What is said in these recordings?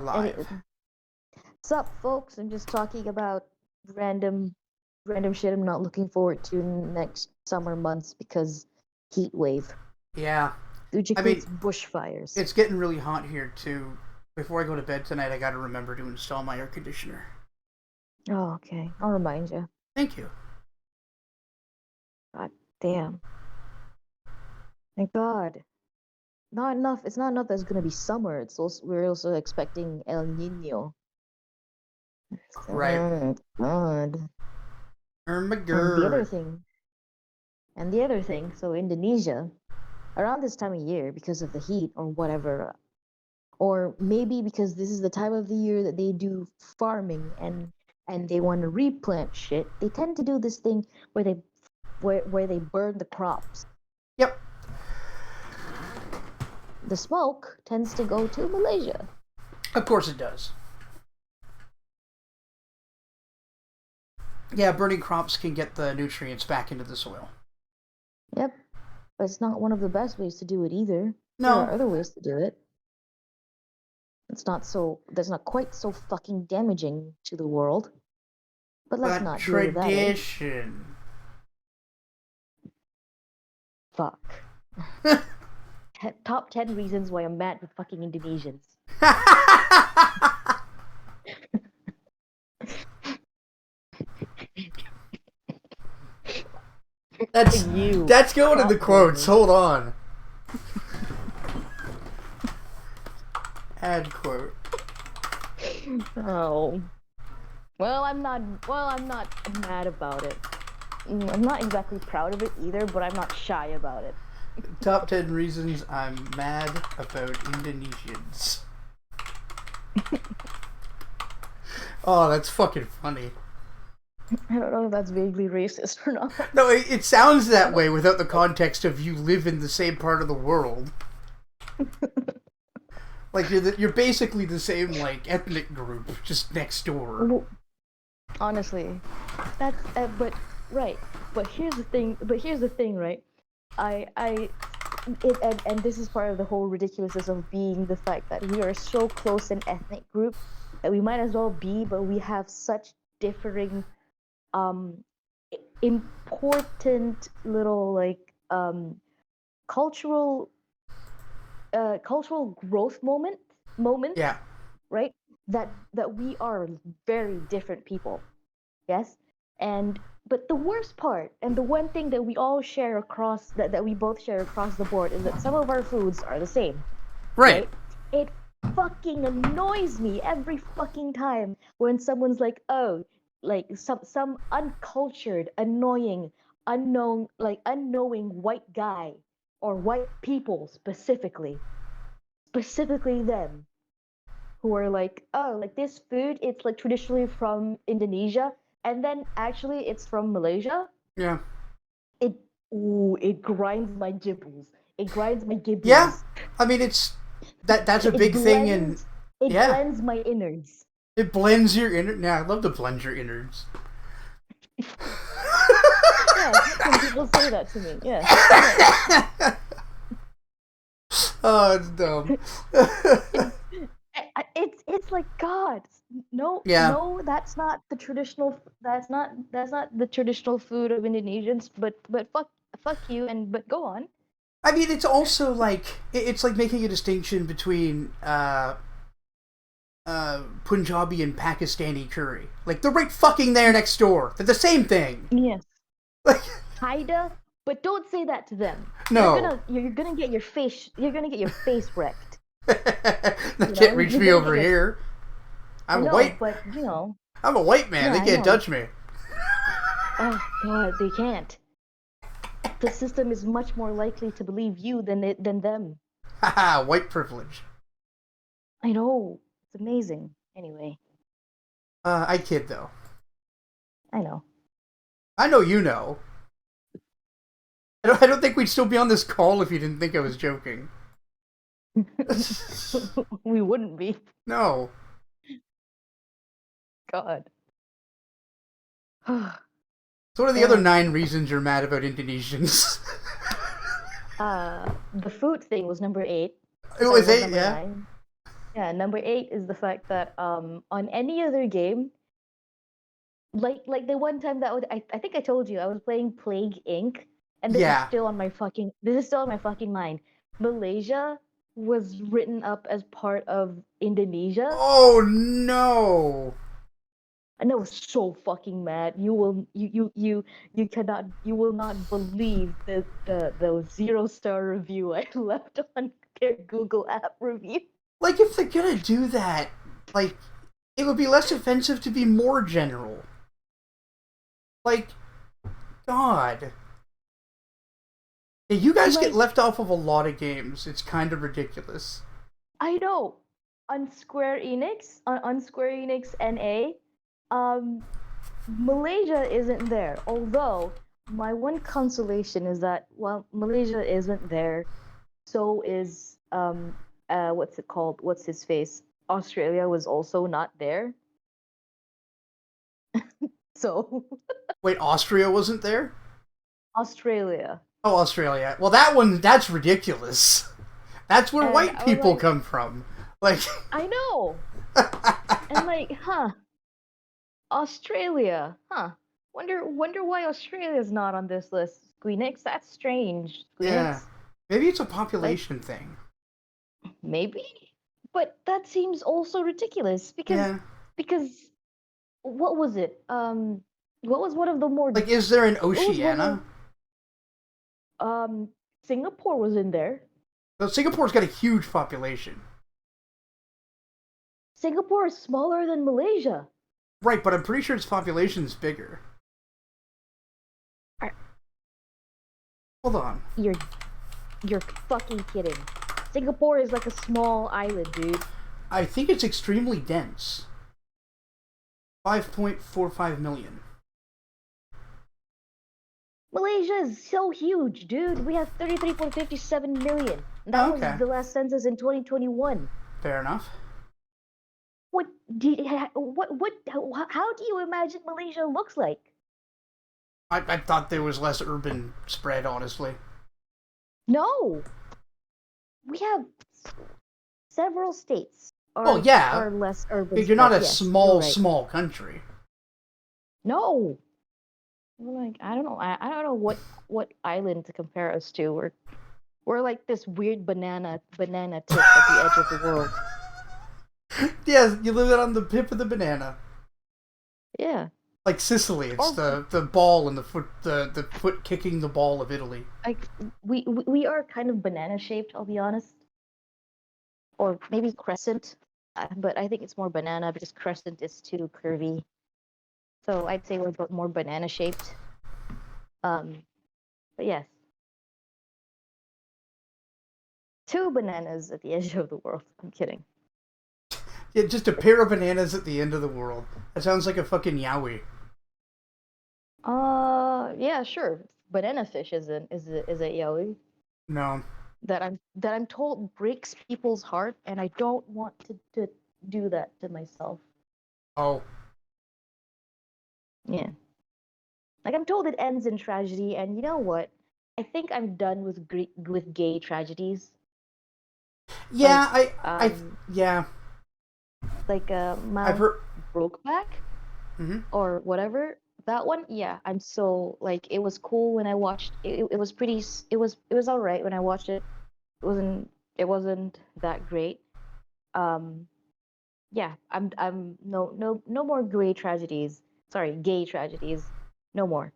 Live. Sup, folks? I'm just talking about random, random shit I'm not looking forward to next summer months because heat wave, Yeah. which I mean, includes bushfires. it's getting really hot here, too. Before I go to bed tonight, I gotta remember to install my air conditioner. Oh, okay. I'll remind you. Thank you. God damn. Thank God. Not enough. It's not enough that it's gonna be summer. We're also expecting El Nino. Right. God. Oh my And the other god. thing, so Indonesia, around this time of year, because of the heat or whatever, or maybe because this is the time of the year that they do farming and they want to replant shit, they tend to do this thing where they burn the crops. Yep. The smoke tends to go to Malaysia. Of course it does. Yeah, burning crops can get the nutrients back into the soil. Yep. But it's not one of the best ways to do it either. There No. are other ways to do it. That's not quite so fucking damaging to the world. But let's But not go to that, eh? tradition. Fuck. Top 10 reasons why I'm mad with fucking Indonesians. that's going in the quotes. Hold on. Add quote. Oh. Well, I'm not mad about it. I'm not exactly proud of it either, but I'm not shy about it. Top 10 reasons I'm mad about Indonesians. Oh, that's fucking funny. I don't know if that's vaguely racist or not. No, it sounds that way without the context of you live in the same part of the world. Like you're basically the same like ethnic group, just next door. Honestly, that's but right. But here's the thing. Right? And this is part of the whole ridiculousness of being the fact that we are so close an ethnic group that we might as well be, but we have such differing, um, important little cultural cultural growth moments, Yeah. right? That we are very different people. Yes. And but the worst part, and the one thing that we all share across that we both share across the board, is that some of our foods are the same. Right. It fucking annoys me every fucking time when someone's like, oh, like some uncultured, annoying, unknowing white guy or white people specifically them, who are like, oh, like this food, it's like traditionally from Indonesia, and then actually it's from Malaysia. Yeah. It it grinds my gibbles. It grinds my Yeah. gibbies. I mean, that's a big thing, and It yeah, blends my innards. it blends your inner. Yeah, I love to blend your innards. Yeah, when people say that to me, yeah. Oh, it's dumb. It's like God. No, Yeah. no, that's not the traditional. That's not the traditional food of Indonesians. But fuck you, and but go on. I mean, it's also like it's like making a distinction between Punjabi and Pakistani curry. Like they're right fucking there next door. They're the same thing. Yes. Like Kinda, but don't say that to them. no, You're gonna get your face wrecked. they You can't know, reach you're me gonna over get your. here. I I'm a know, white. but I'm a white man. yeah, They I can't know. touch me. Oh God, they can't. The system is much more likely to believe you than them. Haha, white privilege. I know. It's amazing. Anyway, I kid though. I know. I know you know. I don't think we'd still be on this call if you didn't think I was joking. We wouldn't be. No. God. So what are the other 9 reasons you're mad about Indonesians? The food thing was number 8. It Sorry, was was 8, number yeah. 9. Yeah, number 8 is the fact that on any other game, like the one time that I think I told you I was playing Plague Inc. and Yeah. this is still on my fucking mind. Malaysia was written up as part of Indonesia, Oh no! and I was so fucking mad. You will not believe the 0-star review I left on their Google app review. Like, if they're gonna do that, like, it would be less offensive to be more general. Like, God. Yeah, you guys get Like, left off of a lot of games. It's kind of ridiculous. I know on Square Enix NA, um, Malaysia isn't there. Although my one consolation is that well, Malaysia isn't there. So is what's it called? What's his face? Australia was also not there. So Wait, Austria wasn't there? Australia. Oh, Australia. Well, that's ridiculous. That's where And white I was people like, come from. Like, I know. And like, Australia, Wonder why Australia's not on this list. Squeenix, that's strange. yeah. Squeenix, Maybe it's a like population thing. maybe, but that seems also ridiculous Yeah. because what was it? What was one of the more Like, is there an what was one Oceania? of Singapore was in there. Well, Singapore's got a huge population. Singapore is smaller than Malaysia. Right, but I'm pretty sure its population's bigger. Are- Hold on. You're fucking kidding. Singapore is like a small island, dude. I think it's extremely dense. 5.45 million. Malaysia is so huge, dude. We have 33.57 million. That Oh, was okay. the last census in 2021. Fair enough. How do you imagine Malaysia looks like? I thought there was less urban spread, honestly. No. We have several states Well, yeah. are less urban You're spread. not a Yes, you're right. small country. No. We're like I don't know. I don't know what island to compare us to. We're like this weird banana tip at the edge of the world. Yeah, you live on the tip of the banana. Yeah. Like Sicily, it's Or the ball and the foot kicking the ball of Italy. like we are kind of banana shaped, I'll be honest, or maybe crescent, but I think it's more banana because crescent is too curvy. So I'd say we're more banana shaped. But yes, two bananas at the edge of the world. I'm kidding. Yeah, just a pair of bananas at the end of the world. That sounds like a fucking yaoi. Yeah, sure. Banana fish is a yaoi No. that I'm told breaks people's heart, and I don't want to do that to myself. Oh. Yeah. Like I'm told it ends in tragedy, and you know what? I think I'm done with gay tragedies. Yeah, Like yeah. I've Mount heard. Brokeback Mm-hmm. or whatever. That one, yeah, I'm so like it was cool when I watched it. It was pretty. It was all right when I watched it. It wasn't that great. Um, yeah, I'm no more gay tragedies. No more.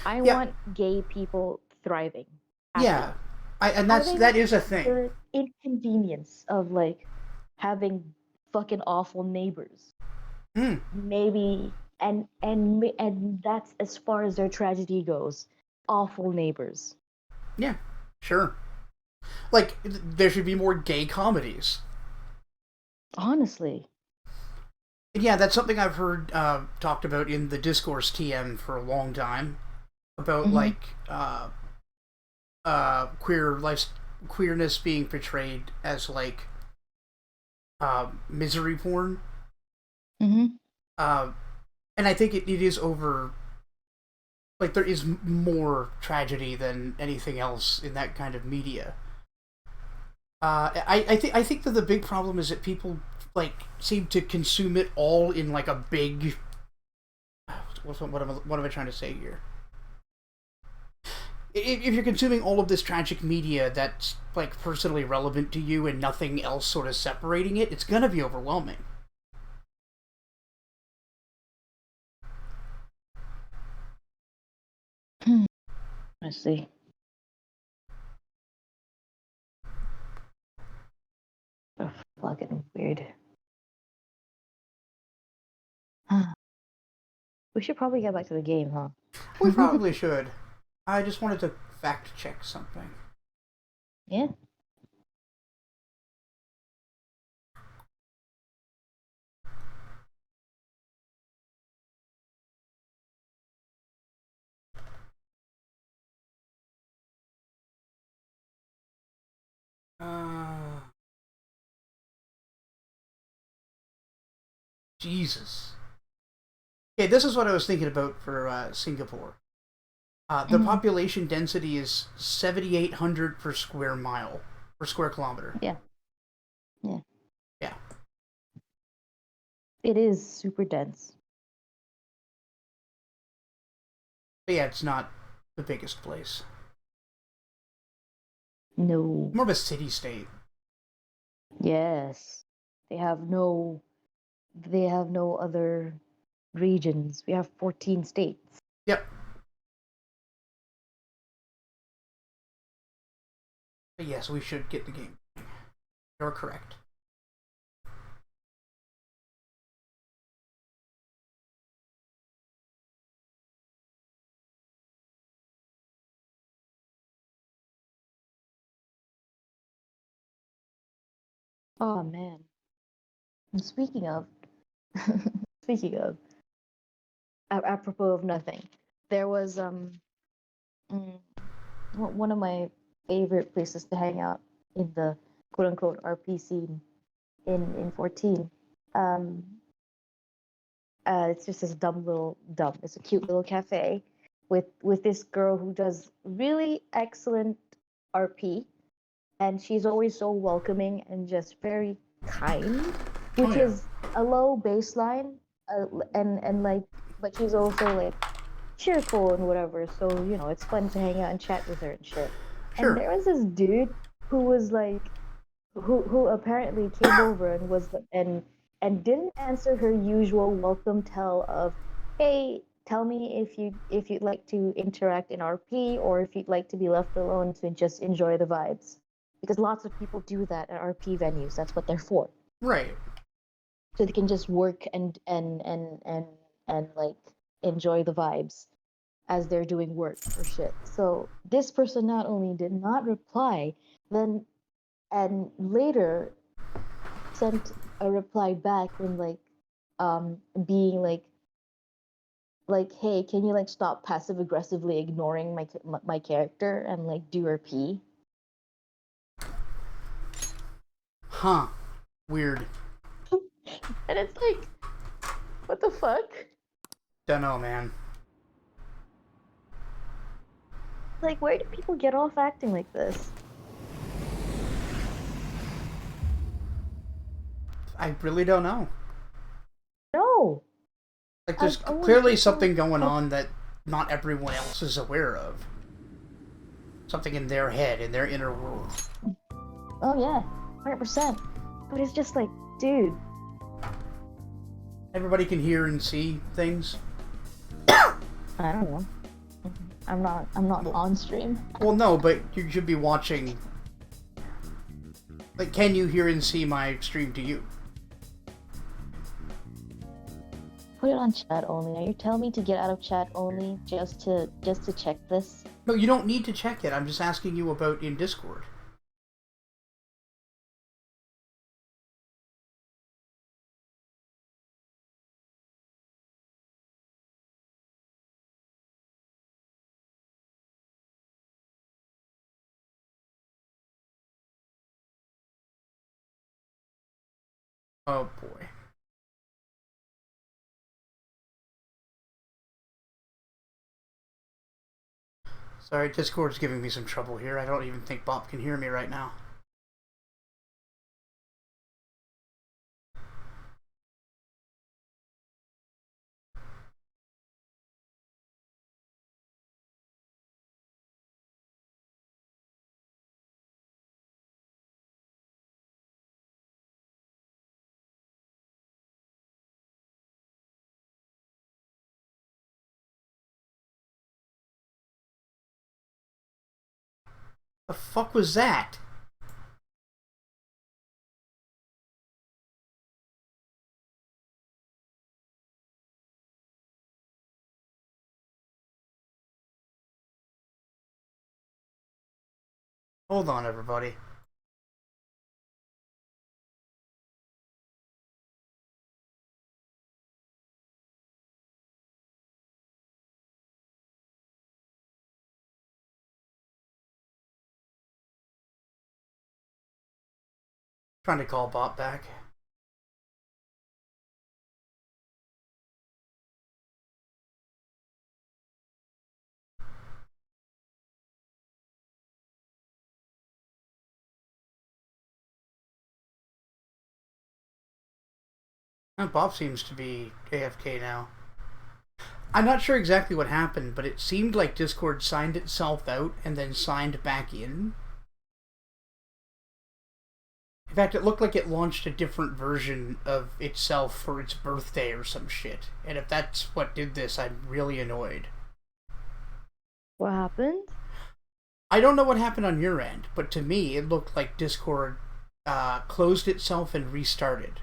I Yeah, want gay people thriving, happy, yeah. And that having is a thing. the inconvenience of like having fucking awful neighbors. Hmm. Maybe and that's as far as their tragedy goes. Awful neighbors. Yeah. Sure. Like there should be more gay comedies. Honestly. And yeah, that's something I've heard talked about in the Discourse TM for a long time about Mm-hmm. like queerness being portrayed as like misery porn. Mm-hmm. Uh, and I think it is over. Like there is more tragedy than anything else in that kind of media. I think that the big problem is that people like seem to consume it all in like a big. What am I trying to say here? If you're consuming all of this tragic media that's like personally relevant to you and nothing else sort of separating it, it's gonna be overwhelming. I see. Oh, fucking weird. We should probably get back to the game, huh? We probably should. I just wanted to fact check something. Yeah. Jesus. Okay, this is what I was thinking about for Singapore. The Mhm. population density is 7,800 per square mile, per square kilometer. Yeah. Yeah. Yeah. It is super dense. But yeah, it's not the biggest place. No. More of a city state. Yes. They have no they have no other regions. We have 14 states. Yep. But yes, we should get the game. You're correct. Oh man. And speaking of apropos of nothing. There was mm, one of my favorite places to hang out in the quote unquote RP scene in 14. Um, it's just this dumb. It's a cute little cafe with this girl who does really excellent RP, and she's always so welcoming and just very kind, Oh which yeah. is a low baseline, and like, but she's also like cheerful and whatever. So it's fun to hang out and chat with her and shit. And Sure. there was this dude who was like who apparently came over and and didn't answer her usual welcome tell of, hey, tell me if you'd like to interact in RP or if you'd like to be left alone to just enjoy the vibes. Because lots of people do that at RP venues. That's what they're for. Right. So they can just work and like enjoy the vibes as they're doing work or shit. So this person not only did not reply, then and later sent a reply back and being like hey, can you like stop passive aggressively ignoring my character and like do your pee. Huh. Weird. And it's like, what the fuck? Dunno, man. Like, where do people get off acting like this? I really don't know. No. Like, there's I've always clearly been told. something going on that not everyone else is aware of. Something in their head, in their inner world. Oh yeah, 100%. But it's just like, dude. Everybody can hear and see things. I don't know. I'm not Well, on stream. well, no, but you should be watching. Like, can you hear and see my stream to you? Put it on chat only. Are you telling me to get out of chat only just to check this? No, you don't need to check it. I'm just asking you about in Discord. Oh boy. Sorry, Discord's giving me some trouble here. I don't even think Bob can hear me right now. The fuck was that? Hold on, everybody. Trying to call Bob back. Oh, Bob seems to be AFK now. I'm not sure exactly what happened, but it seemed like Discord signed itself out and then signed back in. In fact, it looked like it launched a different version of itself for its birthday or some shit. And if that's what did this, I'm really annoyed. What happened? I don't know what happened on your end, but to me, it looked like Discord closed itself and restarted.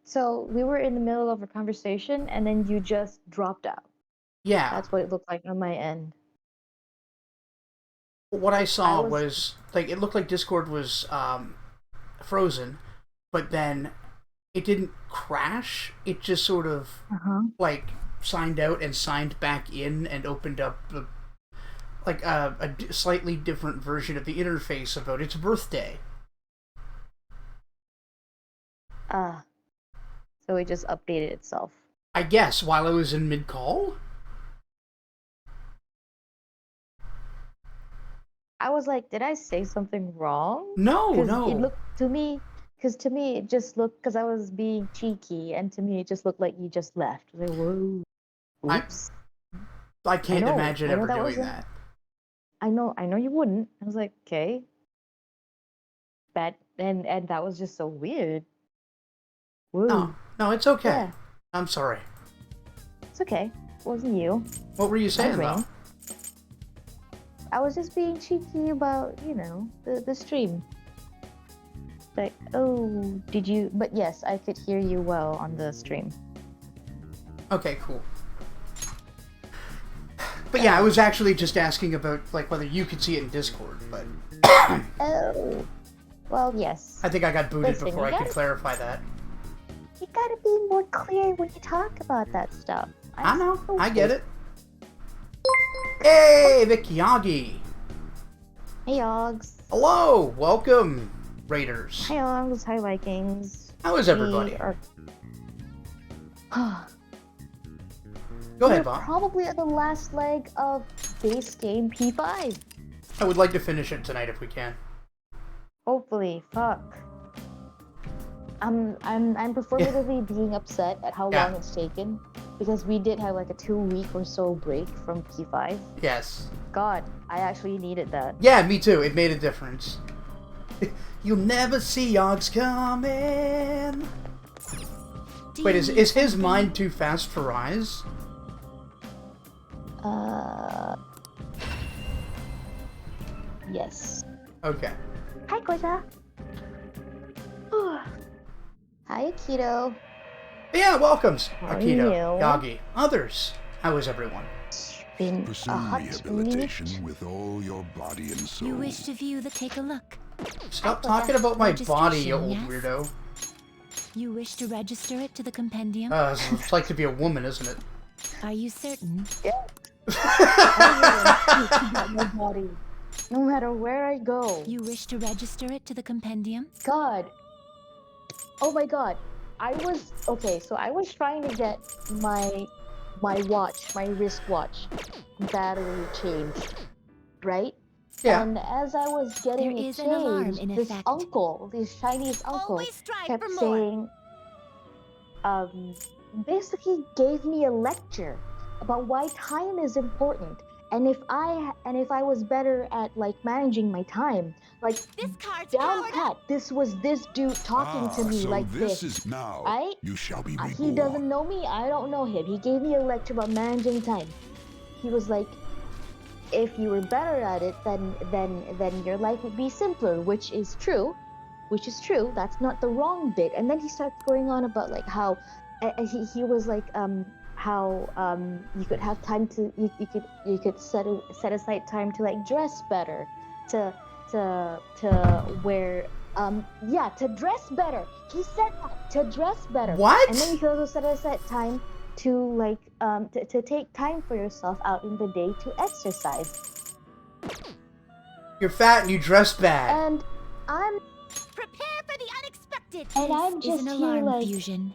So we were in the middle of a conversation and then you just dropped out. Yeah. That's what it looked like on my end. What I saw was, like, it looked like Discord was frozen, but then it didn't crash. It just sort of, like, signed out and signed back in and opened up, a slightly different version of the interface about its birthday. So it just updated itself. I guess, while I was in mid-call? I was like, did I say something wrong? No. It looked to me, it just looked, because I was being cheeky, and to me it just looked like you just left. I was like, whoa. Oops. I can't imagine ever doing that. I know you wouldn't. I was like, okay. And that was just so weird. Whoa. No, it's okay. Yeah. I'm sorry. It's okay. It wasn't you. What were you saying, though? I was just being cheeky about, the stream. Like, oh, did you... But yes, I could hear you well on the stream. Okay, cool. But yeah, I was actually just asking about, like, whether you could see it in Discord, but... Oh. Well, yes. I think I got booted before I could clarify that. You gotta be more clear when you talk about that stuff. I know. I get it. Hey, Vic Yagi. Hey, Yogs. Hello. Welcome, Raiders. Hi, Yogs. Hi, Vikings. How is everybody? Go ahead, Bob. We're probably at the last leg of base game P5. I would like to finish it tonight if we can. Hopefully. Fuck. I'm performatively being upset at how long it's taken, because we did have like a 2-week or so break from P5. Yes. God, I actually needed that. Yeah, me too. It made a difference. You'll never see Yogs coming. Wait, is his mind too fast for Rise? Yes. Okay. Hi, Koza. Hi, Akito. Yeah, welcomes, How Akito, are you? Yagi, others. How is everyone? Been Pursue a hot rehabilitation minute. with all your body and soul. You wish to view the take a look. Stop talking about my body, you old Registration, yes? weirdo. You wish to register it to the compendium? It's like to be a woman, isn't it? Are you certain? My body. No matter where I go. You wish to register it to the compendium? God. Oh my God. I was trying to get my watch, my wristwatch battery changed, right? Yeah. And as I was getting There it is an alarm changed, in this effect. uncle, this Chinese uncle, Always strive kept for more. saying, basically gave me a lecture about why time is important, and if I was better at like managing my time, like This card's down powered pat, up. this was this dude talking to me so like this is now. Right? You shall be reborn. He doesn't know me, I don't know him. He gave me a lecture about managing time. he was like, if you were better at it, then your life would be simpler, which is true. That's not the wrong bit. And then he starts going on about like how he was like how you could have time to you could set aside time to like dress better, to wear to dress better. He said that, to dress better. What? And then you could also set aside time to like to take time for yourself out in the day to exercise. You're fat and you dress bad. And I'm Prepare for the unexpected. And I'm This just is an here, alarm like- fusion.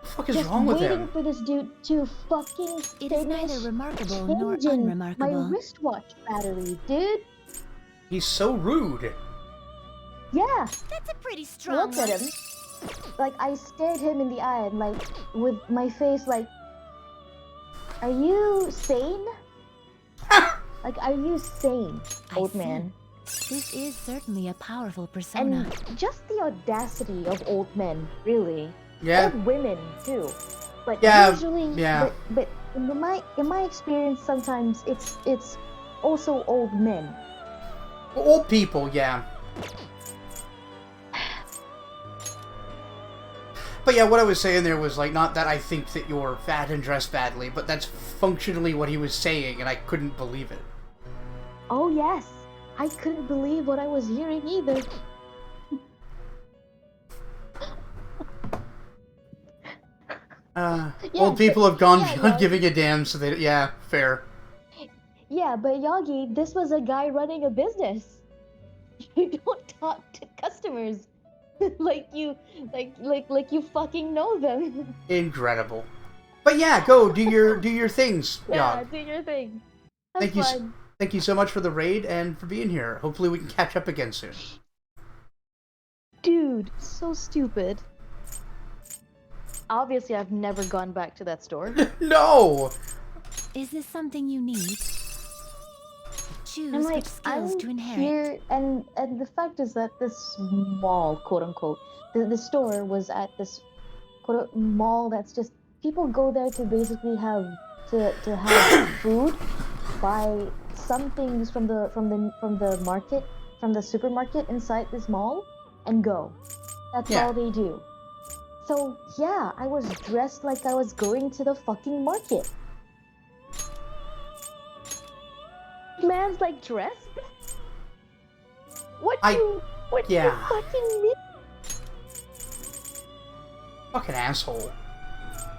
What the fuck is just wrong with waiting him? for this dude to fucking It is neither finish remarkable nor changing my unremarkable. wristwatch battery, dude. He's so rude. Yeah, That's a pretty I strong looked at one. him. Like, I stared him in the eye and, like, with my face, like, are you sane? Like, are you sane, I old see. man? This is certainly a powerful persona. And just the audacity of old men, really. Yeah. Old women, too. But Yeah, usually, yeah. but in my experience, sometimes it's also old men. Old people, yeah. But yeah, what I was saying there was like, not that I think that you're fat and dress badly, but that's functionally what he was saying, and I couldn't believe it. Oh yes, I couldn't believe what I was hearing either. Yeah, Old people have gone yeah, beyond yeah. giving a damn, so they, yeah, fair. Yeah, but Yagi, this was a guy running a business. You don't talk to customers like you you fucking know them. Incredible. But yeah, go do your things, Yeah, Yog. do your thing. Have Thank you, fun. thank you so much for the raid and for being here. Hopefully we can catch up again soon. Dude, so stupid. Obviously, I've never gone back to that store. No. Is this something you need? Choose I'm like, which skills I'm to inherit. here, and the fact is that this mall, quote unquote, the store was at this quote mall that's just people go there to basically have to have food, buy some things from the market, from the supermarket inside this mall, and go. That's Yeah. all they do. So yeah, I was dressed like I was going to the fucking market. Man's like dressed? What you yeah. fucking mean? Fucking asshole.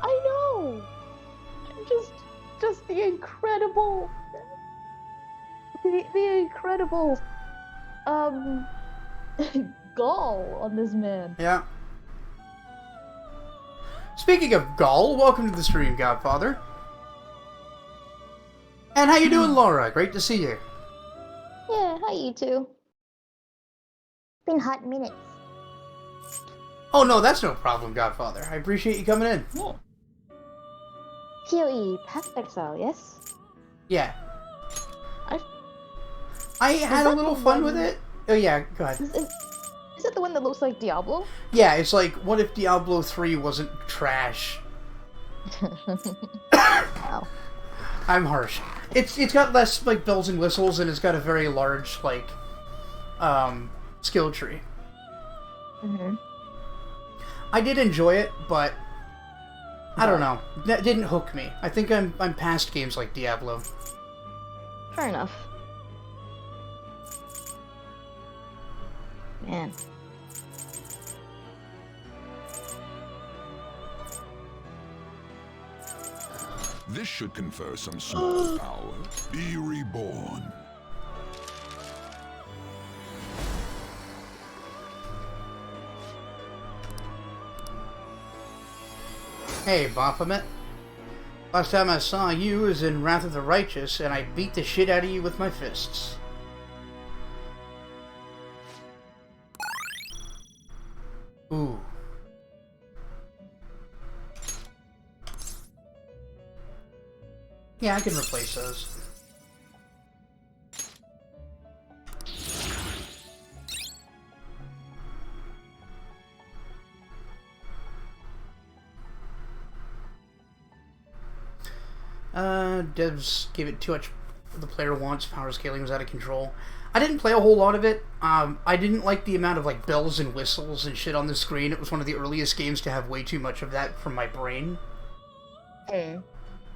I know. Just the incredible the incredible gall on this man. Yeah. Speaking of Gaul, welcome to the stream, Godfather. And how you doing, Laura? Great to see you. Yeah, hi you two. Been hot minutes. Oh no, that's no problem, Godfather. I appreciate you coming in. Yeah. PoE, Path of Exile, yes? Yeah. I- I had a that little the fun one- with it. Oh yeah, go ahead. Is it the one that looks like Diablo? Yeah, it's like, what if Diablo 3 wasn't trash? Wow. I'm harsh. It's got less like bells and whistles, and it's got a very large like skill tree. Mm-hmm. I did enjoy it, but I don't know. That didn't hook me. I think I'm past games like Diablo. Fair enough. Man. This should confer some small power. Be reborn. Hey, Baphomet. Last time I saw you was in Wrath of the Righteous, and I beat the shit out of you with my fists. Ooh. Yeah, I can replace those. devs gave it too much the player wants. Power scaling was out of control. I didn't play a whole lot of it. I didn't like the amount of like bells and whistles and shit on the screen. It was one of the earliest games to have way too much of that from my brain. Mm.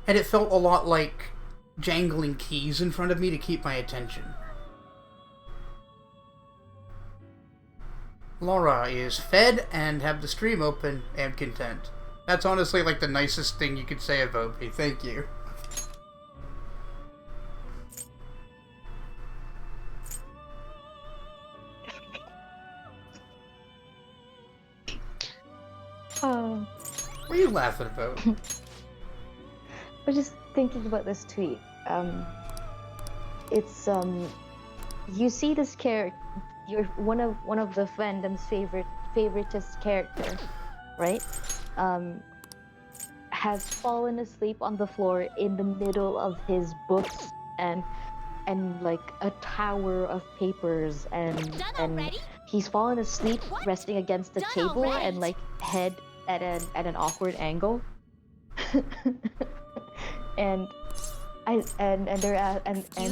And it felt a lot like jangling keys in front of me to keep my attention. Laura is fed and have the stream open and content. That's honestly like the nicest thing you could say about me. Thank you. What are you laughing about? I was just thinking about this tweet. It's you see this character, you're one of the fandom's favoritist character, right? Has fallen asleep on the floor in the middle of his books and like a tower of papers and he's fallen asleep resting against the table and like head at an awkward angle. and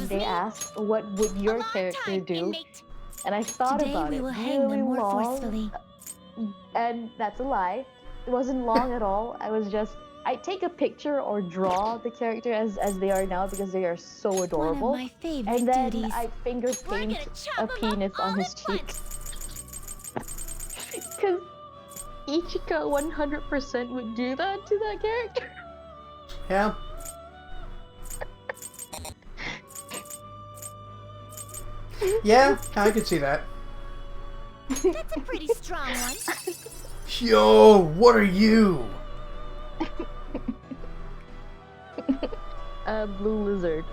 they asked, what would your character do? And I thought Today about we it will hang them really more long, forcefully. and that's a lie. It wasn't long at all. I take a picture or draw the character as they are now because they are so adorable. One of my favorite And then duties. I finger paint a penis on his cheek. Because Ichika 100% would do that to that character. Yeah. Yeah, I could see that. That's a pretty strong one. Yo, what are you? A blue lizard.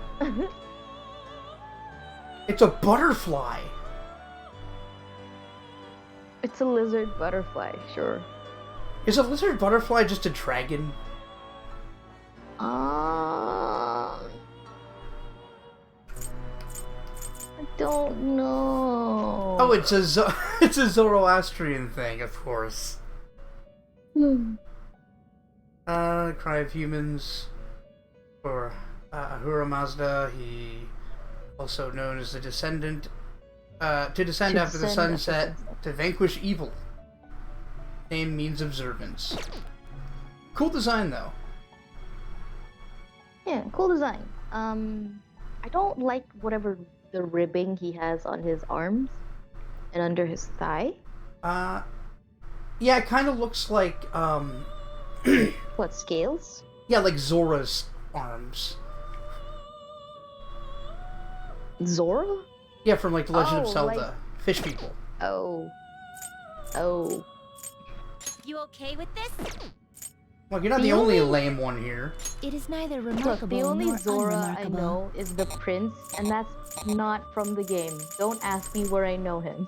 It's a butterfly. It's a lizard butterfly, sure. Is a lizard butterfly just a dragon? I don't know. Oh, it's a it's a Zoroastrian thing, of course. Cry of Humans, or Ahura Mazda. He, also known as the Descendant, to descend after the sunset, to vanquish evil. Name means observance. Cool design, though. Yeah, cool design. I don't like whatever the ribbing he has on his arms and under his thigh. Yeah, it kind of looks like, What, scales? yeah, like Zora's arms. Zora? Yeah, from like The Legend of Oh, Zelda. like- Fish people. Oh. You okay with this? Well, you're not the only lame one here. It is neither Look, remarkable the only nor Zora I unremarkable. know is the prince, and that's not from the game. Don't ask me where I know him.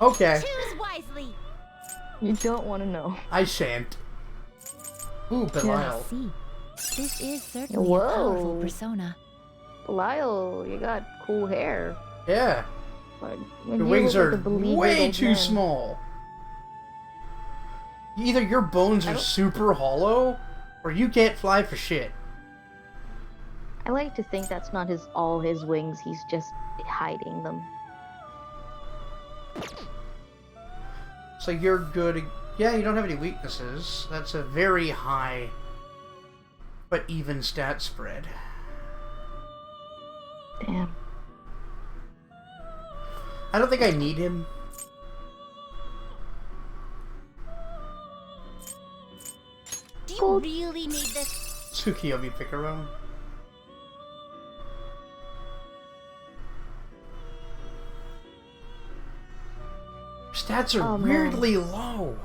Okay, Choose wisely. You don't want to know. I shan't. Ooh, I Belial. see. This is certainly a Whoa. powerful persona. Lyle, you got cool hair. Yeah, But your wings are way too small. Either your bones are super hollow, or you can't fly for shit. I like to think that's not all his wings. He's just hiding them. So you're good. Yeah, you don't have any weaknesses. That's a very high, but even stat spread. Damn. I don't think I need him. Do you really need this? Tsukiyomi Picaro. Stats are Oh, man. weirdly low.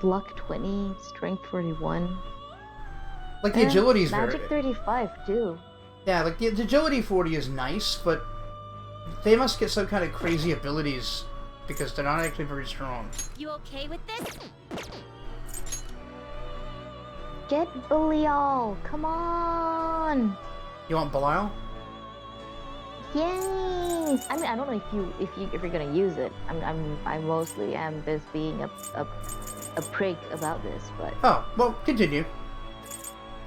Luck 20, strength 41. Like the agility's Magic very 35 too. yeah, like the agility 40 is nice, but they must get some kind of crazy abilities because they're not actually very strong. You okay with this? Get Belial, come on! You want Belial? Yes! I mean, I don't know if you're gonna use it. I mostly am just being a a prig about this, but Oh, well, continue.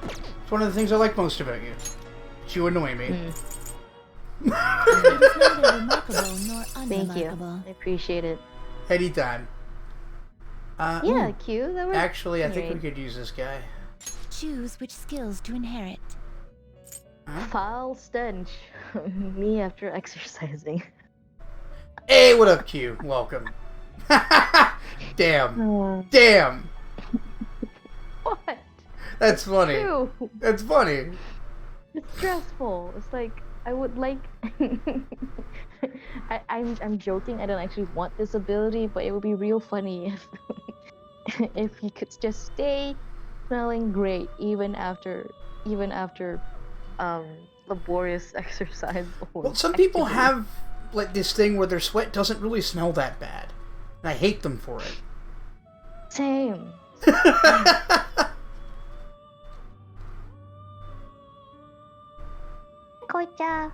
It's one of the things I like most about you. You annoy me. It is neither remarkable nor thank you. unremarkable. I appreciate it. Anytime. Yeah, ooh, Q. That was actually, I think we great. could use this guy. Choose which skills to inherit. Foul stench. Me after exercising. Hey, what up, Q? Welcome. Damn. Damn. What? That's funny. Q. That's funny. It's stressful. It's like I would like. I'm joking. I don't actually want this ability, but it would be real funny if if he could just stay smelling great even after laborious exercise. Or Well, some people activity. have like this thing where their sweat doesn't really smell that bad, and I hate them for it. Same. Kocha.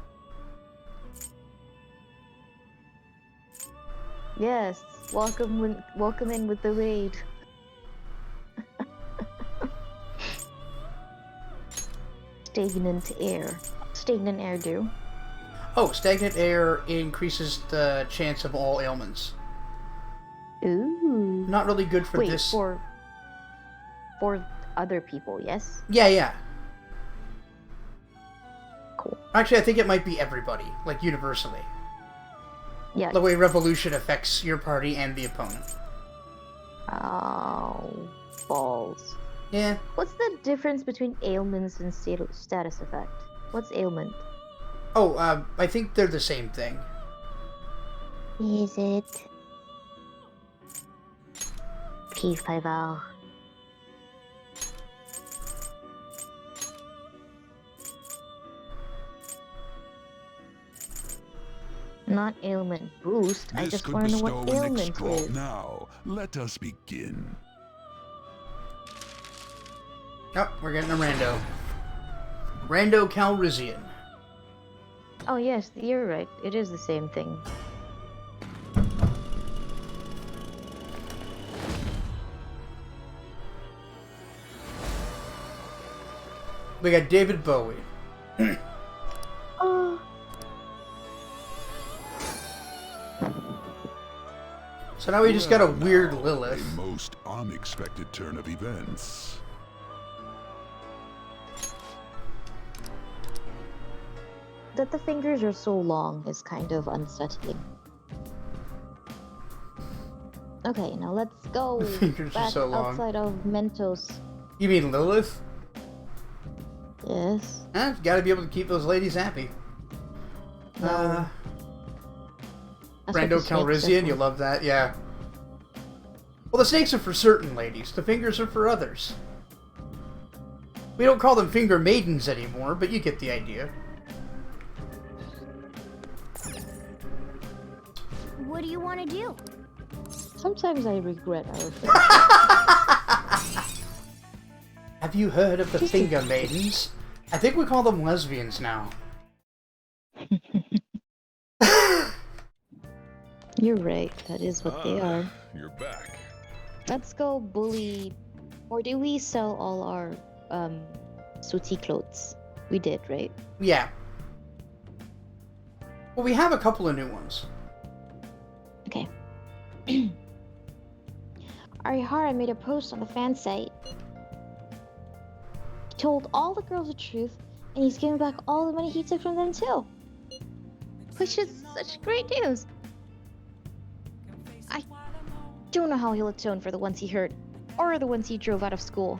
Yes, welcome in with the raid. Stagnant air. Stagnant air do. Oh, stagnant air increases the chance of all ailments. Ooh. Not really good for Wait, this. for other people, yes? Yeah. Cool. Actually, I think it might be everybody, like universally. Yeah. The way revolution affects your party and the opponent. Oh, balls. Yeah. What's the difference between ailments and status effect? What's ailment? Oh, I think they're the same thing. Is it? P5R. Not ailment boost. I This just could want to know bestow what an ailment extra. is. Now, let us begin. Oh, we're getting a rando. Rando Calrissian. Oh yes, you're right. It is the same thing. We got David Bowie. Oh. So now we just got a Well, weird now, Lilith. A most unexpected turn of events. That the fingers are so long is kind of unsettling. Okay, now let's go The fingers are back so long. outside of Mentos. You mean Lilith? Yes. Gotta be able to keep those ladies happy. No. That's what Rando the snakes are Calrissian, for. you love that, yeah. Well, the snakes are for certain ladies. The fingers are for others. We don't call them finger maidens anymore, but you get the idea. What do you want to do? Sometimes I regret our friendship. Have you heard of the finger maidens? I think we call them lesbians now. You're right. That is what they are. You're back. Let's go bully. Or do we sell all our Suti clothes? We did, right? Yeah. Well, we have a couple of new ones. Okay. Arihara made a post on the fan site. He told all the girls the truth, and he's giving back all the money he took from them too. Which is such great news. I don't know how he'll atone for the ones he hurt, or the ones he drove out of school.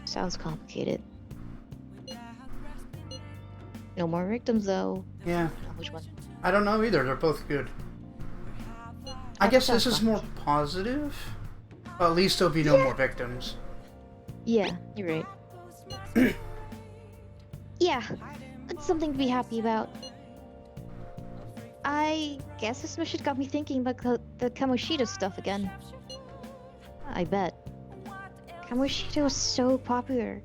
Sounds complicated. No more victims though. Yeah. Which one? I don't know either. They're both good. I guess this is more positive. Well, at least there'll be no more victims. Yeah, you're right. Yeah, that's something to be happy about. I guess this mission got me thinking about the Kamoshida stuff again. I bet. Kamoshida was so popular.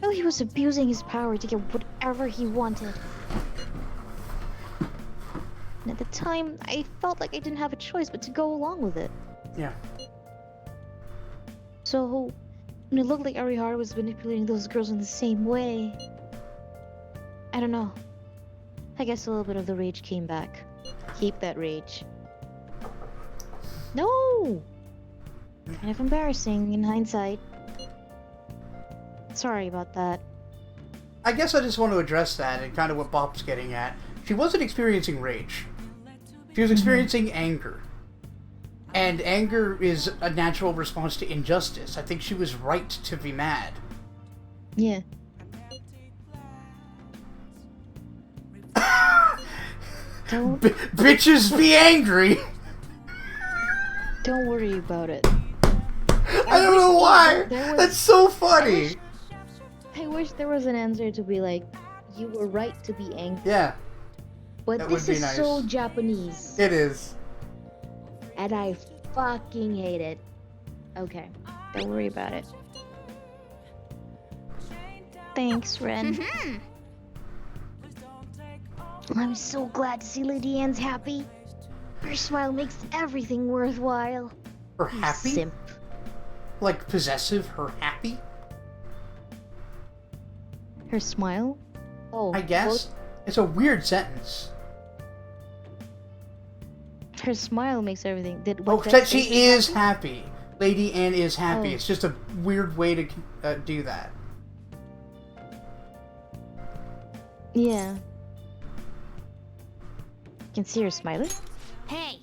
Well, he was abusing his power to get whatever he wanted. And at the time, I felt like I didn't have a choice but to go along with it. Yeah. So, when it looked like Arihara was manipulating those girls in the same way, I don't know. I guess a little bit of the rage came back. Keep that rage. No! Kind of embarrassing in hindsight. Sorry about that. I guess I just want to address that and kind of what Bob's getting at. She wasn't experiencing rage. She was experiencing anger. And anger is a natural response to injustice. I think she was right to be mad. Yeah. Don't Bitches be angry! don't worry about it. I don't know why! That's so funny! I wish there was an answer to be like, you were right to be angry. Yeah, But that this would be is so nice. Japanese. it is. And I fucking hate it. Okay, don't worry about it. Thanks, Ren. Mhm. I'm so glad to see Lady Anne's happy. Her smile makes everything worthwhile. Her You happy? Simp. Like possessive, her happy? Her smile? Oh, I guess. It's a weird sentence. her smile makes everything. Oh, what's that say? she is happy. Lady Anne is happy. Oh. It's just a weird way to do that. Yeah. You can see her smiling. Hey,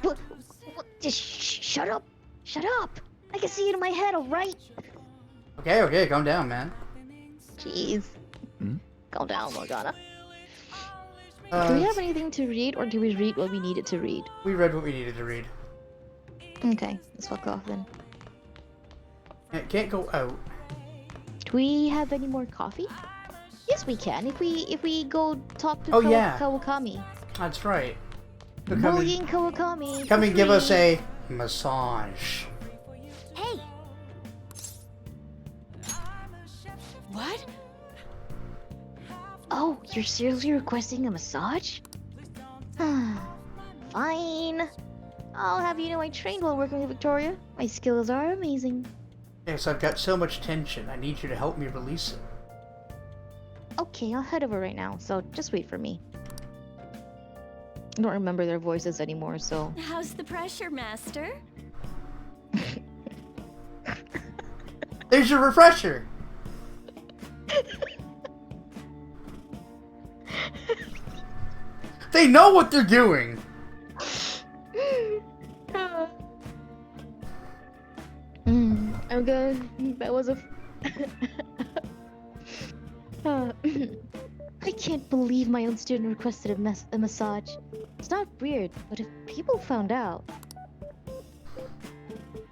What? Just shut up! Shut up! I can see it in my head, alright? Okay, calm down, man. Jeez. Hmm? Calm down, Morgana. Do we have anything to read, or do we read what we needed to read? we read what we needed to read. Okay, let's fuck off then. It can't go out. Do we have any more coffee? Yes, we can. If we go talk to Oh, yeah. Kawakami. That's right. So come Bullying and, Kawakami. come for and give us free. a massage. hey. What? Oh, you're seriously requesting a massage? Fine. I'll have you know I trained while working with Victoria. My skills are amazing. Yes, I've got so much tension. I need you to help me release it. Okay, I'll head over right now, so just wait for me. I don't remember their voices anymore, so... How's the pressure, Master? There's your refresher. They know what they're doing. I'm good. That was a... I can't believe my own student requested a massage. It's not weird, but if people found out...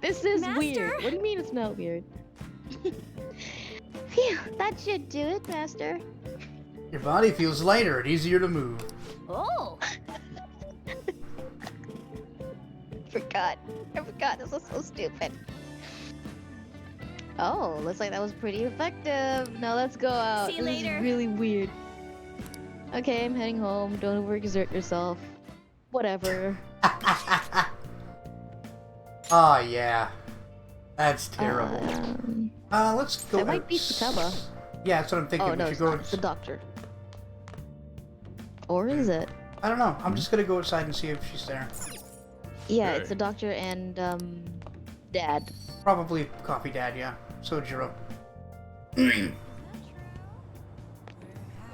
This is Master? weird. What do you mean it's not weird? Phew, that should do it, Master. Your body feels lighter and easier to move. Oh, I forgot. This was so stupid. Oh, looks like that was pretty effective. Now let's go out. See you This is later. really weird. Okay, I'm heading home. Don't overexert yourself. Whatever. Oh, yeah. That's terrible. Let's go. that might be Futaba. Yeah, that's what I'm thinking. Oh we no, should it's go. not. It's the doctor. Or is it? I don't know. I'm just gonna go outside and see if she's there. Yeah, Okay. it's the doctor and Dad. Probably Coffee Dad, yeah. Sojiro.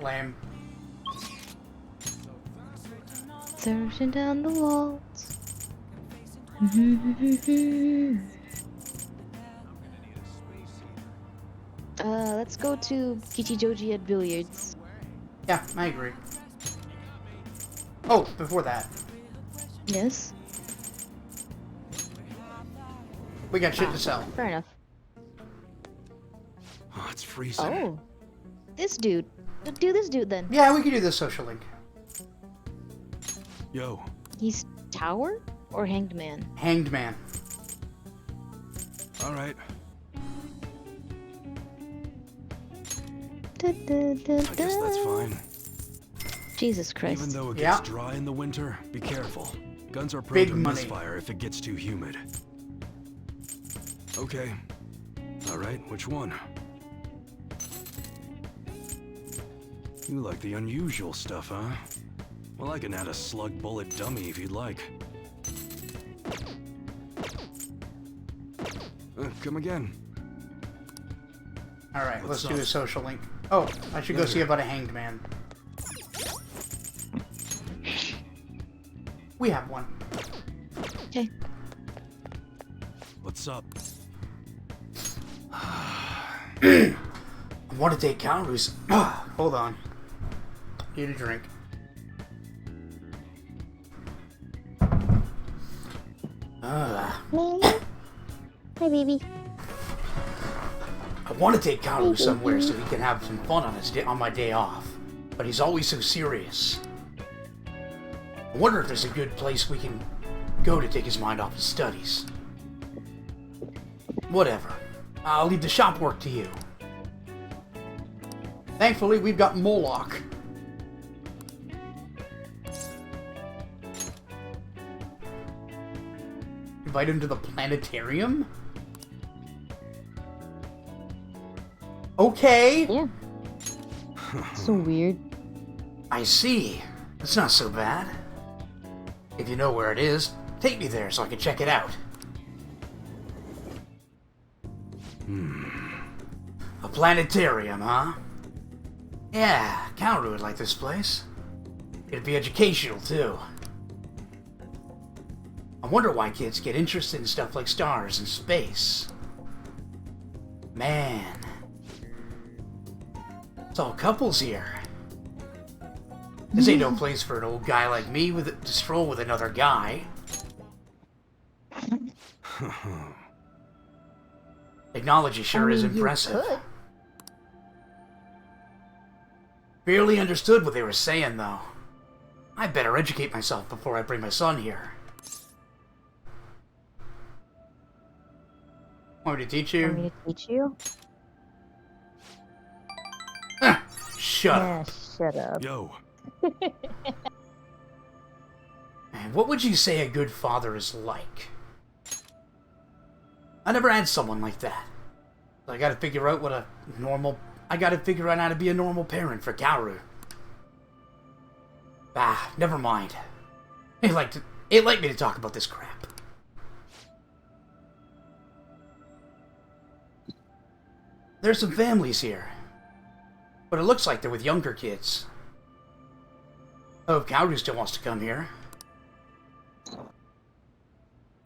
Lame. Searching down the walls. Let's go to Kichijoji at billiards. Yeah, I agree. Oh, before that, Yes. we got shit to sell. Fair enough. Oh, it's freezing. Oh, this dude. Do this dude then. Yeah, we can do this social link. Yo, He's Tower or Hanged Man? Hanged Man. all right. Da, da, da, I guess that's da. fine. Jesus Christ. Even though it Yeah. gets dry in the winter, be careful. Guns are prone Big to money. misfire if it gets too humid. Okay. Alright, which one? You like the unusual stuff, huh? Well, I can add a slug bullet dummy if you'd like. Come again. Alright, let's What's do up? a social link. Oh, I should go Yeah, see yeah. about a hanged man. We have one. Okay. What's up? I want to take calories. Hold on. Need a drink. Hi, baby. I want to take Karu somewhere so he can have some fun on on my day off. But he's always so serious. I wonder if there's a good place we can go to take his mind off his studies. Whatever. I'll leave the shop work to you. Thankfully, we've got Moloch. Invite him to the planetarium? Okay. Yeah. So weird. I see. It's not so bad. If you know where it is, take me there so I can check it out. A planetarium, huh? Yeah, Kaoru would like this place. It'd be educational, too. I wonder why kids get interested in stuff like stars and space. Man. It's all couples here. This ain't no place for an old guy like me to stroll with another guy. Technology sure is impressive. Could. Barely understood what they were saying, though. I better educate myself before I bring my son here. Want me to teach Want me you? to teach you? Shut up. Yeah, shut up. Yo, Man, what would you say a good father is like? I never had someone like that. I gotta figure out I gotta figure out how to be a normal parent for Kaoru. Never mind. It like me to talk about this crap. There's some families here. But it looks like they're with younger kids. Oh, if Kaoru still wants to come here.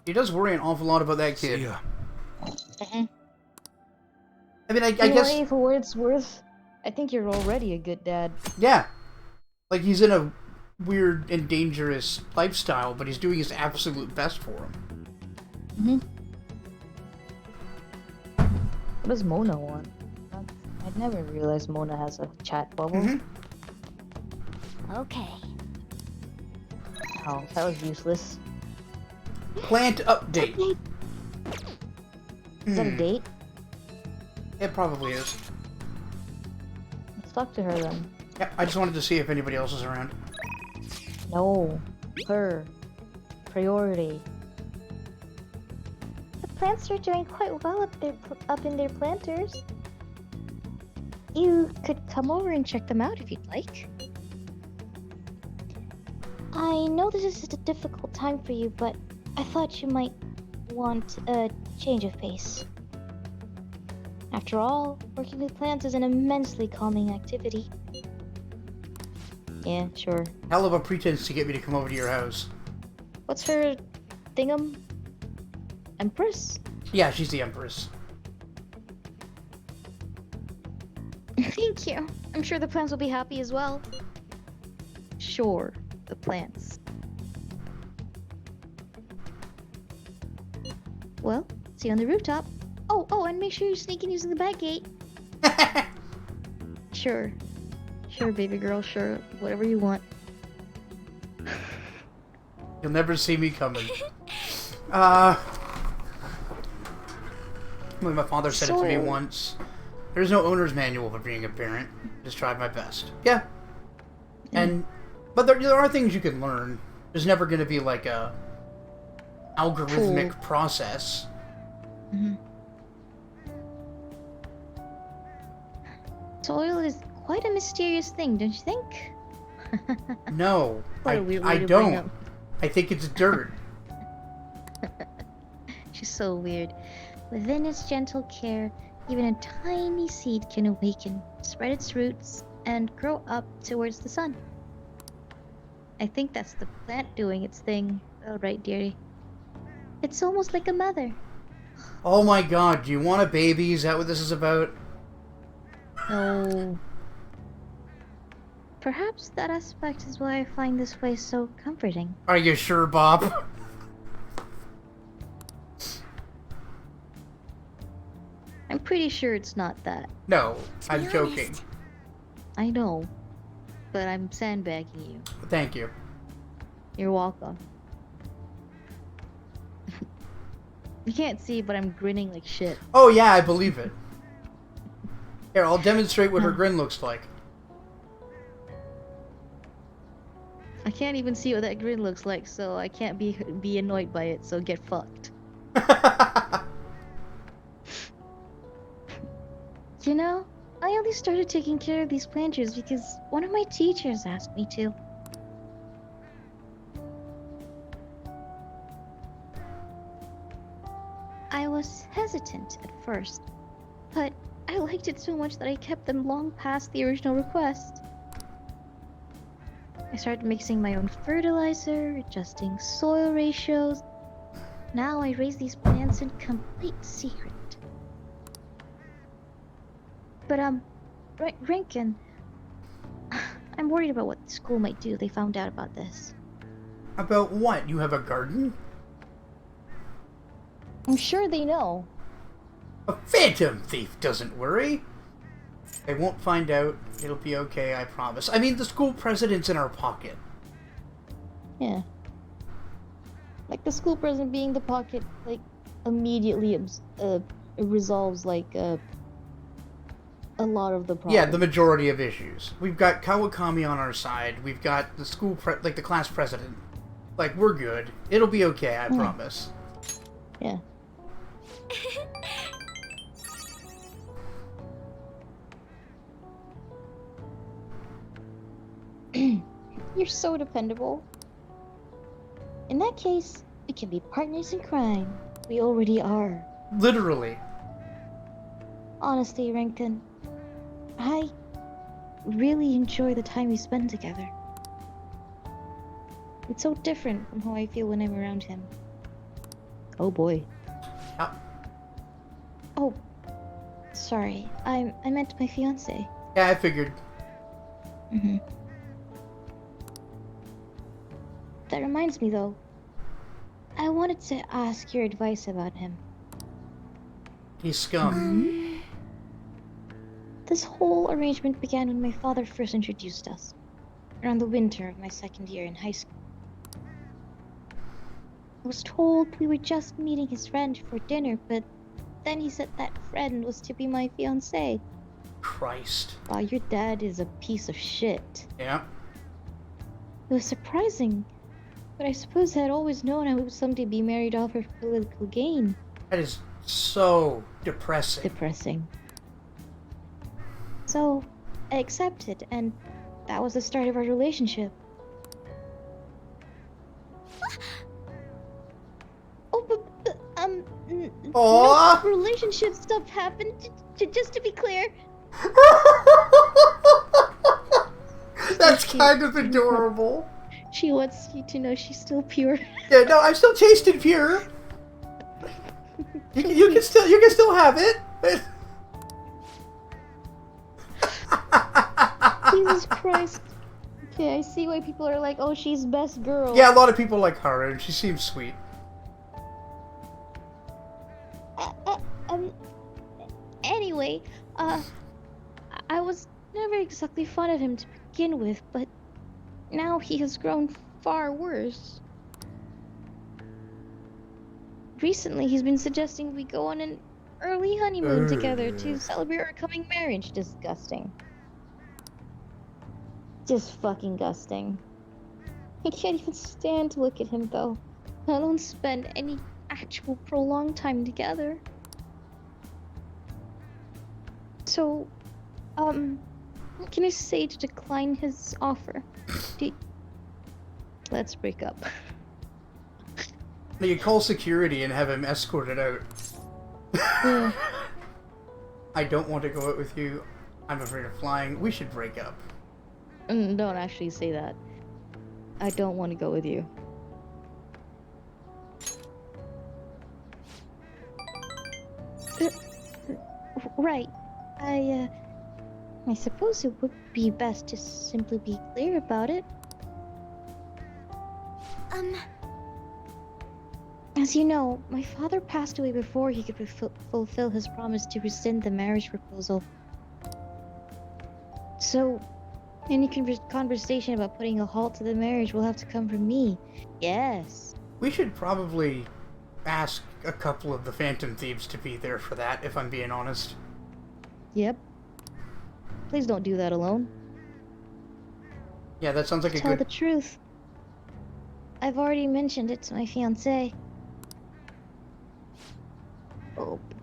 He does worry an awful lot about that see kid. ya. I mean, I You guess... worry for what it's worth. I think you're already a good dad. Yeah. Like, he's in a weird and dangerous lifestyle, but he's doing his absolute best for him. What does Mona want? I'd never realized Mona has a chat bubble. Okay. Oh, that was useless. Plant update. Is that a date? It probably is. Let's talk to her then. Yeah, I just wanted to see if anybody else is around. No. Her. Priority. The plants are doing quite well up in their planters. You could come over and check them out if you'd like. I know this is a difficult time for you, but I thought you might want a change of pace. After all, working with plants is an immensely calming activity. Yeah, sure. Hell of a pretense to get me to come over to your house. What's her thingam? Empress? Yeah, she's the Empress. Thank you. I'm sure the plants will be happy as well. Sure, the plants. Well, see you on the rooftop. Oh, and make sure you sneak in using the back gate. Sure. Sure, baby girl, sure. Whatever you want. You'll never see me coming. When my father said it to me So- once. There's no owner's manual for being a parent. Just tried my best. Yeah. And But there are things you can learn. There's never going to be like a algorithmic process. Soil is quite a mysterious thing, don't you think? No, What a weird way I to bring don't. up. I think it's dirt. She's so weird. Within its gentle care, even a tiny seed can awaken, spread its roots, and grow up towards the sun. I think that's the plant doing its thing. All right, dearie. It's almost like a mother. Oh my god, do you want a baby? Is that what this is about? No. Perhaps that aspect is why I find this place so comforting. Are you sure, Bob? I'm pretty sure it's not that. No, To I'm be joking. honest, I know. But I'm sandbagging you. Thank you. You're welcome. You can't see, but I'm grinning like shit. Oh yeah, I believe it. Here, I'll demonstrate what her grin looks like. I can't even see what that grin looks like, so I can't be annoyed by it, so get fucked. You know, I only started taking care of these planters because one of my teachers asked me to. I was hesitant at first, but I liked it so much that I kept them long past the original request. I started mixing my own fertilizer, adjusting soil ratios. Now I raise these plants in complete secret. But, Rankin, I'm worried about what the school might do if they found out about this. About what? You have a garden? I'm sure they know. A phantom thief doesn't worry. They won't find out. It'll be okay, I promise. I mean, the school president's in our pocket. Yeah. Like, the school president being the pocket, like, immediately resolves, like, a lot of the problems. Yeah, the majority of issues. We've got Kawakami on our side. We've got the school, the class president. Like, we're good. It'll be okay, I promise. Yeah. You're so dependable. In that case, we can be partners in crime. We already are. Literally. Honestly, Rankin, I really enjoy the time we spend together. It's so different from how I feel when I'm around him. Oh boy. Yeah. Oh, sorry. I meant my fiance. Yeah, I figured. Mm-hmm. That reminds me, though. I wanted to ask your advice about him. He's scum. This whole arrangement began when my father first introduced us, around the winter of my second year in high school. I was told we were just meeting his friend for dinner, but then he said that friend was to be my fiancé. Christ. Wow, your dad is a piece of shit. Yeah. It was surprising, but I suppose I had always known I would someday be married off for political gain. That is so depressing. Depressing. So, I accepted, and that was the start of our relationship. Oh, but Aww. no relationship stuff happened. Just to be clear. That's kind of adorable. She wants you to know she's still pure. Yeah, no, I'm still tasted pure. You can still have it. Jesus Christ. Okay, I see why people are like, oh, she's best girl. Yeah, a lot of people like her, and she seems sweet. Anyway, I was never exactly fond of him to begin with, but now he has grown far worse. Recently, he's been suggesting we go on an early honeymoon together to celebrate our coming marriage. Disgusting. Just fucking gusting. I can't even stand to look at him though, let alone spend any actual prolonged time together. So, what can I say to decline his offer? Let's break up. You call security and have him escorted out. Yeah. I don't want to go out with you. I'm afraid of flying. We should break up. Don't actually say that. I don't want to go with you. Right. I suppose it would be best to simply be clear about it. As you know, my father passed away before he could fulfill his promise to rescind the marriage proposal. So, any conversation about putting a halt to the marriage will have to come from me. Yes. We should probably ask a couple of the Phantom Thieves to be there for that, if I'm being honest. Yep. Please don't do that alone. Yeah, that sounds like a Tell good... the truth. I've already mentioned it to my fiancé. Oh boy.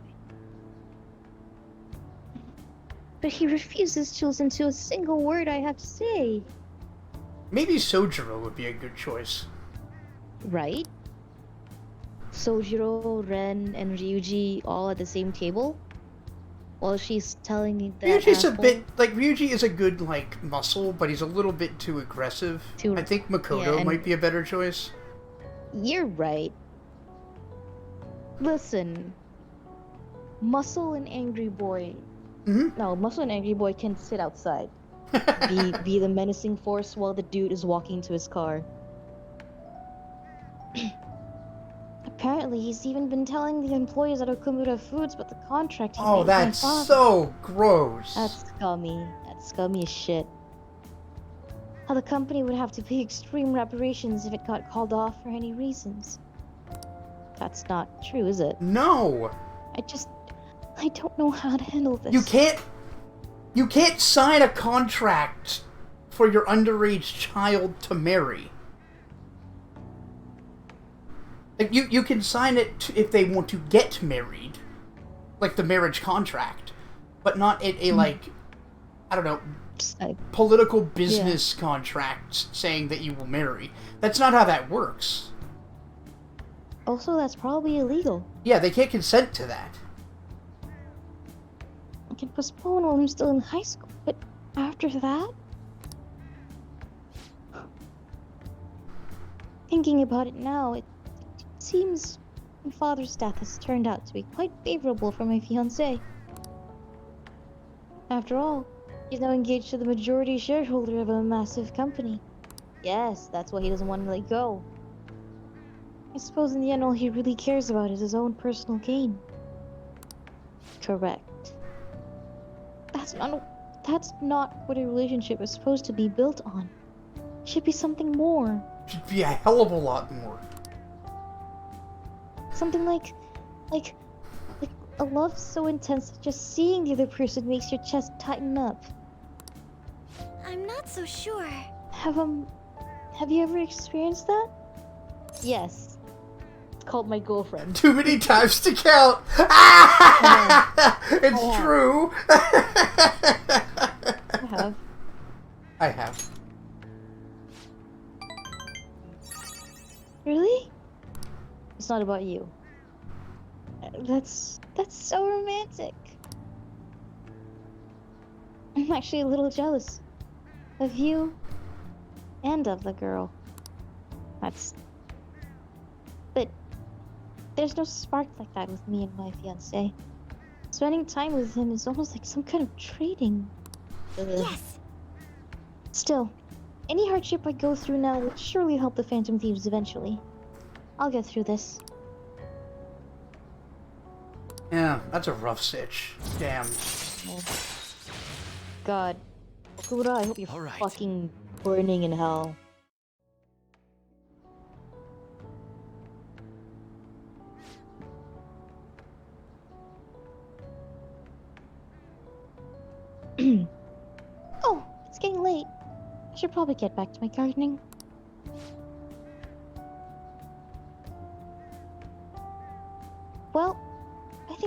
But he refuses to listen to a single word I have to say. Maybe Sojiro would be a good choice. Right? Sojiro, Ren, and Ryuji all at the same table? While she's telling me that Ryuji's a asshole- bit... Like, Ryuji is a good, like, muscle, but he's a little bit too aggressive. I think Makoto yeah, and- might be a better choice. You're right. Listen. Muscle and Angry Boy. Mm-hmm. No, Muscle and Angry Boy can sit outside. be the menacing force while the dude is walking to his car. Apparently, he's even been telling the employees at Okumura Foods about the contract he made Oh, with my that's father. so gross. That's scummy. That's scummy as shit. How the company would have to pay extreme reparations if it got called off for any reasons. That's not true, is it? No! I don't know how to handle this. You can't sign a contract for your underage child to marry. Like, you can sign it if they want to get married. Like the marriage contract. But not a like, I don't know, political business contract saying that you will marry. That's not how that works. Also, that's probably illegal. Yeah, they can't consent to that. I can postpone while I'm still in high school, but after that? Thinking about it now, it seems my father's death has turned out to be quite favorable for my fiancé. After all, he's now engaged to the majority shareholder of a massive company. Yes, that's why he doesn't want to let go. I suppose in the end all he really cares about is his own personal gain. Correct. That's not what a relationship is supposed to be built on. It should be something more. Should be a hell of a lot more. Something like a love so intense that just seeing the other person makes your chest tighten up. I'm not so sure. Have you ever experienced that? Yes. It's called my girlfriend. Too many times to count. It's I have. true. I have. I have. Really? It's not about you. That's so romantic. I'm actually a little jealous of you and of the girl. But there's no spark like that with me and my fiancé. Spending time with him is almost like some kind of trading. Yes. Still, any hardship I go through now will surely help the Phantom Thieves eventually. I'll get through this. Yeah, that's a rough sitch. Damn. God. Okura, I hope you're All right. fucking burning in hell. Oh, it's getting late. I should probably get back to my gardening.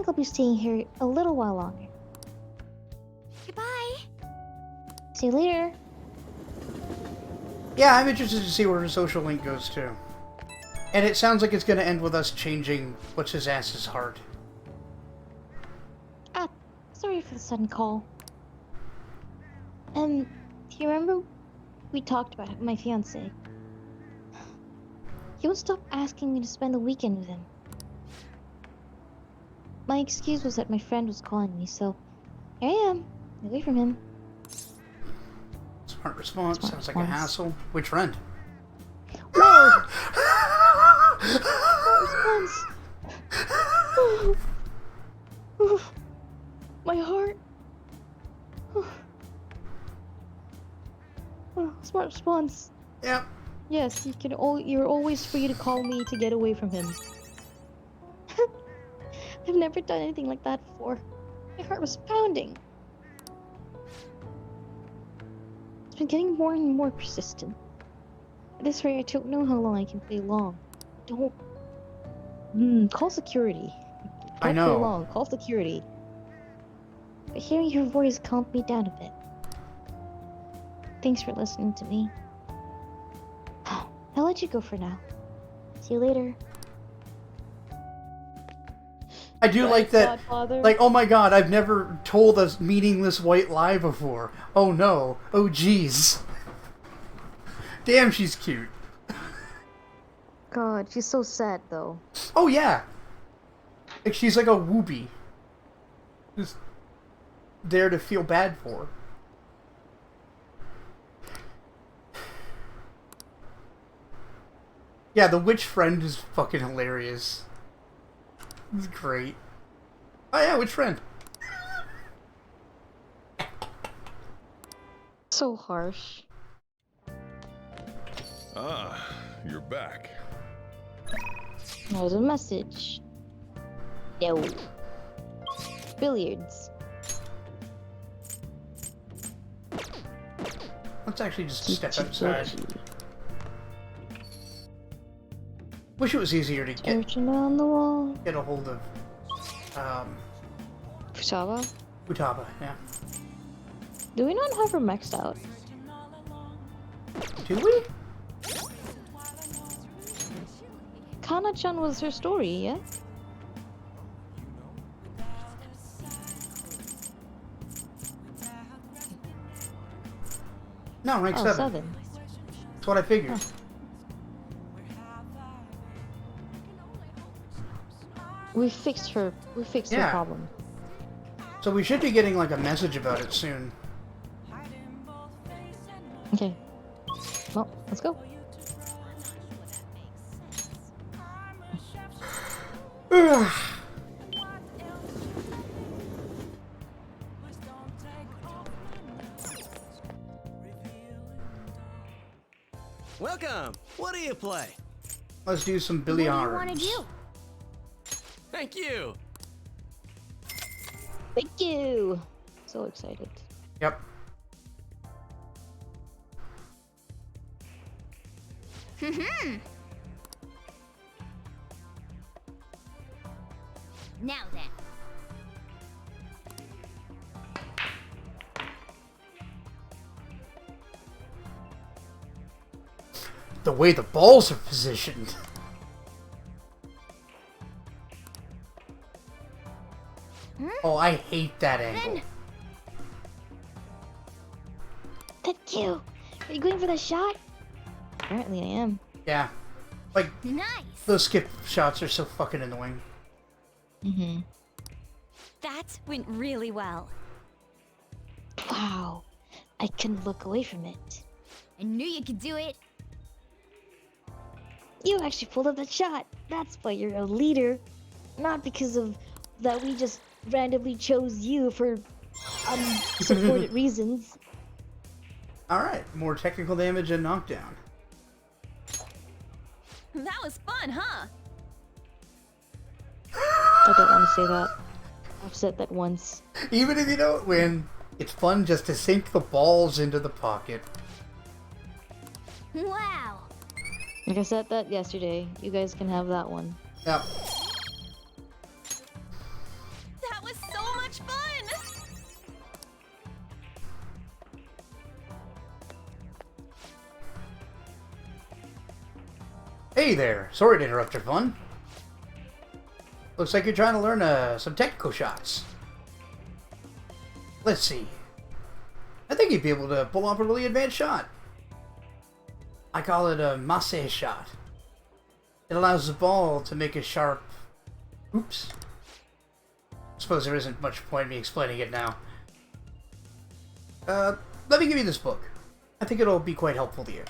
I'll be staying here a little while longer. Goodbye. See you later. Yeah, I'm interested to see where the social link goes to. And it sounds like it's going to end with us changing what's his ass's heart. Ah, sorry for the sudden call. Do you remember we talked about my fiance? He won't stop asking me to spend the weekend with him. My excuse was that my friend was calling me, so here I am, away from him. Smart response. Smart Sounds like a response. hassle. Which friend? Whoa! Response. My heart. Smart response. Yep. Yes, you're always free to call me to get away from him. I've never done anything like that before. My heart was pounding. It's been getting more and more persistent. At this rate, I don't know how long I can play along. Don't. Call security. I Don't know. play along. Call security. But hearing your voice calmed me down a bit. Thanks for listening to me. I'll let you go for now. See you later. I do like that. Godfather. Like, oh my god, I've never told a meaningless white lie before. Oh no. Oh jeez. Damn, she's cute. God, she's so sad though. Oh yeah. Like, she's like a whoopee. Just there to feel bad for. Yeah, the witch friend is fucking hilarious. It's great. Oh yeah, witch friend. So harsh. Ah, you're back. There's a message. No. Billiards. Let's actually just step Chichi outside. Chichi. Wish it was easier to Searching on the wall. get a hold of Futaba? Futaba, yeah. Do we not have her maxed out? Do we? Kana-chan was her story, yeah? No, rank Oh, 7. 7. That's what I figured. Huh. We fixed her Yeah. problem. So we should be getting like a message about it soon. Okay. Well, let's go. Welcome. What do you play? Let's do some What do you want billiards. to do? Thank you. Thank you! So excited. Yep. Now then. The way the balls are positioned. Oh, I hate that angle. Thank you! Are you going for the shot? Apparently I am. Yeah. Like, Nice. those skip shots are so fucking annoying. Mm-hmm. That went really well. Wow. I couldn't look away from it. I knew you could do it. You actually pulled up that shot. That's why you're a leader. Not because of that we just randomly chose you for unsupported reasons. Alright, more technical damage and knockdown. That was fun, huh? I don't want to say that. I've said that once. Even if you don't win, it's fun just to sink the balls into the pocket. Wow. Like I said that yesterday. You guys can have that one. Yep. Hey there, sorry to interrupt your fun. Looks like you're trying to learn some technical shots. Let's see. I think you'd be able to pull off a really advanced shot. I call it a masse shot. It allows the ball to make a sharp... Oops. Suppose there isn't much point in me explaining it now. Let me give you this book. I think it'll be quite helpful to you.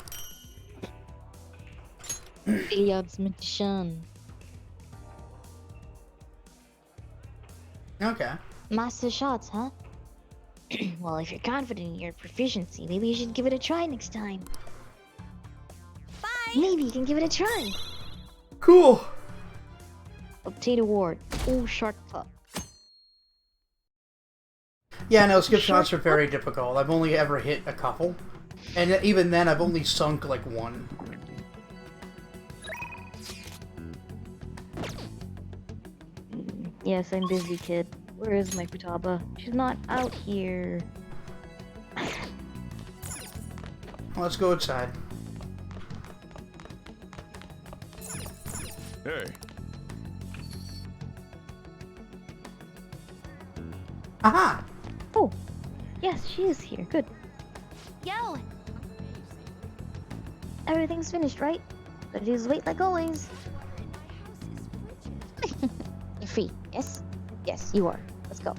Iliad's magician. Okay. Master shots, huh? Well, if you're confident in your proficiency, maybe you should give it a try next time. Bye! Maybe you can give it a try. Cool. Obtain award. Oh, shortcut. Yeah, no, skip shots are very difficult. I've only ever hit a couple. And even then, I've only sunk like one. Yes, I'm busy, kid. Where is my Futaba? She's not out here. Let's go outside. Hey, Aha! Oh, yes, she is here. Good. Yo! Everything's finished, right? But it is wait like always. You're free, yes? Yes, you are. Let's go.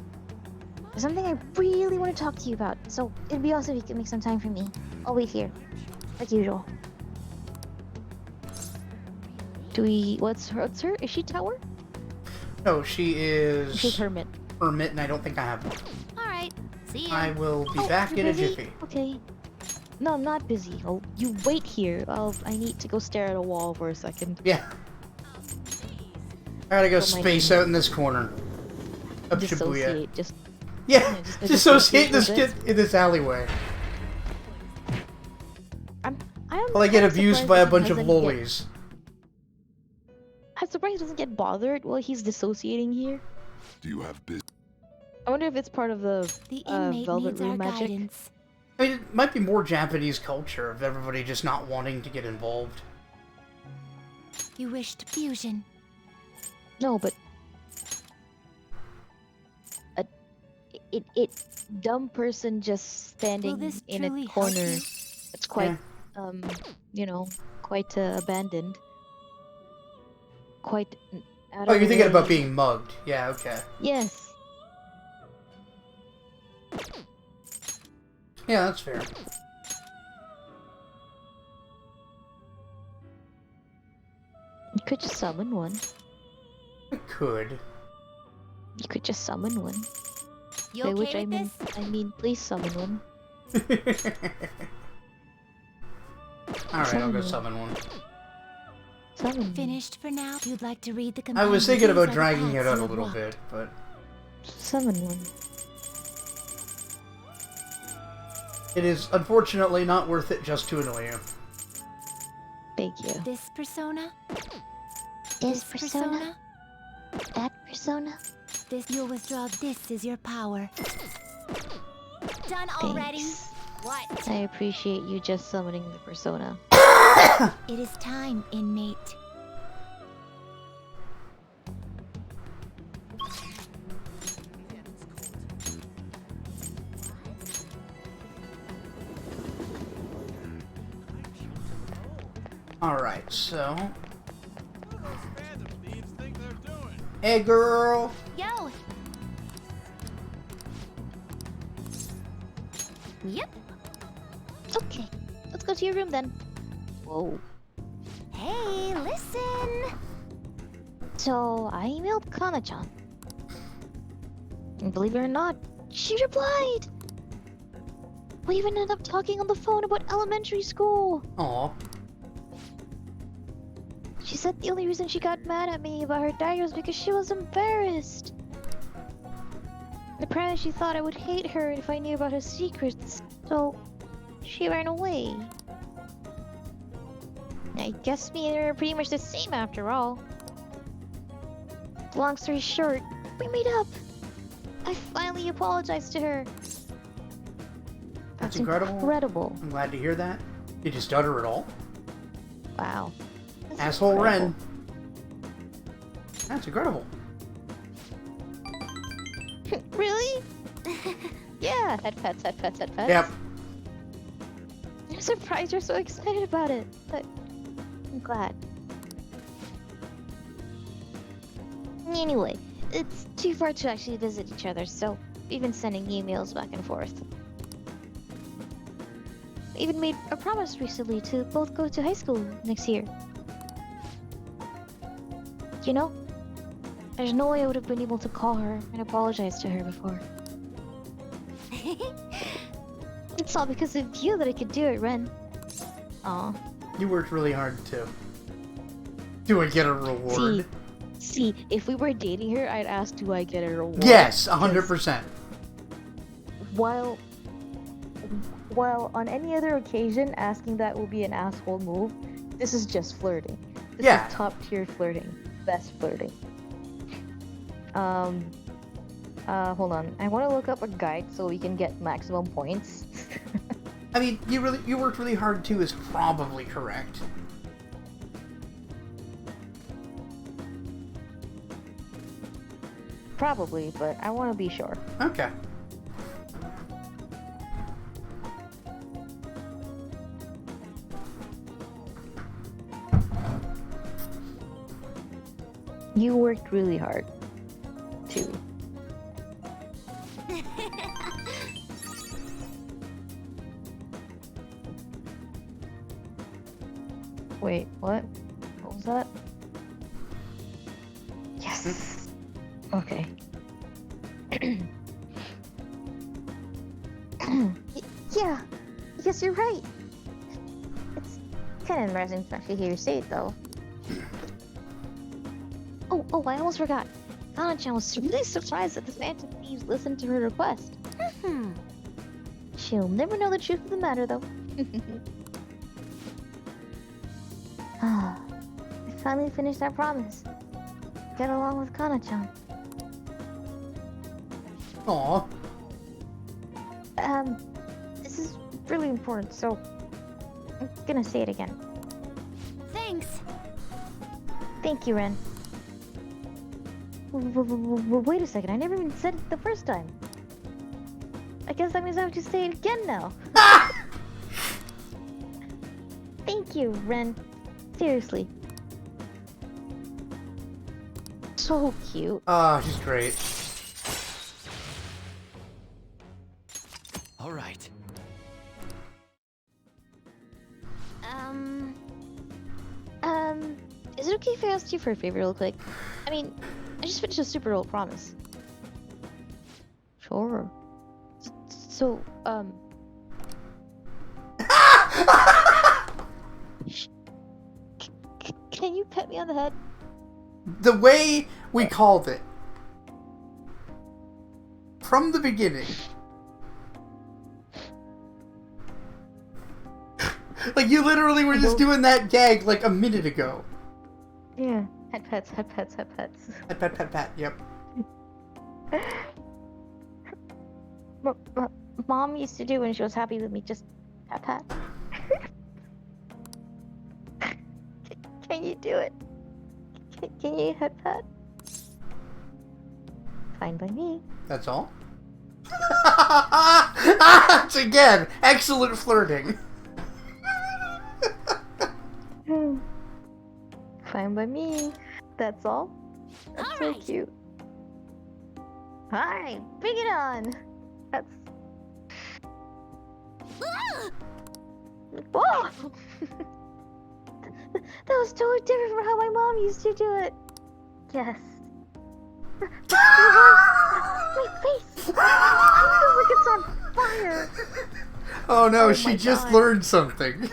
There's something I really want to talk to you about, so it'd be awesome if you could make some time for me. I'll wait here, like usual. Do we... What's her? Is she tower? No, she is... She's hermit. Hermit, and I don't think I have one. Alright, see ya. I will be Oh, back you're in a busy? jiffy. Okay. No, I'm not busy. Oh, you wait here. I need to go stare at a wall for a second. Yeah. I gotta go Oh my space out in this corner. Of Shibuya. Dissociate. Just Yeah, Yeah, just dissociate this dissociate kid in this alleyway. I am. While I get kinda abused surprised by a he bunch of doesn't get- lollies. I'm surprised he doesn't get bothered while he's dissociating here. do you have business? I wonder if it's part of the The inmate Velvet needs Room our magic. guidance. I mean, it might be more Japanese culture of everybody just not wanting to get involved. You wished fusion. No, but it dumb person just Will standing this in truly a help corner. you? It's quite you know, quite abandoned. Quite out Oh, of you're thinking about way. being mugged. Yeah, okay. Yes. Yeah, that's fair. You could just summon one. I could. You could just summon one. You By okay which with this? I mean please summon one. Alright, I'll go Summon. summon one. Summon. Finished for now? You'd like to read the I was companion thinking about deeds or the dragging it paths out you a have little walked? bit, but Summon one. it is unfortunately not worth it just to annoy you. Thank you. This persona? This persona, that persona. This you'll withdraw. This is your power. Done already? Thanks. What? I appreciate you just summoning the persona. It is time, inmate. Alright, so... Hey, girl! Yo! Yep. Okay, let's go to your room then. Whoa. Hey, listen! So I emailed Kana-chan. And believe it or not, she replied. We even ended up talking on the phone about elementary school. Aw. She said the only reason she got mad at me about her diary was because she was embarrassed. Apparently she thought I would hate her if I knew about her secrets, so she ran away. I guess me and her are pretty much the same after all. Long story short, we made up. I finally apologized to her. That's incredible. Incredible. I'm glad to hear that. Did you stutter at all? Wow. Asshole Ren. That's incredible. Really? Yeah, head pets, head pets, head pets. Yep. I'm surprised you're so excited about it, but I'm glad. Anyway, it's too far to actually visit each other, so we've been sending emails back and forth. We even made a promise recently to both go to high school next year. You know, there's no way I would have been able to call her and apologize to her before. It's all because of you that I could do it, Ren. Aw. You worked really hard too. Do I get a reward? See, if we were dating her, I'd ask, do I get a reward? Yes, 100%. While on any other occasion, asking that will be an asshole move. This is just flirting. This Yeah. is top tier flirting. Best flirting. Hold on. I want to look up a guide so we can get maximum points. I mean, you worked really hard too is probably correct. Probably, but I want to be sure. Okay. You worked really hard, too. Wait, what? What was that? Yes! Okay. Yeah, yes, you're right. It's kind of embarrassing to actually hear you say it, though. Oh, I almost forgot. Kana-chan was really surprised that the Phantom Thieves listened to her request. She'll never know the truth of the matter, though. I finally finished our promise. Get along with Kana-chan. Aw. This is really important, so I'm gonna say it again. Thanks. Thank you, Ren. Wait a second, I never even said it the first time. I guess that means I have to say it again now. Thank you, Ren. Seriously. So cute. Ah, she's great. All right. Is it okay if I ask you for a favor real quick? I mean, I just finished a super old promise. Sure. So, can you pet me on the head? The way we called it. From the beginning. Like, you literally were just doing that gag like a minute ago. Yeah. Head pets, head pets, head pets. Pat, pat, pat, pat, yep. Mom used to do when she was happy with me, just pat pat. Can you do it? Can you head pat? Fine by me. That's all? Again, excellent flirting. Fine by me. That's all. That's so Alright. cute. Alright, bring it on. That's Whoa! That was totally different from how my mom used to do it. yes. My face! I feel like it's on fire. Oh no, Oh she my just God. learned something.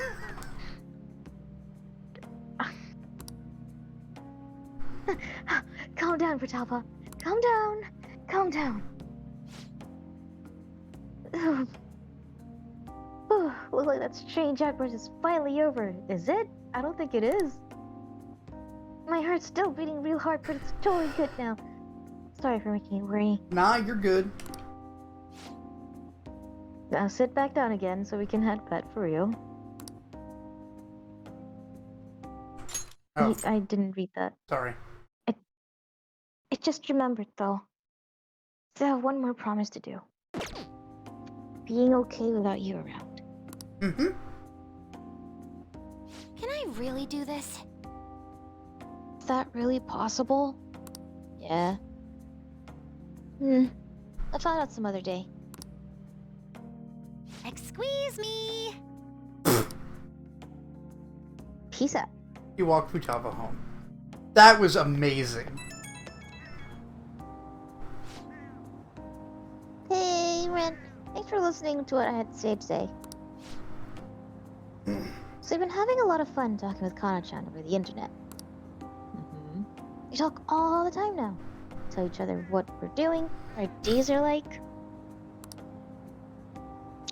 Calm down, Pratapa. Calm down. Calm down. Looks like that strange outburst is finally over. Is it? I don't think it is. My heart's still beating real hard, but it's totally good now. Sorry for making you worry. Nah, you're good. Now sit back down again so we can head pet for real. Oh, I didn't read that. sorry. I just remembered though. I have one more promise to do. Being okay without you around. Mm-hmm. Can I really do this? Is that really possible? Yeah. I'll find out some other day. Excuse me. Peace out. He walked Futaba home. That was amazing. Hey, Ren. Thanks for listening to what I had to say today. So I've been having a lot of fun talking with Kana-chan over the internet. We talk all the time now. Tell each other what we're doing, our days are like.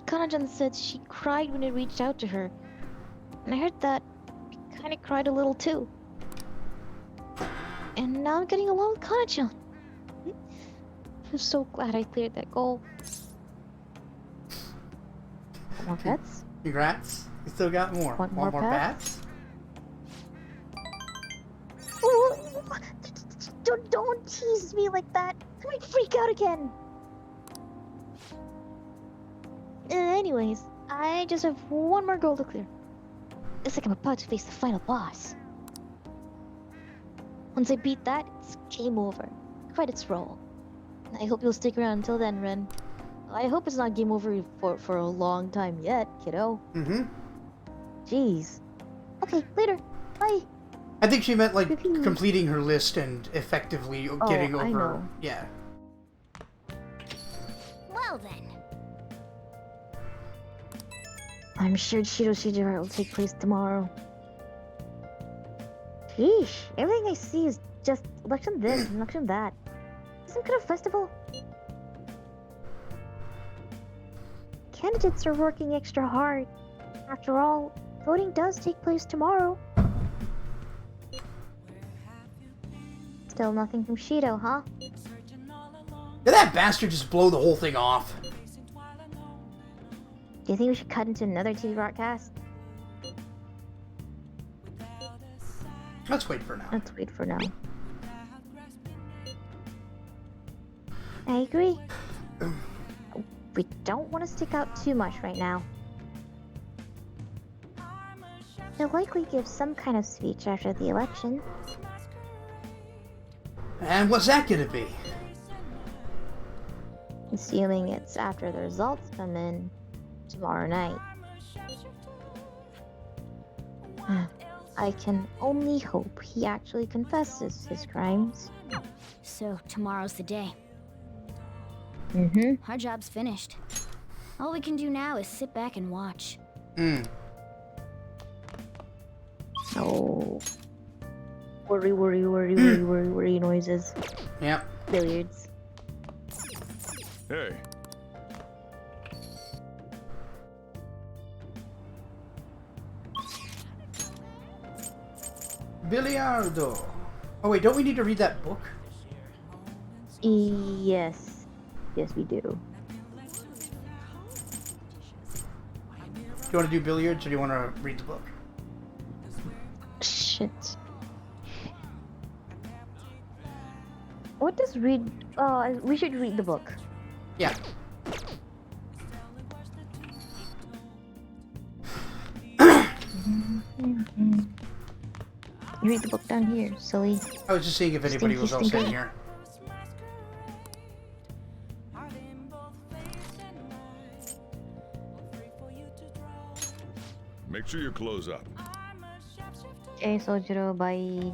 Kana-chan said she cried when I reached out to her. And I heard that I kinda cried a little too. And now I'm getting along with Kana-chan. I'm so glad I cleared that goal. More pets? Congrats. You still got more. Want more pets? Don't tease me like that. I might freak out again. Anyways, I just have one more goal to clear. It's like I'm about to face the final boss. Once I beat that, it's game over. Credits roll. I hope you'll stick around until then, Ren. I hope it's not game over for a long time yet, kiddo. Mm-hmm. Jeez. Okay, later. Bye. I think she meant like Woohoo. completing her list and effectively getting I over. know. Yeah. Well then. I'm sure Shiro Shijiro will take place tomorrow. Sheesh, everything I see is just election this, election that. Some kind of festival. Candidates are working extra hard. After all, voting does take place tomorrow. Still nothing from Shido, huh? Did that bastard just blow the whole thing off? Do you think we should cut into another TV broadcast? Let's wait for now. Let's wait for now. I agree. We don't want to stick out too much right now. He'll likely give some kind of speech after the election. And what's that gonna be? Assuming it's after the results come in tomorrow night. I can only hope he actually confesses his crimes. So tomorrow's the day. Mm-hmm. Our job's finished. All we can do now is sit back and watch. Oh. Worry noises. Yep. Billiards. Hey, Billiardo. Oh wait, don't we need to read that book? Yes. Yes, we do. Do you want to do billiards or do you want to read the book? Shit. What does read? We should read the book. Yeah. You read the book down here, silly. I was just seeing if anybody was else in here. make sure you close up. Okay, Sojiro, bye.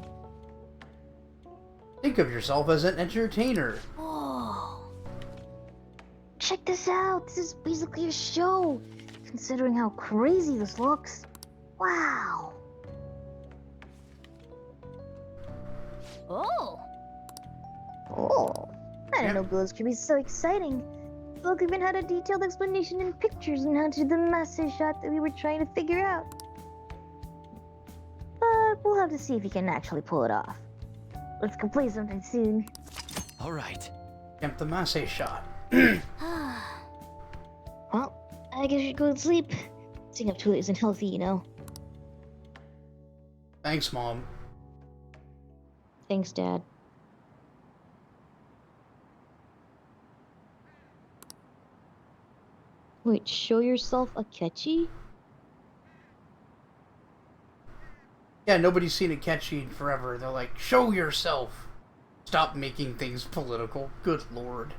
Think of yourself as an entertainer. Oh. Check this out. This is basically a show. Considering how crazy this looks. Wow. Oh. Oh. I didn't know Bills could be so exciting. Look, even had a detailed explanation in pictures on how to do the massive shot that we were trying to figure out. But we'll have to see if he can actually pull it off. Let's go play sometime soon. All right. Attempt the Masse shot. Well, I guess we should go to sleep. Staying up too late isn't healthy, you know. Thanks, Mom. Thanks, Dad. Wait, show yourself Akechi? Yeah, nobody's seen Akechi in forever. They're like, show yourself. Stop making things political. Good lord.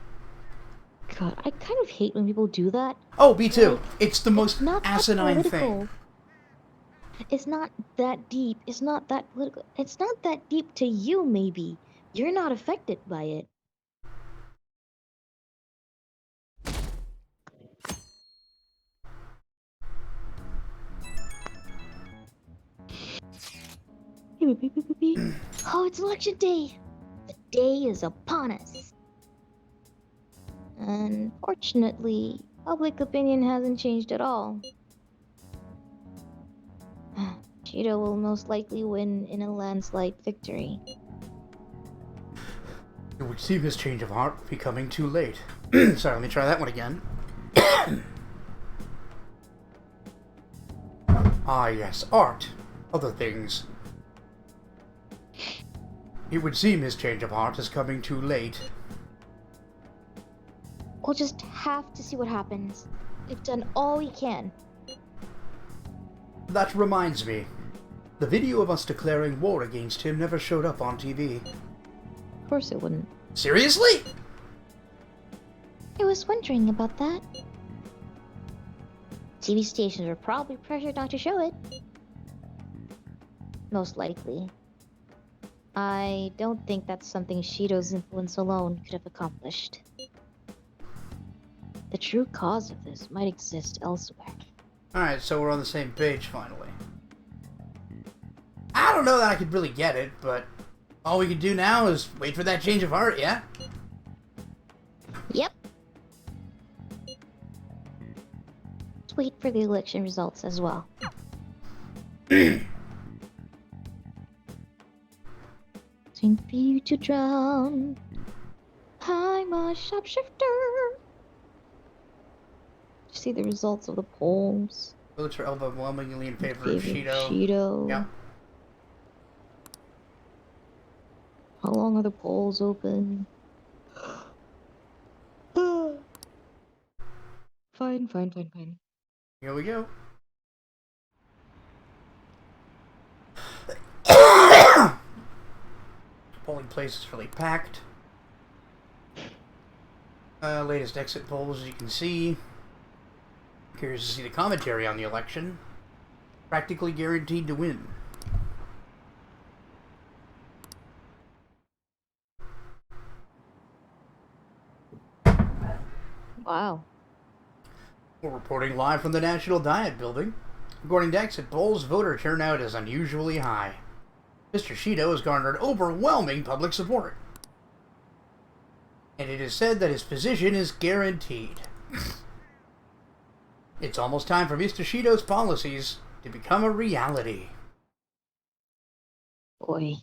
God, I kind of hate when people do that. Oh, me too. Like, It's the most not that asinine political. thing. It's not that deep. It's not that political. It's not that deep to you, maybe. You're not affected by it. Oh, it's election day. The day is upon us. Unfortunately, public opinion hasn't changed at all. Cheeto will most likely win in a landslide victory. It would seem his change of heart would be coming too late. Sorry, let me try that one again. Ah, yes, art. Other things. It would seem his change of heart is coming too late. We'll just have to see what happens. We've done all we can. That reminds me. The video of us declaring war against him never showed up on TV. Of course it wouldn't. Seriously? I was wondering about that. TV stations were probably pressured not to show it. Most likely. I don't think that's something Shido's influence alone could have accomplished. The true cause of this might exist elsewhere. Alright, so we're on the same page finally. I don't know that I could really get it, but all we can do now is wait for that change of heart, yeah? Yep. Let's wait for the election results as well. Time for you to drown. I'm a sharpshifter. See the results of the polls. Votes are overwhelmingly in favor of Shido. Shido. Yeah. How long are the polls open? Fine. Here we go. Polling place is really packed. Latest exit polls, as you can see. Curious to see the commentary on the election. Practically guaranteed to win. Wow. We're reporting live from the National Diet Building. According to exit polls, voter turnout is unusually high. Mr. Shido has garnered overwhelming public support. And it is said that his position is guaranteed. It's almost time for Mr. Shido's policies to become a reality. Boy.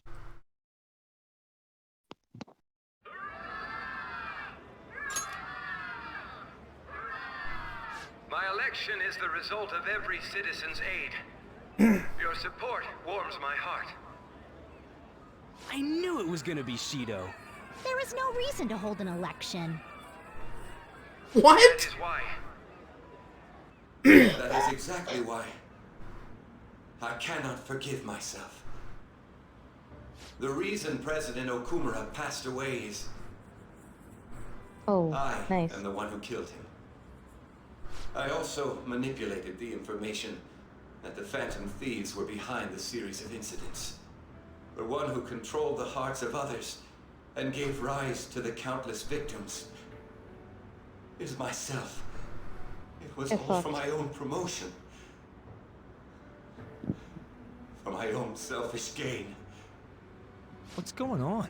My election is the result of every citizen's aid. Your support warms my heart. I knew it was gonna be Shido. There is no reason to hold an election. That What? is why. That is exactly why. I cannot forgive myself. The reason President Okumura passed away is Oh, I nice. am the one who killed him. I also manipulated the information that the Phantom Thieves were behind the series of incidents. The one who controlled the hearts of others and gave rise to the countless victims is myself. It was all for my own promotion. For my own selfish gain. What's going on?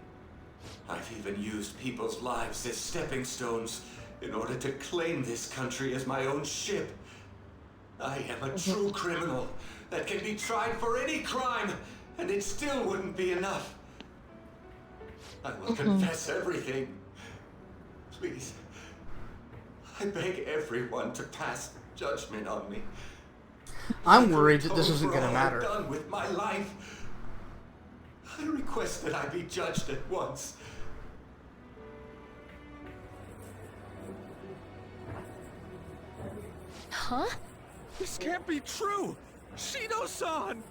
I've even used people's lives as stepping stones in order to claim this country as my own ship. I am a true criminal that can be tried for any crime, and it still wouldn't be enough. I will confess everything. Please. I beg everyone to pass judgment on me. I'm worried that this isn't going to For all matter. I've done with my life. I request that I be judged at once. Huh? This can't be true! Shido-san!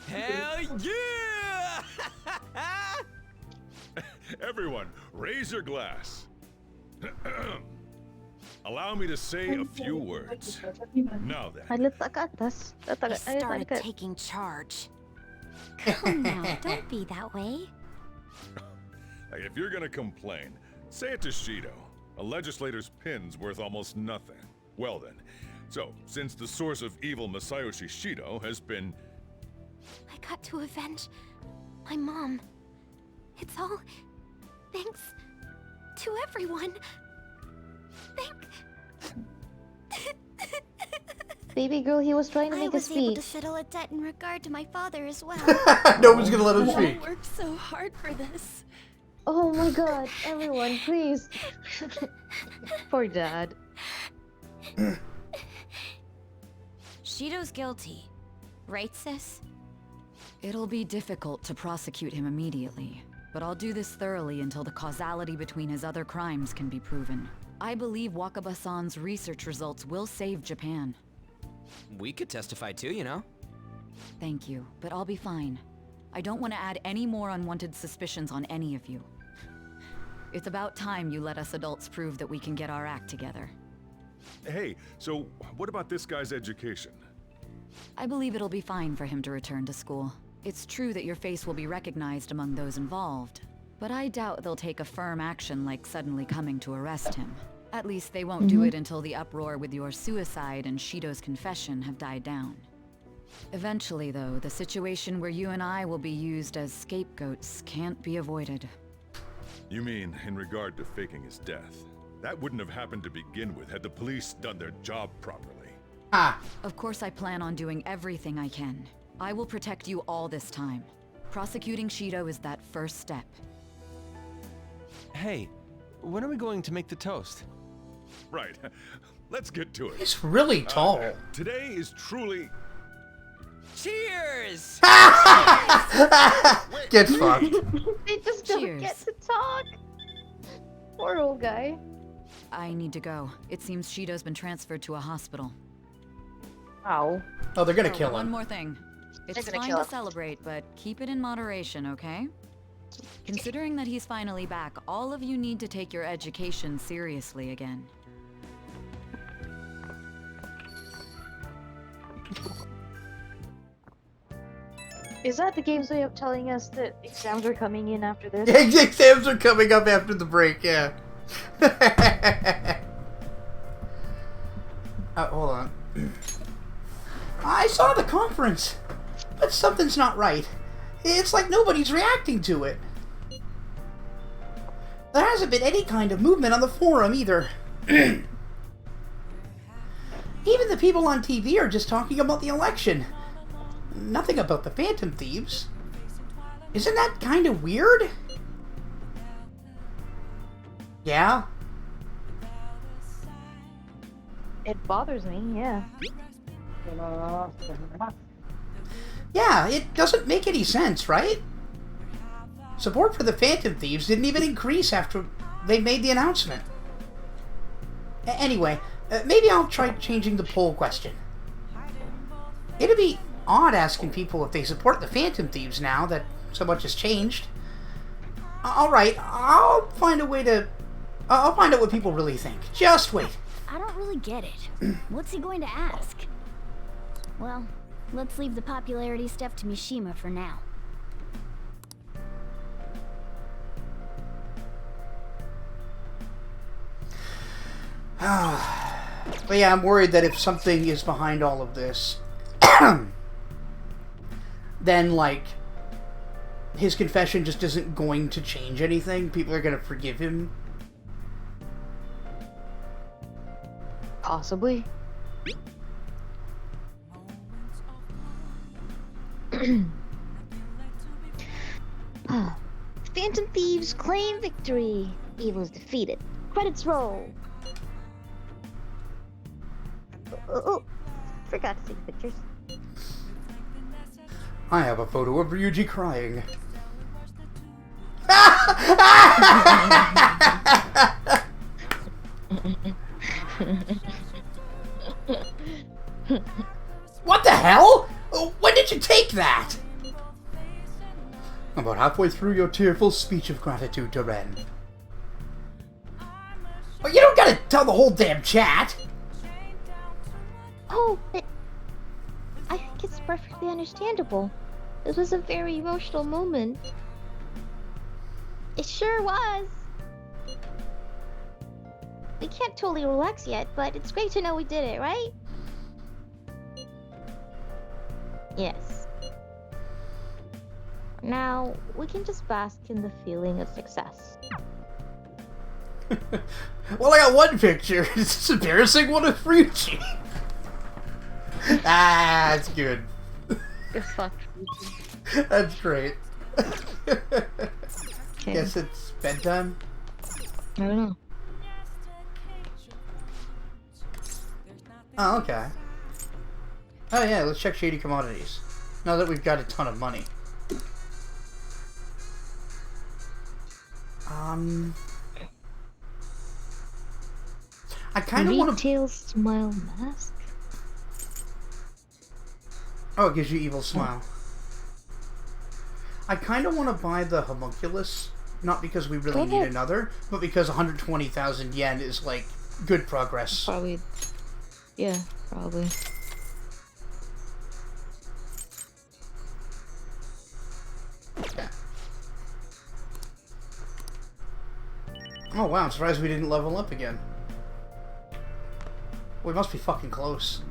Hell yeah! Everyone, raise your glass. Allow me to say a few words. Now then, Halata ka atas. I started taking charge. Come now, don't be that way. if you're gonna complain, say it to Shido. A legislator's pin's worth almost nothing. Well then, so since the source of evil Masayoshi Shido has been... I got to avenge my mom. It's all thanks to everyone. Baby girl, he was trying to I make a was able to speech. settle a debt in regard to my father as well. No one's gonna let him I speak. worked so hard for this. Oh my god, everyone, please. Poor dad. Shido's guilty, right, sis? It'll be difficult to prosecute him immediately, but I'll do this thoroughly until the causality between his other crimes can be proven. I believe Wakaba-san's research results will save Japan. We could testify too, you know? Thank you, but I'll be fine. I don't want to add any more unwanted suspicions on any of you. It's about time you let us adults prove that we can get our act together. Hey, so what about this guy's education? I believe it'll be fine for him to return to school. It's true that your face will be recognized among those involved, but I doubt they'll take a firm action like suddenly coming to arrest him. At least they won't do it until the uproar with your suicide and Shido's confession have died down. Eventually, though, the situation where you and I will be used as scapegoats can't be avoided. You mean in regard to faking his death? That wouldn't have happened to begin with had the police done their job properly. Ah, Of course, I plan on doing everything I can. I will protect you all this time. Prosecuting Shido is that first step. Hey, when are we going to make the toast? Right. Let's get to it. he's really tall. Today is truly... Cheers! Get fucked. They just don't Cheers. get to talk. Poor old guy. I need to go. It seems Shido's been transferred to a hospital. Ow. Oh, they're gonna Oh, kill one him. more thing. It's gonna fine kill to him. celebrate, but keep it in moderation, okay? Considering that he's finally back, all of you need to take your education seriously again. Is that the game's way of telling us that exams are coming in after this? Exams are coming up after the break, yeah. Hold on. I saw the conference, but something's not right. It's like nobody's reacting to it. There hasn't been any kind of movement on the forum either. Even the people on TV are just talking about the election. Nothing about the Phantom Thieves. Isn't that kind of weird? Yeah? It bothers me, yeah. Yeah, it doesn't make any sense, right? Support for the Phantom Thieves didn't even increase after they made the announcement. Anyway, maybe I'll try changing the poll question. It'd be odd asking people if they support the Phantom Thieves now that so much has changed. Alright, I'll find out what people really think. Just wait. I don't really get it. What's he going to ask? Well, let's leave the popularity stuff to Mishima for now. But yeah, I'm worried that if something is behind all of this, then, like, his confession just isn't going to change anything. People are going to forgive him. Possibly. Phantom Thieves claim victory. Evil's defeated. Credits roll. Oh, forgot to take pictures. I have a photo of Ryuji crying. What the hell? When did you take that? About halfway through your tearful speech of gratitude to Ren. But you don't gotta tell the whole damn chat. Oh, but I think it's perfectly understandable. This was a very emotional moment. It sure was. We can't totally relax yet, but it's great to know we did it, right? Yes. Now, we can just bask in the feeling of success. Well, I got one picture. It's this embarrassing one of Ryuji. Ah, that's good. Good fuck. That's great. Okay. Guess it's bedtime? I don't know. Oh, okay. Oh yeah, let's check Shady Commodities. Now that we've got a ton of money. I kind of want to... Retail smile mask? Oh, it gives you evil smile. I kind of want to buy the homunculus, not because we really need another, but because 120,000 yen is, like, good progress. Probably. Yeah, probably. Okay. Oh wow, I'm surprised we didn't level up again. We must be fucking close.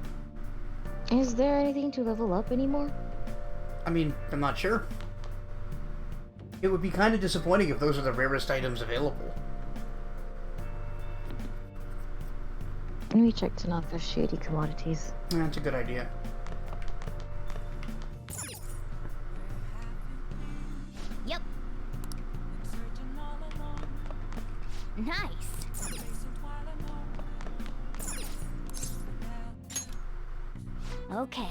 Is there anything to level up anymore? I mean, I'm not sure. It would be kind of disappointing if those are the rarest items available. Let me check to not the Shady Commodities. That's a good idea. Yep. Nice. Okay.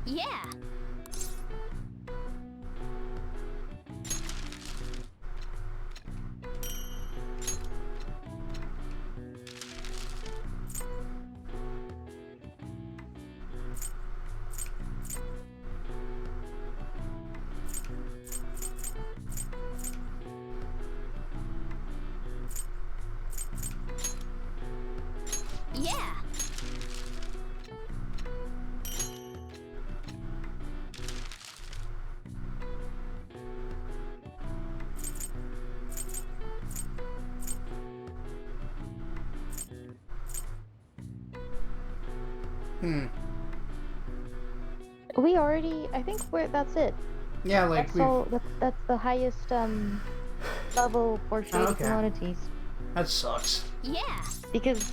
Yeah. Yeah. We already, I think that's it. Yeah, like that's all. That's the highest level for Shady Commodities. That sucks. Yeah. Because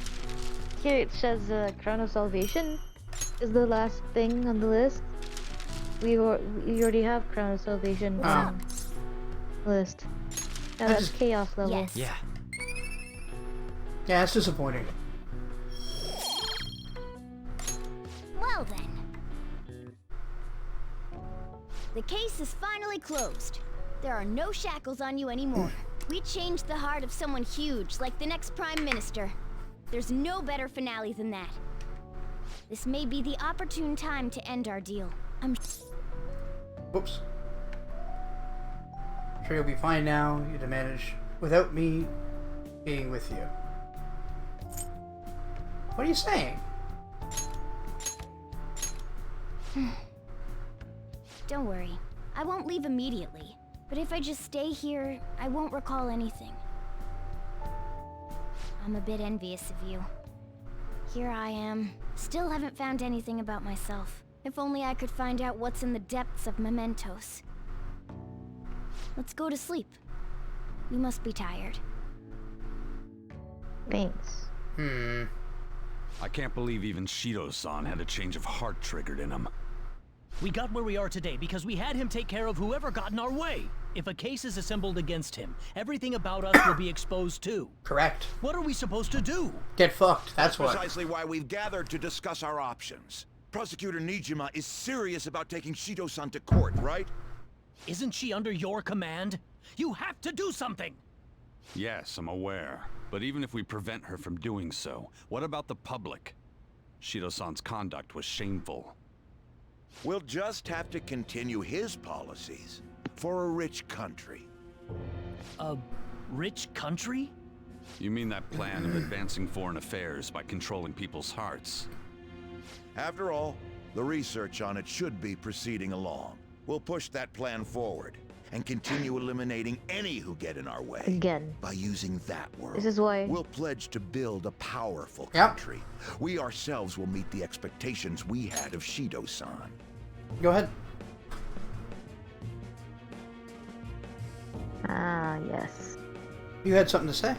here it says Crown of Salvation is the last thing on the list. We already have Crown of Salvation on the list. Now that's Chaos level. Yes. Yeah. Yeah, it's disappointing. Well then. The case is finally closed. There are no shackles on you anymore. We changed the heart of someone huge, like the next Prime Minister. There's no better finale than that. This may be the opportune time to end our deal. Whoops. Sure you'll be fine now. You to manage without me being with you. What are you saying? Don't worry. I won't leave immediately. But if I just stay here, I won't recall anything. I'm a bit envious of you. Here I am. Still haven't found anything about myself. If only I could find out what's in the depths of mementos. Let's go to sleep. You must be tired. Thanks. I can't believe even Shido-san had a change of heart triggered in him. We got where we are today because we had him take care of whoever got in our way. If a case is assembled against him, everything about us will be exposed too. Correct. What are we supposed to do? Get fucked. That's what. Precisely why we've gathered to discuss our options. Prosecutor Nijima is serious about taking Shido-san to court, right? Isn't she under your command? You have to do something! Yes, I'm aware. But even if we prevent her from doing so, what about the public? Shido-san's conduct was shameful. We'll just have to continue his policies for a rich country. A rich country? You mean that plan of advancing foreign affairs by controlling people's hearts? After all, the research on it should be proceeding along. We'll push that plan forward and continue eliminating any who get in our way. Again. By using that word. This is why we'll pledge to build a powerful country. We ourselves will meet the expectations we had of Shido-san. Go ahead. Ah, yes. You had something to say?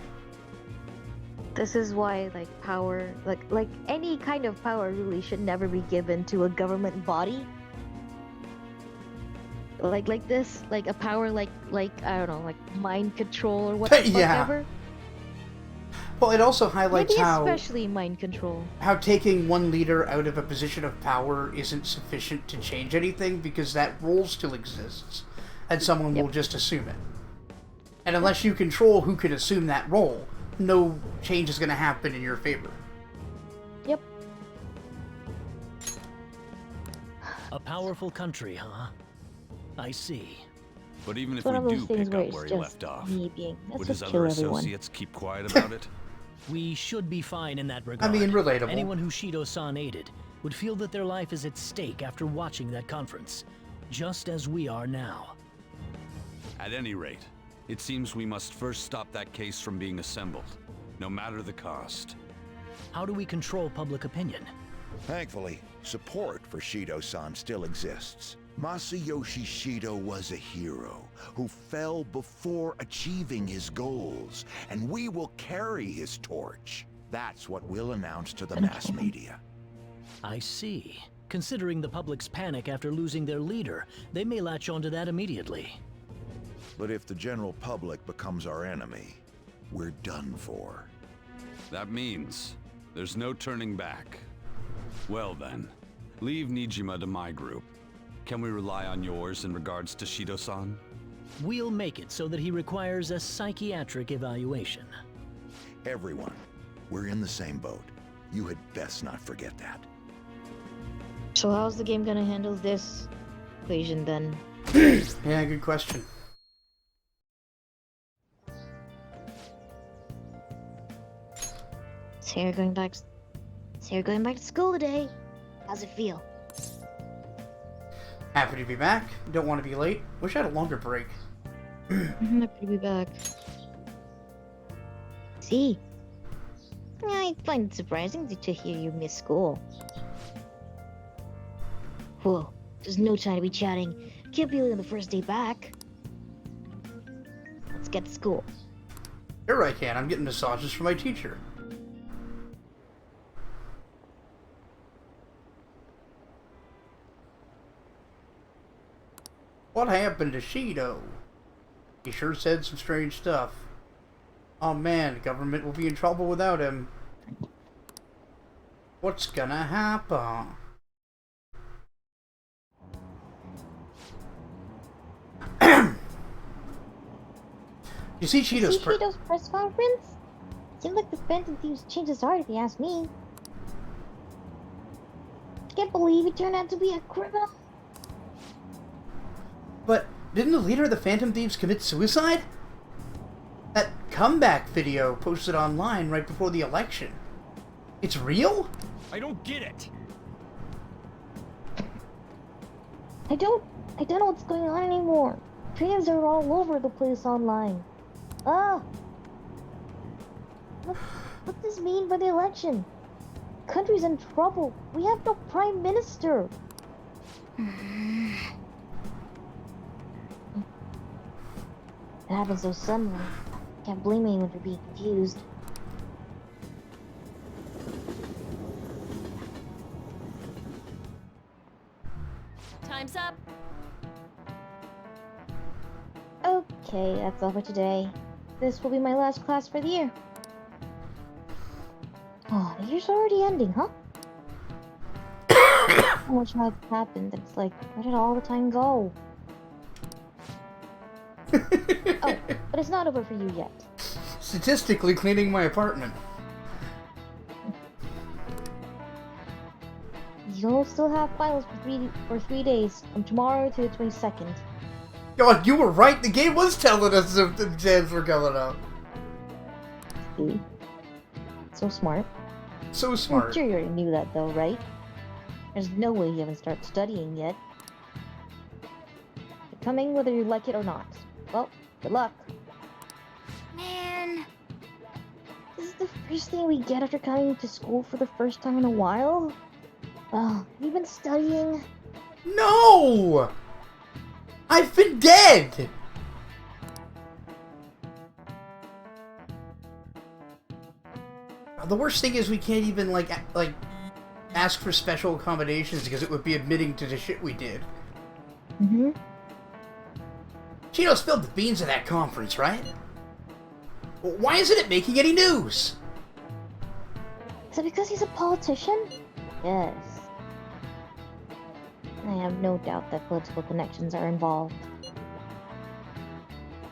This is why, like, power, like any kind of power really should never be given to a government body. Like this, like a power like I don't know, like mind control or whatever. Well, it also highlights Maybe how, especially mind control, how taking one leader out of a position of power isn't sufficient to change anything because that role still exists, and someone will just assume it. And unless you control who can assume that role, no change is going to happen in your favor. Yep. A powerful country, huh? I see. But even if It's one we of those do things pick where up it's where he just left off, me being, would let's his just other kill everyone. associates keep quiet about it? We should be fine in that regard. I mean, relatable. Anyone who Shido-san aided would feel that their life is at stake after watching that conference, just as we are now. At any rate, it seems we must first stop that case from being assembled, no matter the cost. How do we control public opinion? Thankfully, support for Shido-san still exists. Masayoshi Shido was a hero who fell before achieving his goals, and we will carry his torch. That's what we'll announce to the mass media. I see. Considering the public's panic after losing their leader, they may latch onto that immediately. But if the general public becomes our enemy, we're done for. That means there's no turning back. Well then, leave Nijima to my group. Can we rely on yours in regards to Shido-san? We'll make it so that he requires a psychiatric evaluation. Everyone, we're in the same boat. You had best not forget that. So how's the game gonna handle this equation then? Yeah, good question. So you're going back to school today. How's it feel? Happy to be back. Don't want to be late. Wish I had a longer break. I'm happy to be back. See? I find it surprising to hear you miss school. Whoa, there's no time to be chatting. Can't be late on the first day back. Let's get to school. Sure I can. I'm getting massages from my teacher. What happened to Shido? He sure said some strange stuff. Oh man, the government will be in trouble without him. What's gonna happen? You see Shido's Shido's press conference? Seems like the Phantom Thieves changed his heart if you ask me. Can't believe he turned out to be a criminal. But didn't the leader of the Phantom Thieves commit suicide? That comeback video posted online right before the election. It's real? I don't get it. I don't know what's going on anymore. Opinions are all over the place online. What does this mean for the election? Country's in trouble. We have no prime minister. It happens so suddenly. Can't blame anyone for being confused. Time's up. Okay, that's all for today. This will be my last class for the year. Oh, the year's already ending, huh? So much has happened. It's like, where did all the time go? Oh, but it's not over for you yet. Statistically, cleaning my apartment. You'll still have finals for 3 days, from tomorrow to the 22nd. God, you were right. The game was telling us if the exams were going up. See? So smart. So I'm smart. sure you already knew that, though, right? There's no way you haven't started studying yet. You're coming whether you like it or not. Well, good luck. Man. This is the first thing we get after coming to school for the first time in a while. Oh, have you been studying? No! I've been dead! The worst thing is we can't even, like ask for special accommodations because it would be admitting to the shit we did. Mm-hmm. Cheeto spilled the beans at that conference, right? Why isn't it making any news? Is it because he's a politician? Yes. I have no doubt that political connections are involved.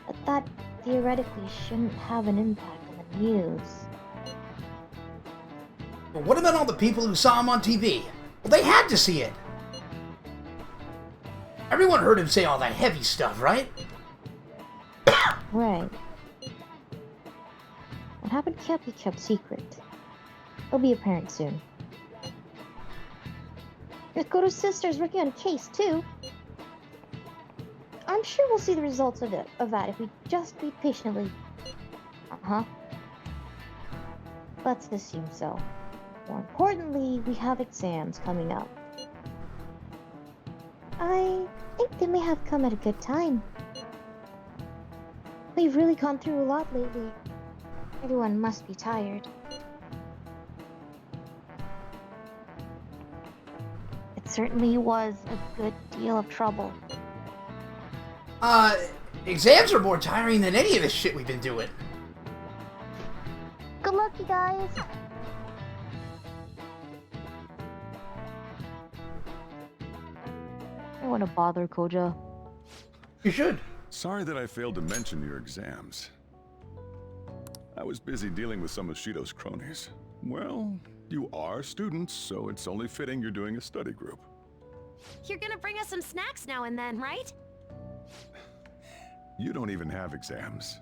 But that theoretically shouldn't have an impact on the news. But what about all the people who saw him on TV? Well, they had to see it. Everyone heard him say all that heavy stuff, right? Right. What happened can't be kept secret. It'll be apparent soon. Mikoto's sister's working on a case, too. I'm sure we'll see the results of that if we just wait patiently. Uh-huh. Let's assume so. More importantly, we have exams coming up. I think they may have come at a good time. We've really gone through a lot lately. Everyone must be tired. It certainly was a good deal of trouble. Exams are more tiring than any of this shit we've been doing. Good luck, you guys! I don't want to bother Koja. You should. Sorry that I failed to mention your exams. I was busy dealing with some of Shido's cronies. Well, you are students, so it's only fitting you're doing a study group. You're gonna bring us some snacks now and then, right? You don't even have exams.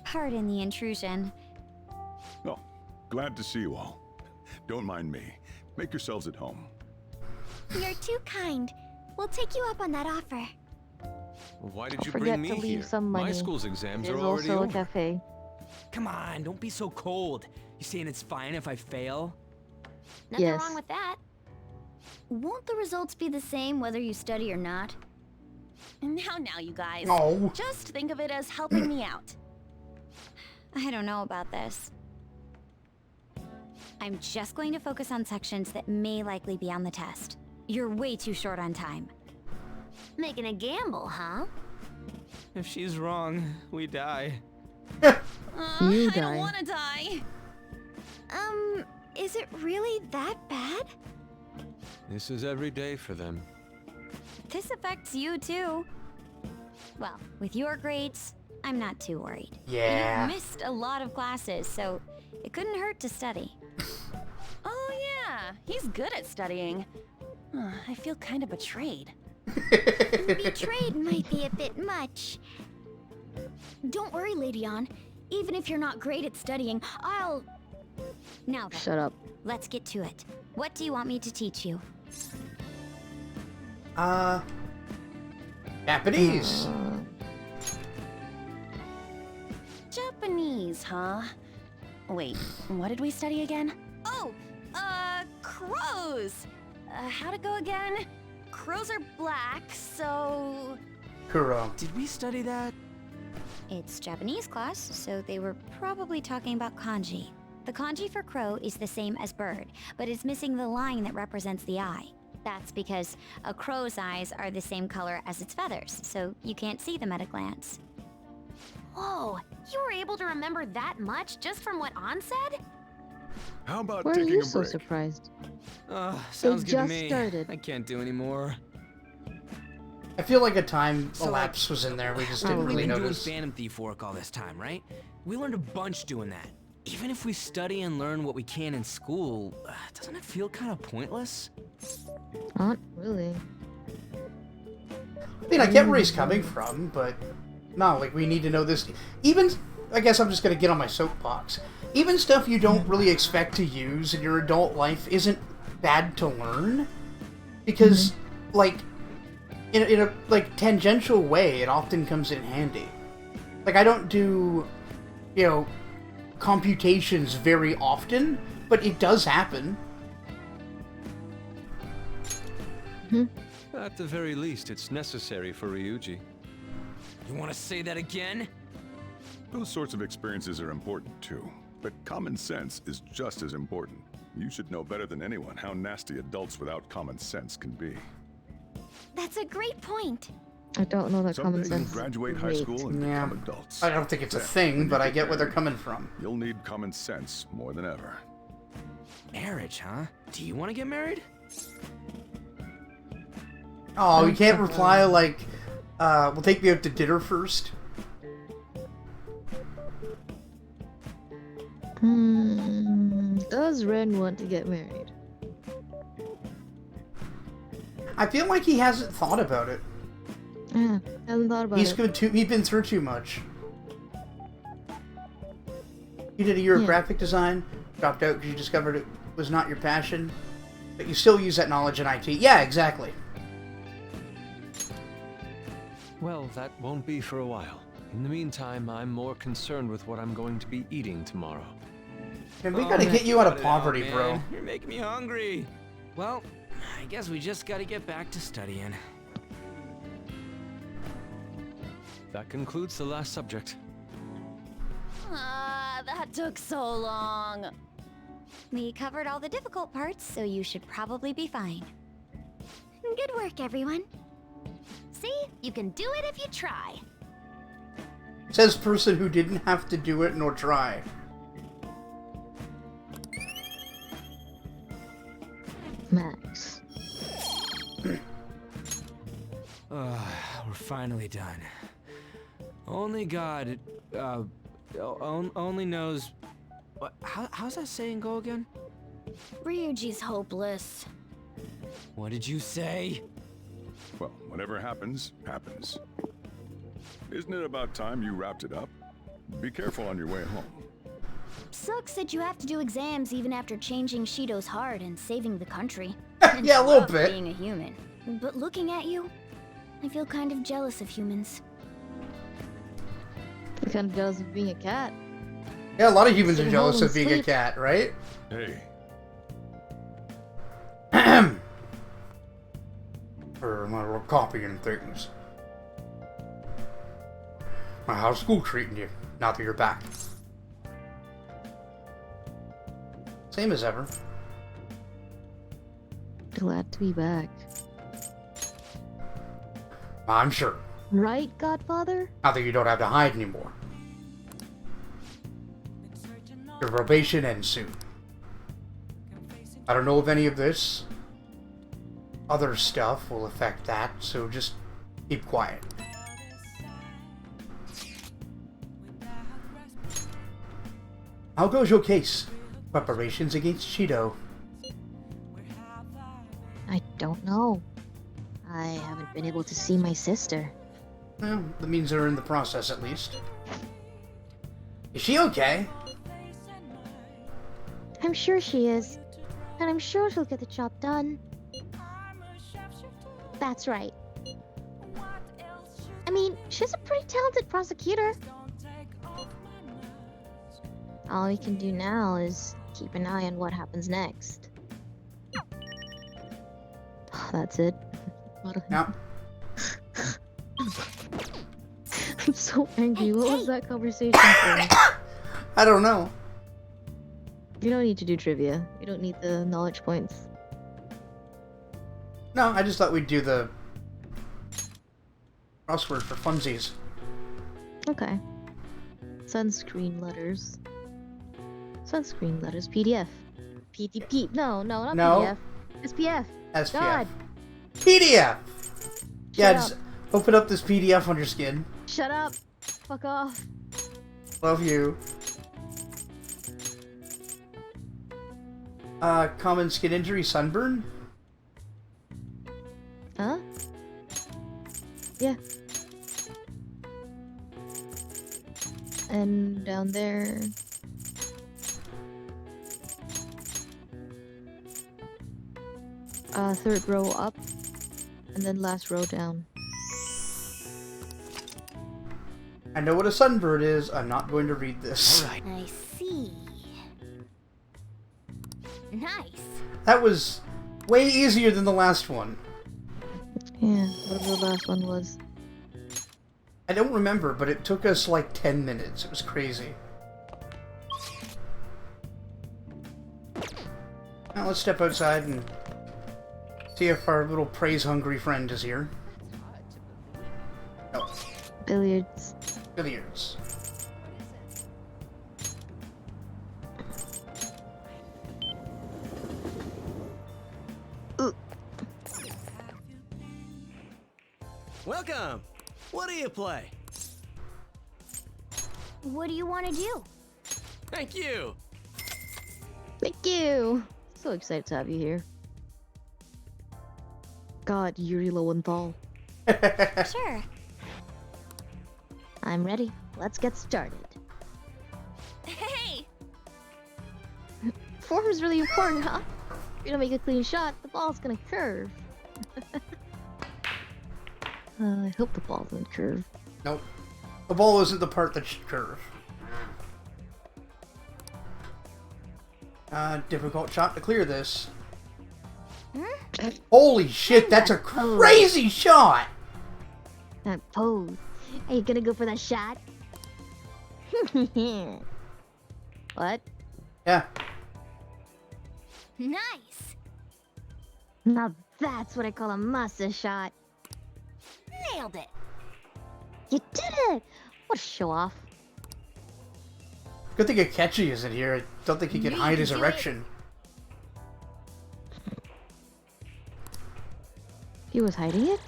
Pardon the intrusion. Oh, glad to see you all. Don't mind me. Make yourselves at home. You're too kind. We'll take you up on that offer. Why did you Forget bring me to leave here? some money. My school's exams There's are already also a over. cafe. Come on, don't be so cold. You saying it's fine if I fail? Nothing Yes. wrong with that. Won't the results be the same whether you study or not? Now, you guys. No. Just think of it as helping me out. I don't know about this. I'm just going to focus on sections that may likely be on the test. You're way too short on time. Making a gamble, huh? If she's wrong, we die. You I die. don't want to die. Is it really that bad? This is every day for them. This affects you too. Well, with your grades, I'm not too worried. Yeah. You missed a lot of classes, so it couldn't hurt to study. Oh yeah, he's good at studying. I feel kind of betrayed. Betrayed might be a bit much. Don't worry, Lady Ann. Even if you're not great at studying, I'll... Now then, Shut up. let's get to it. What do you want me to teach you? Japanese. Japanese, huh? Wait, what did we study again? Oh, crows! How'd it go again? Crows are black, so... Kuro. Did we study that? It's Japanese class, so they were probably talking about kanji. The kanji for crow is the same as bird, but it's missing the line that represents the eye. That's because a crow's eyes are the same color as its feathers, so you can't see them at a glance. Whoa, you were able to remember that much just from what An said? How about Why are taking you a so break? surprised? Sounds good to just me. started. I can't do any more. I feel like a time So, elapse was in there. We just didn't We've really been doing notice. Phantom Thief work all this time, right? We learned a bunch doing that. Even if we study and learn what we can in school, doesn't it feel kind of pointless? Not really. I mean, I get where he's coming from, but no, like, we need to know this. Even, I guess I'm just gonna get on my soapbox. Even stuff you don't really expect to use in your adult life isn't bad to learn, because, like, in a like tangential way, it often comes in handy. Like, I don't do, you know, computations very often, but it does happen. At the very least, it's necessary for Ryuji. You want to say that again? Those sorts of experiences are important too, but common sense is just as important. You should know better than anyone how nasty adults without common sense can be. That's a great point. I don't know that common Someday sense. you'll graduate high Great. school and Yeah. become adults. I don't think it's a Then, thing, when but you I get get where they're married, coming from. You'll need common sense more than ever. Marriage, huh? Do you want to get married? Oh, you can't reply like, "Well, take me out to dinner first." Does Ren want to get married? I feel like he hasn't thought about it. Yeah, hasn't thought about He's it. he's been through too much. You did a year of graphic design, dropped out because you discovered it was not your passion, but you still use that knowledge in IT. Yeah, exactly. Well, that won't be for a while. In the meantime, I'm more concerned with what I'm going to be eating tomorrow. And we gotta get you out of poverty, bro. You're making me hungry. Well, I guess we just gotta get back to studying. That concludes the last subject. That took so long. We covered all the difficult parts, so you should probably be fine. Good work, everyone. See? You can do it if you try. Says person who didn't have to do it nor try. Max. We're finally done. Only God, only knows. How's that saying go again? Ryuji's hopeless. What did you say? Well, whatever happens, happens. Isn't it about time you wrapped it up? Be careful on your way home. Sucks that you have to do exams even after changing Shido's heart and saving the country. Yeah, a little Love bit. Being a human. But looking at you, I feel kind of jealous of humans. I'm kind of jealous of being a cat. Yeah, a lot of humans are Sit jealous home of being a sleep. cat, right? Hey, Or a matter of copying things. How's school treating you now that you're back? Same as ever. Glad to be back. I'm sure. Right, Godfather? Now that you don't have to hide anymore. Your probation ends soon. I don't know if any of this other stuff will affect that, so just keep quiet. How goes your case? Preparations against Shido. I don't know. I haven't been able to see my sister. Well, that means they're in the process at least. Is she okay? I'm sure she is. And I'm sure she'll get the job done. That's right. I mean, she's a pretty talented prosecutor. All we can do now is keep an eye on what happens next. That's it. Yeah. I'm so angry. What was that conversation for? I don't know. You don't need to do trivia. You don't need the knowledge points. No, I just thought we'd do the crossword for funsies. Okay. Sunscreen letters. Sunscreen letters. PDF. PTP. No, not No. PDF. SPF. SPF. God. PDF! Yeah, Shut just up. open up this PDF on your skin. Shut up. Fuck off. Love you. Common skin injury, sunburn? Huh? Yeah. And down there. Third row up. And then last row down. I know what a sunbird is. I'm not going to read this. I see. Nice. That was way easier than the last one. Yeah, whatever the last one was. I don't remember, but it took us like 10 minutes. It was crazy. Now let's step outside and see if our little praise-hungry friend is here. Oh. Billiards. Billiards. Welcome! What do you play? What do you want to do? Thank you! Thank you! So excited to have you here. God, Yuri Lowenthal. Sure. I'm ready. Let's get started. Hey! Form is really important, huh? If you don't make a clean shot, the ball's gonna curve. I hope the ball doesn't curve. Nope. The ball isn't the part that should curve. Difficult shot to clear this. Holy shit, that's a crazy shot! That pose. Are you gonna go for that shot? What? Yeah. Nice. Now that's what I call a master shot. Nailed it. You did it! What a show off. Good thing Akechi isn't here. I don't think he can hide his erection. He was hiding it?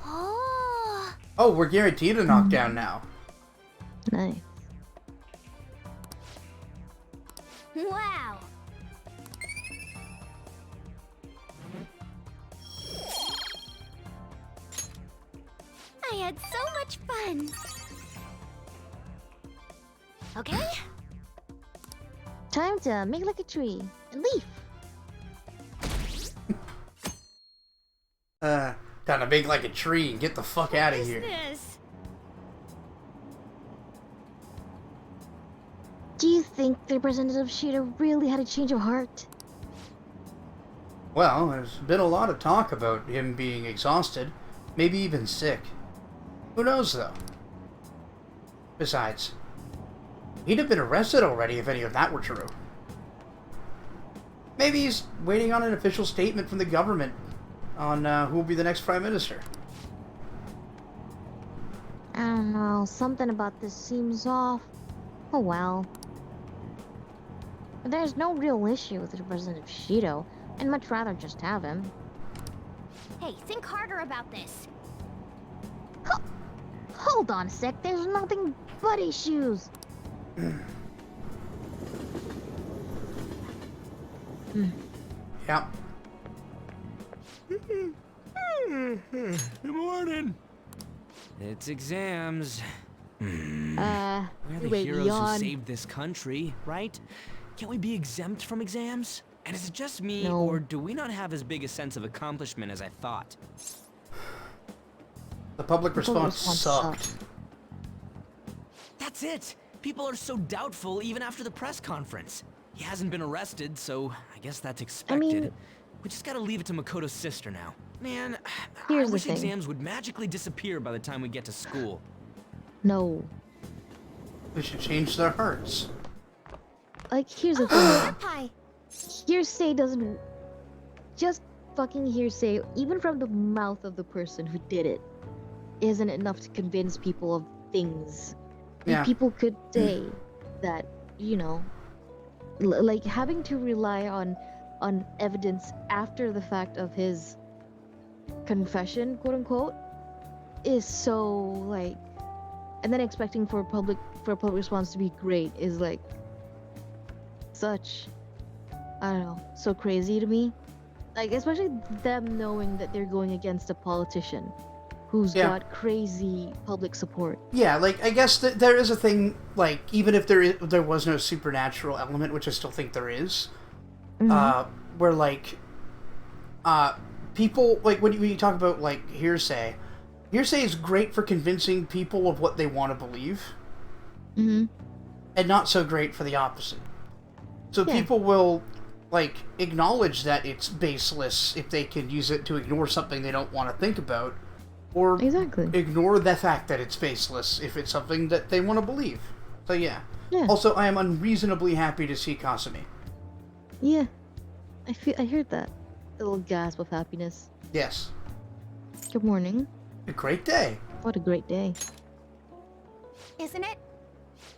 Oh. Oh, we're guaranteed a knockdown now. Nice. Wow. I had so much fun. Okay? Time to make like a tree and leaf. Time to make like a tree and get the fuck out of here. This. Do you think the Representative Shido really had a change of heart? Well, there's been a lot of talk about him being exhausted, maybe even sick. Who knows, though? Besides, he'd have been arrested already if any of that were true. Maybe he's waiting on an official statement from the government on who will be the next Prime Minister. I don't know, something about this seems off. Oh well. But there's no real issue with Representative Shido. I'd much rather just have him. Hey, think harder about this. Hold on a sec, there's nothing but issues. Yeah. Good morning. It's exams. We're the wait, heroes yawn. who saved this country, right? Can't we be exempt from exams? And is it just me, No. or do we not have as big a sense of accomplishment as I thought? The public response sucked. That's it! People are so doubtful even after the press conference. He hasn't been arrested, so I guess that's expected. We just gotta leave it to Makoto's sister now. Man, I Here's the wish thing. exams would magically disappear by the time we get to school. No. We should change their hearts. Like, here's the thing. Hearsay doesn't... Just fucking hearsay, even from the mouth of the person who did it, isn't enough to convince people of things. Yeah. Like, people could say that, you know, like having to rely on evidence after the fact of his confession, quote unquote, is so like, and then expecting for a public response to be great is like such, I don't know, so crazy to me. Like, especially them knowing that they're going against a politician who's got crazy public support. Yeah, like, I guess that there is a thing, like, even if there was no supernatural element, which I still think there is, where, like, people, like, when you talk about, like, hearsay is great for convincing people of what they want to believe, and not so great for the opposite. So people will, like, acknowledge that it's baseless if they can use it to ignore something they don't want to think about, or ignore the fact that it's baseless if it's something that they want to believe. So yeah. Also, I am unreasonably happy to see Kasumi. Yeah, I heard that. A little gasp of happiness. Yes. Good morning. A great day. What a great day. Isn't it?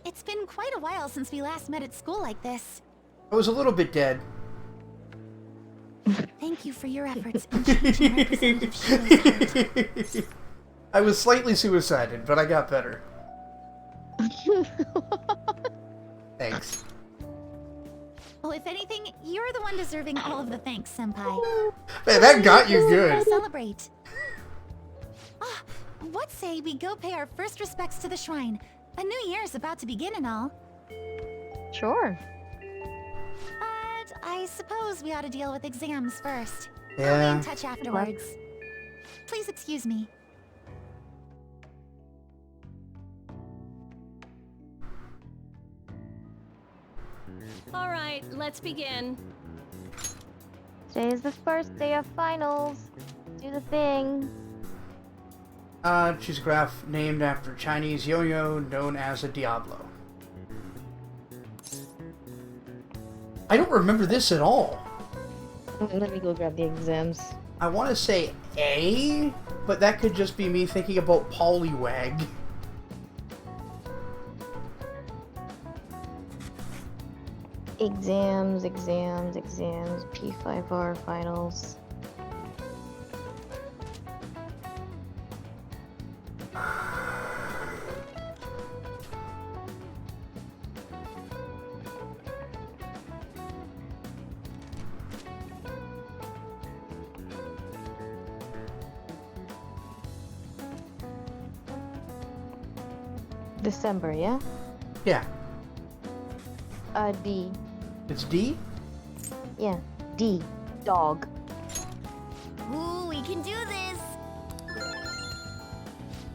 It's been quite a while since we last met at school like this. I was a little bit dead. Thank you for your efforts in changing Representative Shido's heart. I was slightly suicided, but I got better. Thanks. Well, if anything, you're the one deserving all of the thanks, Senpai. Man, that got you good. Celebrate. Ah, what say we go pay our first respects to the shrine? A new year's about to begin and all. Sure. But I suppose we ought to deal with exams first. Yeah. I'll be in touch afterwards. Please excuse me. All right, let's begin. Today is the first day of finals. Do the thing. Choose a graph named after Chinese yo-yo known as a Diablo. I don't remember this at all. Let me go grab the exams. I want to say A, but that could just be me thinking about Poliwag. Exams, P5R finals. December, yeah? Yeah. D. It's D? Yeah, D. Dog. Ooh, we can do this.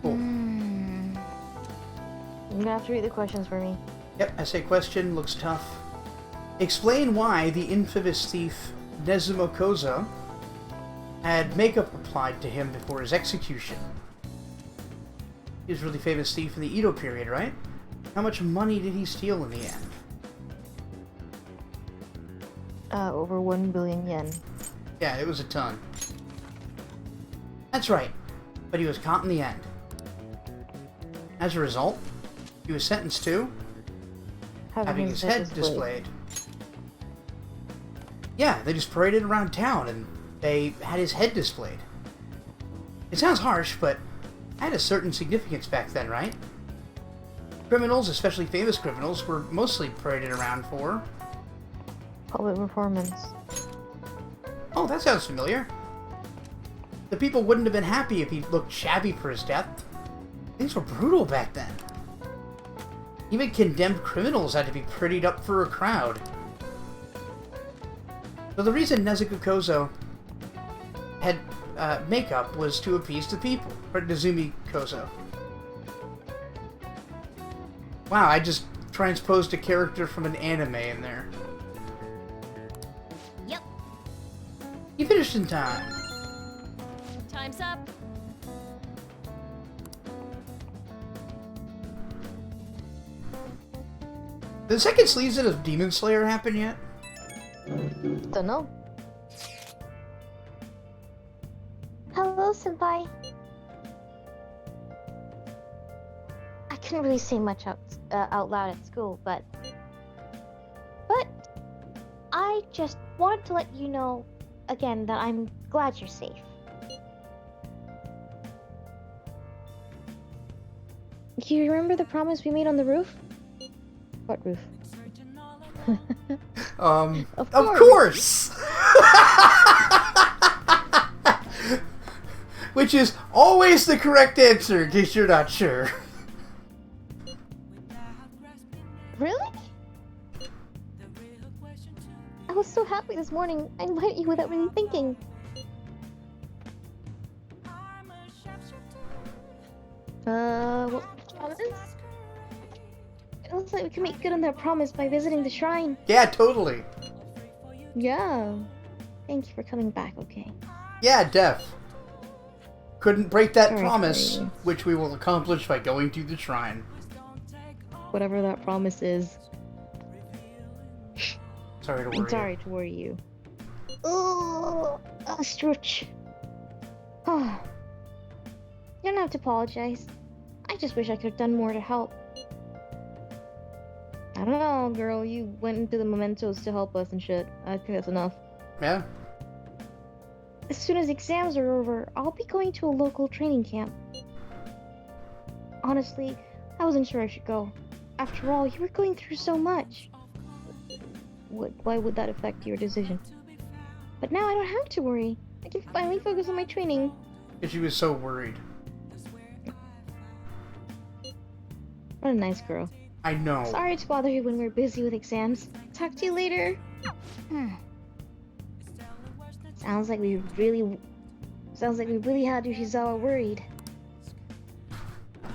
Cool. You're gonna have to read the questions for me. Yep, essay question, looks tough. Explain why the infamous thief Nezumo Koza had makeup applied to him before his execution. He was a really famous thief in the Edo period, right? How much money did he steal in the end? Over 1 billion yen. Yeah, it was a ton. That's right, but he was caught in the end. As a result, he was sentenced to having his head displayed. Yeah, they just paraded around town and they had his head displayed. It sounds harsh, but had a certain significance back then, right? Criminals, especially famous criminals, were mostly paraded around for public performance. Oh, that sounds familiar. The people wouldn't have been happy if he looked shabby for his death. Things were brutal back then. Even condemned criminals had to be prettied up for a crowd. So the reason Nezuko Kozo had makeup was to appease the people, or Nezumi Kozo. Wow, I just transposed a character from an anime in there. Yep. You finished in time. Time's up. Did the second season of Demon Slayer happen yet? Don't know. Hello, Senpai. I couldn't really say much out loud at school, but I just wanted to let you know again that I'm glad you're safe. Do you remember the promise we made on the roof? What roof? Of course! Which is always the correct answer, in case you're not sure. Really? I was so happy this morning. I invited you without really thinking. What promise? It looks like we can make good on that promise by visiting the shrine. Yeah, totally. Yeah. Thank you for coming back, okay? Yeah, Def. Couldn't break that Sorry, promise, sorry. which we will accomplish by going to the shrine. Whatever that promise is. Sorry to worry I'm sorry to worry you. Oh, Stretch. Oh. You don't have to apologize. I just wish I could have done more to help. I don't know, girl. You went into the mementos to help us and shit. I think that's enough. Yeah? As soon as exams are over, I'll be going to a local training camp. Honestly, I wasn't sure I should go. After all, you were going through so much. Why would that affect your decision? But now I don't have to worry. I can finally focus on my training. Because she was so worried. What a nice girl. I know. Sorry to bother you when we're busy with exams. Talk to you later. Sounds like we really had Yoshizawa worried.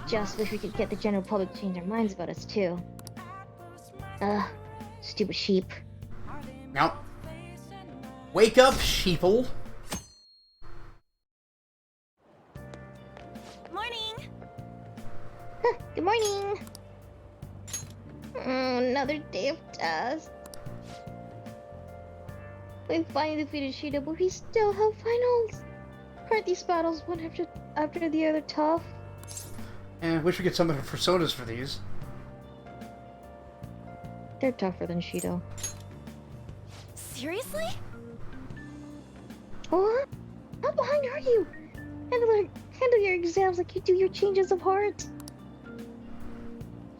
Just wish we could get the general public to change their minds about us too. Stupid sheep. Now, wake up, sheeple. Morning! Good morning! Another day of tests. We finally defeated Shido, but we still have finals. Aren't these battles one after the other tough? Wish we could summon personas for these. They're tougher than Shido. Seriously? What? How behind are you? Handle your exams like you do your changes of heart.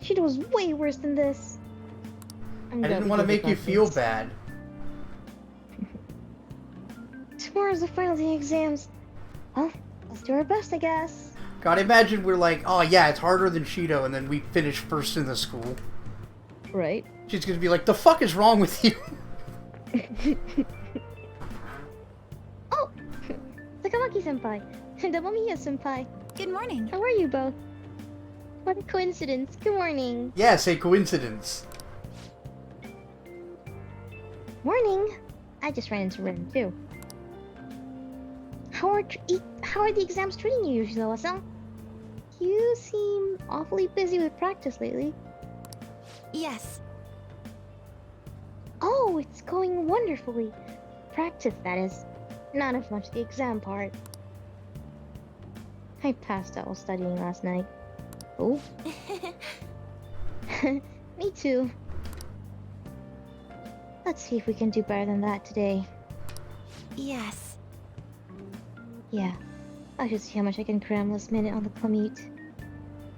Shido was way worse than this. I didn't want to make you feel bad. Tomorrow's the final day of exams. Well, let's do our best, I guess. God, imagine we're like, oh yeah, it's harder than Shido, and then we finish first in the school. Right. She's gonna be like, the fuck is wrong with you? Oh! Sakamaki-senpai. Domomiya-senpai. Good morning. How are you both? What a coincidence. Good morning. Yes, a coincidence. Morning. I just ran into Ren, too. How are the exams treating you, Yoshizawa-san? You seem awfully busy with practice lately. Yes. Oh, it's going wonderfully. Practice, that is. Not as much the exam part. I passed out while studying last night. Oh. Me too. Let's see if we can do better than that today. Yes. Yeah. I should see how much I can cram last minute on the commute.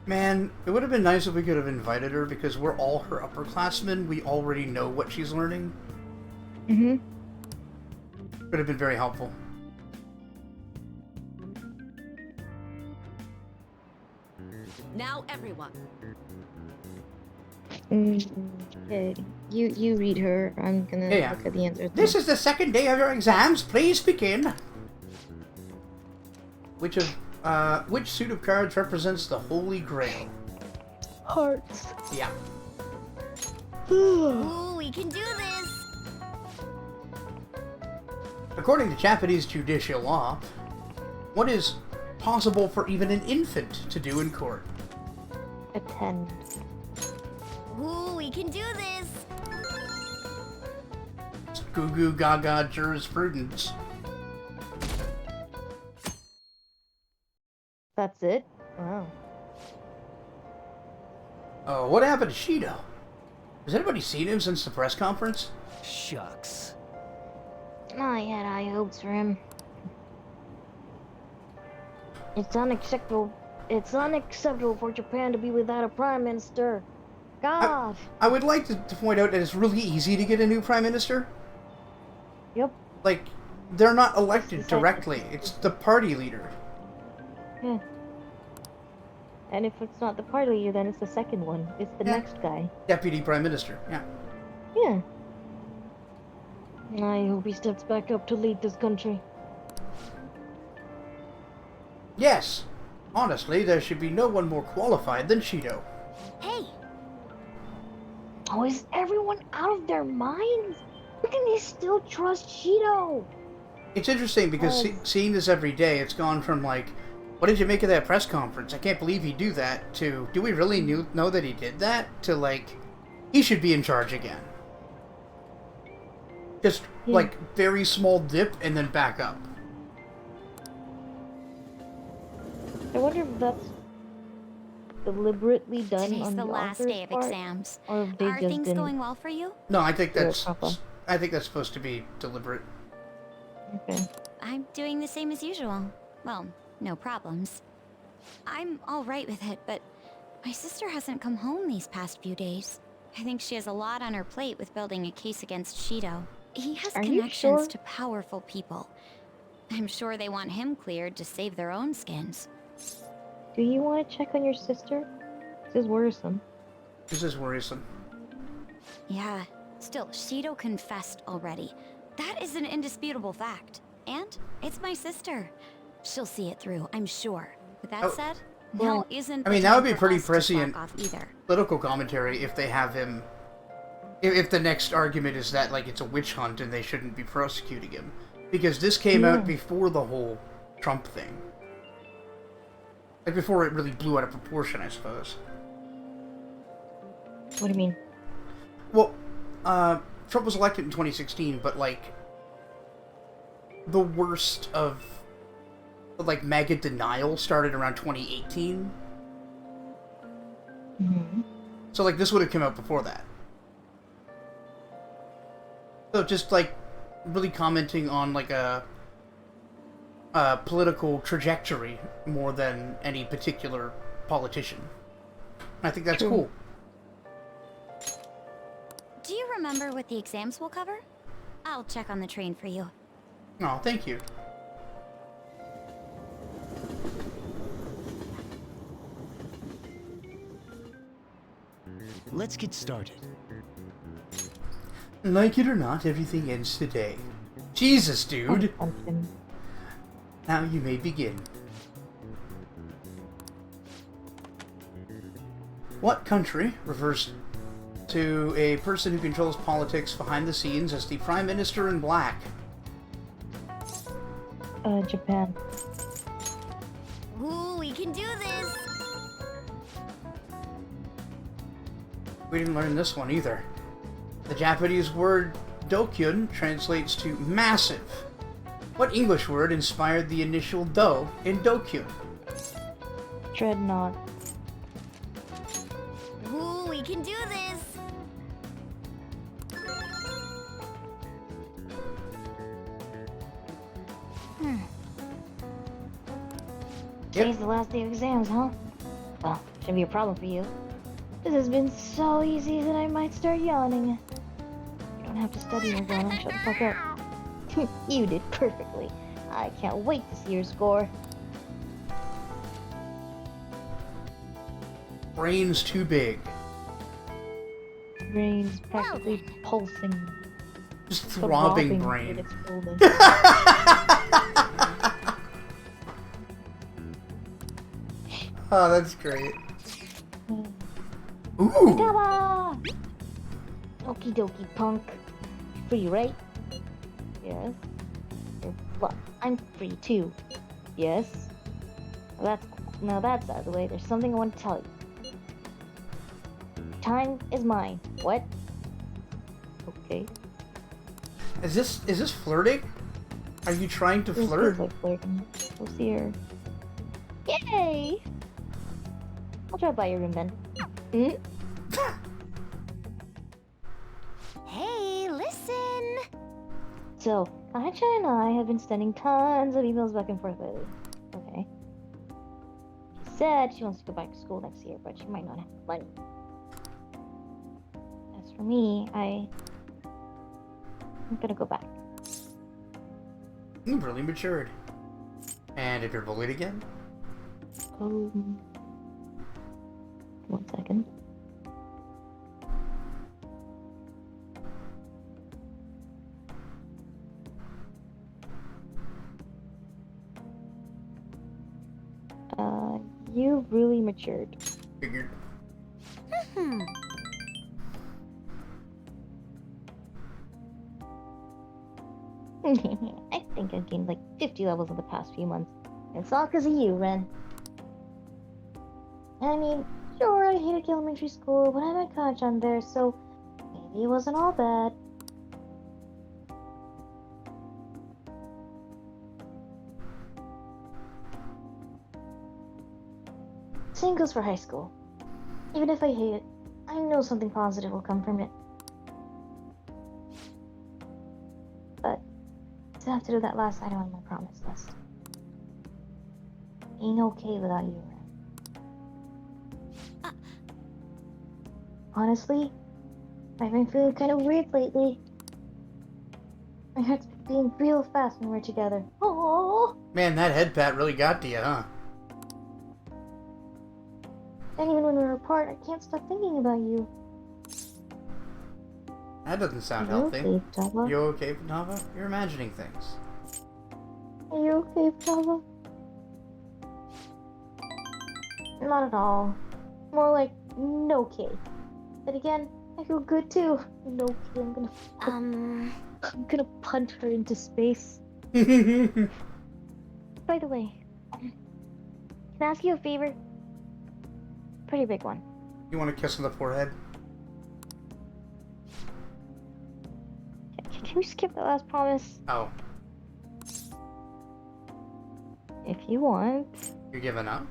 Man, it would have been nice if we could have invited her, because we're all her upperclassmen. We already know what she's learning. Mm-hmm. Would have been very helpful. Now everyone. Okay. You read her. I'm gonna Yeah. look at the answers. This is the second day of your exams. Please begin. Which suit of cards represents the Holy Grail? Hearts. Yeah. Ooh, we can do this! According to Japanese judicial law, what is possible for even an infant to do in court? Attend. Ooh, we can do this! It's goo goo gaga jurisprudence. That's it? Wow. Oh, what happened to Shido? Has anybody seen him since the press conference? Shucks. I had high hopes for him. It's unacceptable. It's unacceptable for Japan to be without a prime minister. God. I would like to point out that it's really easy to get a new prime minister. Yep. Like, they're not elected directly. It's the party leader. Yeah. And if it's not the party leader, then it's the second one. It's the next guy. Deputy prime minister, yeah. Yeah. I hope he steps back up to lead this country. Yes. Honestly, there should be no one more qualified than Shido. Hey! Oh, is everyone out of their minds? How can they still trust Shido? It's interesting because seeing this every day, it's gone from like, what did you make of that press conference? I can't believe he do that, to, do we really know that he did that? To like, he should be in charge again. Just, like, very small dip and then back up. I wonder if that's deliberately done Today's on the the last author's day of part, exams. or if they Are just things didn't going well for you? No, I think do it that's, proper. I think that's supposed to be deliberate. Okay. I'm doing the same as usual. Well, no problems. I'm alright with it, but my sister hasn't come home these past few days. I think she has a lot on her plate with building a case against Shido. He has Are you connections sure? to powerful people. I'm sure they want him cleared to save their own skins. Do you want to check on your sister? This is worrisome. This is worrisome. Yeah, still, Shido confessed already. That is an indisputable fact. And it's my sister. She'll see it through, I'm sure. With that said, now isn't I the mean, that time would be for pretty us to slack prescient off either. political commentary if they have him... If the next argument is that, like, it's a witch hunt and they shouldn't be prosecuting him. Because this came out before the whole Trump thing. Like, before it really blew out of proportion, I suppose. What do you mean? Well, Trump was elected in 2016, but, like, the worst of, like, MAGA denial started around 2018. Mm-hmm. So, like, this would have come out before that. So, just, like, really commenting on, like, a political trajectory more than any particular politician. I think that's cool. Do you remember what the exams will cover? I'll check on the train for you. Oh, thank you. Let's get started. Like it or not, everything ends today. Jesus, dude! Now you may begin. What country refers to a person who controls politics behind the scenes as the Prime Minister in Black? Japan. Ooh, we can do this! We didn't learn this one either. The Japanese word dokyun translates to massive. What English word inspired the initial do in dokyun? Dreadnought. Ooh, we can do this! Today's the last day of exams, huh? Well, shouldn't be a problem for you. This has been so easy that I might start yawning. You don't have to study, Morgana. Shut the fuck up. You did perfectly. I can't wait to see your score. Brain's too big. Brain's practically pulsing. Just throbbing brain. when it's folded. Oh, that's great. Ooh! Gabba! Okie dokie, punk. Free, right? Yes. Well, I'm free too. Yes. Now that's out of the way. There's something I want to tell you. Time is mine. What? Okay. Is this flirting? Are you trying to This flirt? feels like flirting. We'll see her. Yay! I'll drop by your room then. Hey, listen! So, Kacha and I have been sending tons of emails back and forth lately. Okay. She said she wants to go back to school next year, but she might not have the money. As for me, I'm gonna go back. You've really matured. And if you're bullied again? 1 second. You've really matured. Figured. I think I've gained like 50 levels in the past few months. It's all because of you, Ren. I mean, sure, I hated elementary school, but I had Kacha there, so maybe it wasn't all bad. Same goes for high school. Even if I hate it, I know something positive will come from it. But I still have to do that last item on my promise list. Being okay without you around. Honestly, I've been feeling kind of weird lately. My heart's beating real fast when we're together. Oh. Man, that head pat really got to you, huh? And even when we're apart, I can't stop thinking about you. That doesn't sound Are you healthy. okay, Java? You okay, Nava? You're imagining things. Are you okay, Java? Not at all. More like no okay. But again, I feel good too. No okay, I'm gonna punt her into space. By the way, can I ask you a favor? Pretty big one. You want a kiss on the forehead? Can you skip that last promise? Oh. If you want. You're giving up?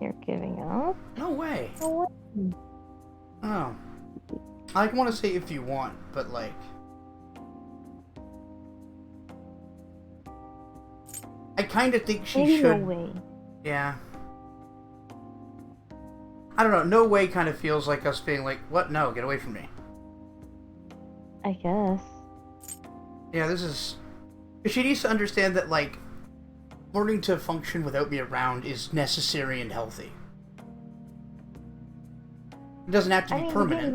You're giving up? No way. No way. Oh. I want to say if you want, but like... I kind of think she Maybe should... no way. Yeah. I don't know, no way kind of feels like us being like, what? No, get away from me. I guess. Yeah, this is... She needs to understand that, like, learning to function without me around is necessary and healthy. It doesn't have to be permanent.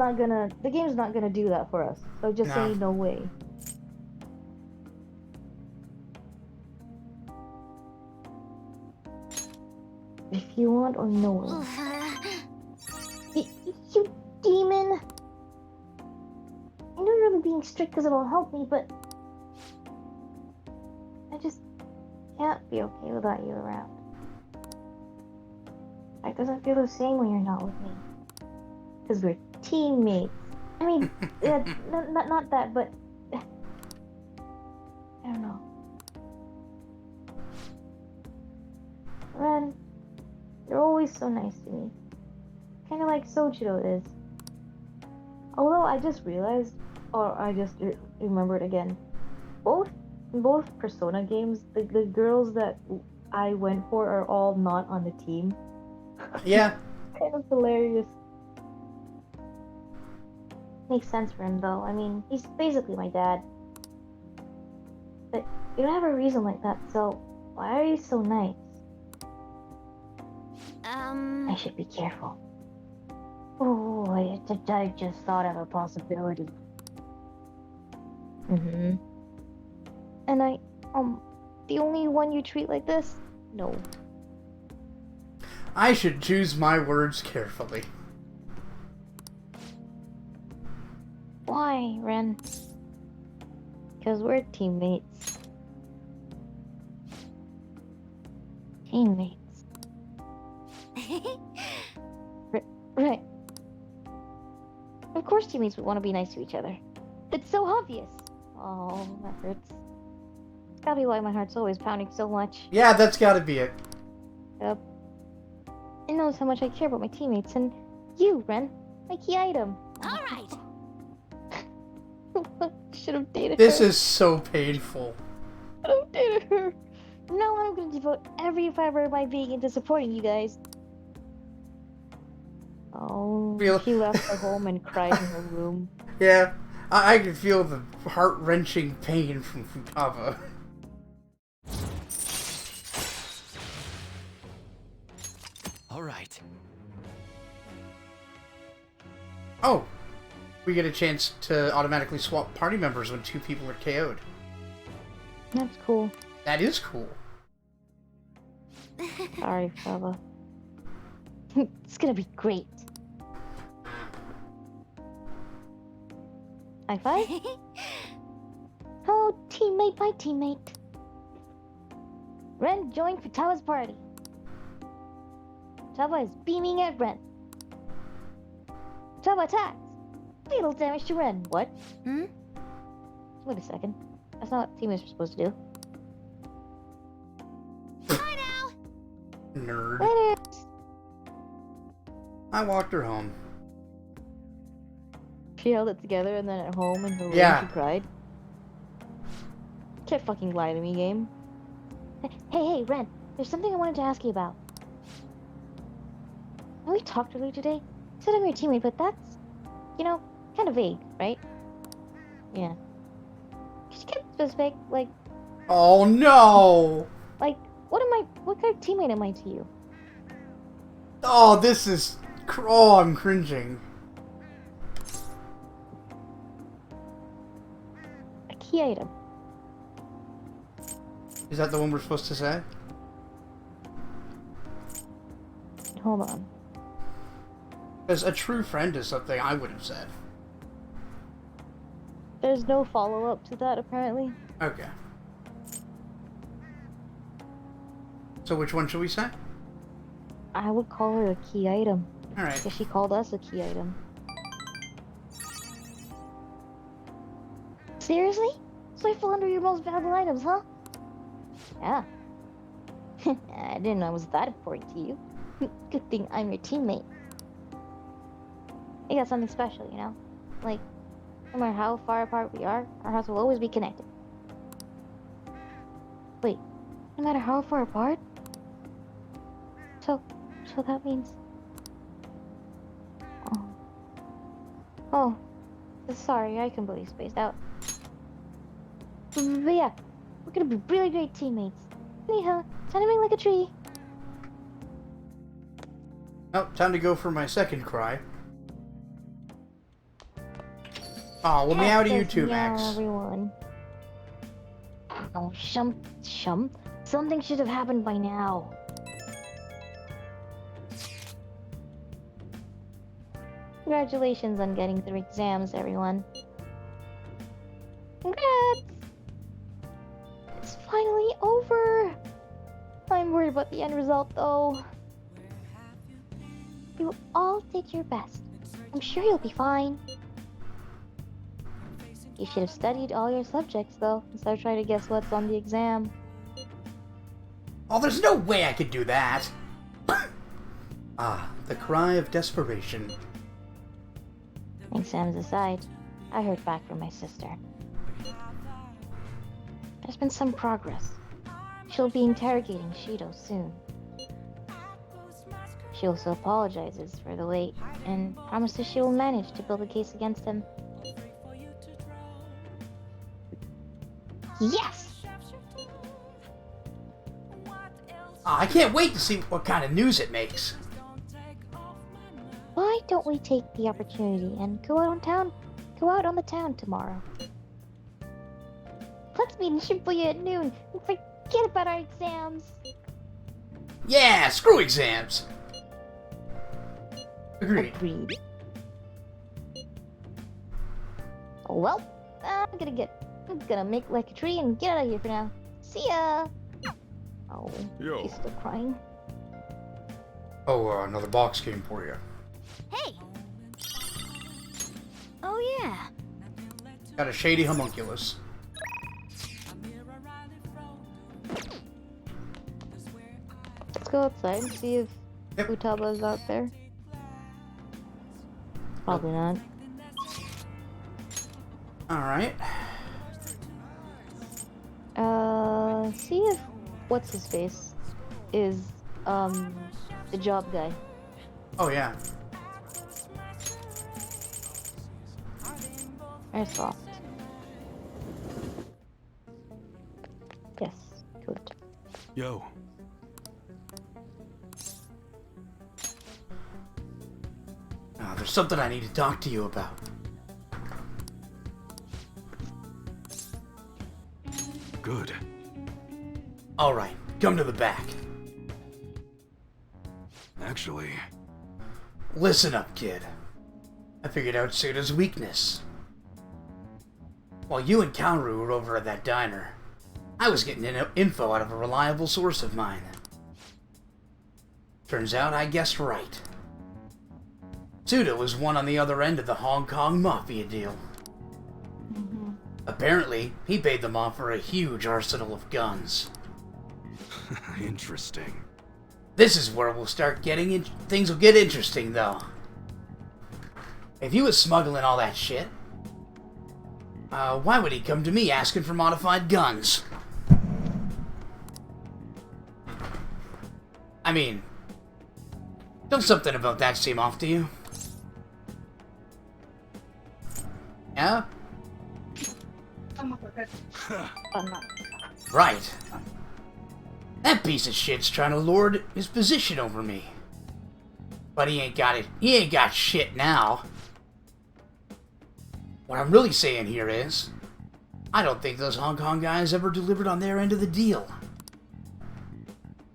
The game's not gonna do that for us. So just say no way. If you want or no way. You demon! I know you're only being strict because it'll help me, but I just can't be okay without you around. It doesn't feel the same when you're not with me. Because we're teammates. I mean, not that, but I don't know. Ren, you're always so nice to me. Kind of like Sojiro is. Although I just realized, or I just remembered again, both Persona games, the girls that I went for are all not on the team. Yeah. Kind of hilarious. Makes sense for him though. I mean, he's basically my dad. But you don't have a reason like that, so why are you so nice? I should be careful. Oh, I just thought of a possibility. And the only one you treat like this? No. I should choose my words carefully. Why, Ren? Because we're teammates. Teammates. Right. course teammates would want to be nice to each other. It's so obvious. Oh, that hurts. It's gotta be why my heart's always pounding so much. Yeah, that's gotta be it. Yep. It knows how much I care about my teammates, and you, Ren, my key item. Alright! Should have dated This her. is so painful. Should have dated her. Now I'm gonna devote every fiber of my being into supporting you guys. Oh, she left her home and cried in her room. Yeah, I can feel the heart-wrenching pain from Futaba. All right. Oh, we get a chance to automatically swap party members when 2 people are KO'd. That's cool. That is cool. Sorry, Fava. It's gonna be great. High five? Oh, teammate by teammate. Ren joined Futaba's party. Futaba is beaming at Ren. Futaba attacks. Fatal damage to Ren. What? Wait a second. That's not what teammates are supposed to do. Nerd. Later. I walked her home. She held it together and then at home in her room Yeah. she cried. Can't fucking lie to me, game. Hey, Ren. There's something I wanted to ask you about. When we talked earlier today, you said I'm your teammate, but that's, kind of vague, right? Yeah. Could you get specific? Like, Oh no! what kind of teammate am I to you? Oh, this is... Oh, I'm cringing. A key item. Is that the one we're supposed to say? Hold on. Because a true friend is something I would have said. There's no follow-up to that, apparently. Okay. So which one should we say? I would call her a key item. Alright. Because she called us a key item. Seriously? So I fall under your most valuable items, huh? Yeah. I didn't know it was that important to you. Good thing I'm your teammate. I got something special, Like, no matter how far apart we are, our hearts will always be connected. Wait, no matter how far apart? So that means... Oh, sorry, I completely spaced out. But yeah, we're gonna be really great teammates. Anyhow, time to make like a tree. Oh, time to go for my second cry. Oh, well, meow to you too, Max. Everyone. Oh, Shum. Something should have happened by now. Congratulations on getting through exams, everyone. Congrats! It's finally over! I'm worried about the end result, though. You all did your best. I'm sure you'll be fine. You should have studied all your subjects, though, instead of trying to guess what's on the exam. Oh, there's no way I could do that! Ah, the cry of desperation. Exams aside, I heard back from my sister. There's been some progress. She'll be interrogating Shido soon. She also apologizes for the wait and promises she will manage to build a case against him. Yes! I can't wait to see what kind of news it makes. Why don't we take the opportunity and go out on the town tomorrow? Let's meet in Shibuya at noon and forget about our exams. Yeah, screw exams. Agreed. Well, I'm gonna make like a tree and get out of here for now. See ya. Oh, Yo. he's still crying. Oh, another box came for you. Hey! Oh yeah. Got a shady homunculus. Let's go outside and see if Futaba is out there. Probably not. Alright. See if what's his face is the job guy. Oh yeah. Airsoft. Yes, good. Yo. There's something I need to talk to you about. Good. Alright, come to the back. Actually... Listen up, kid. I figured out Suda's weakness. While you and Kaoru were over at that diner, I was getting info out of a reliable source of mine. Turns out I guessed right. Suda was one on the other end of the Hong Kong Mafia deal. Apparently, he paid them off for a huge arsenal of guns. Interesting. This is where we'll start getting in. Things will get interesting, though. If he was smuggling all that shit, why would he come to me asking for modified guns? I mean, don't something about that seem off to you? Yeah? Right. That piece of shit's trying to lord his position over me. But he ain't got it. He ain't got shit now. What I'm really saying here is, I don't think those Hong Kong guys ever delivered on their end of the deal.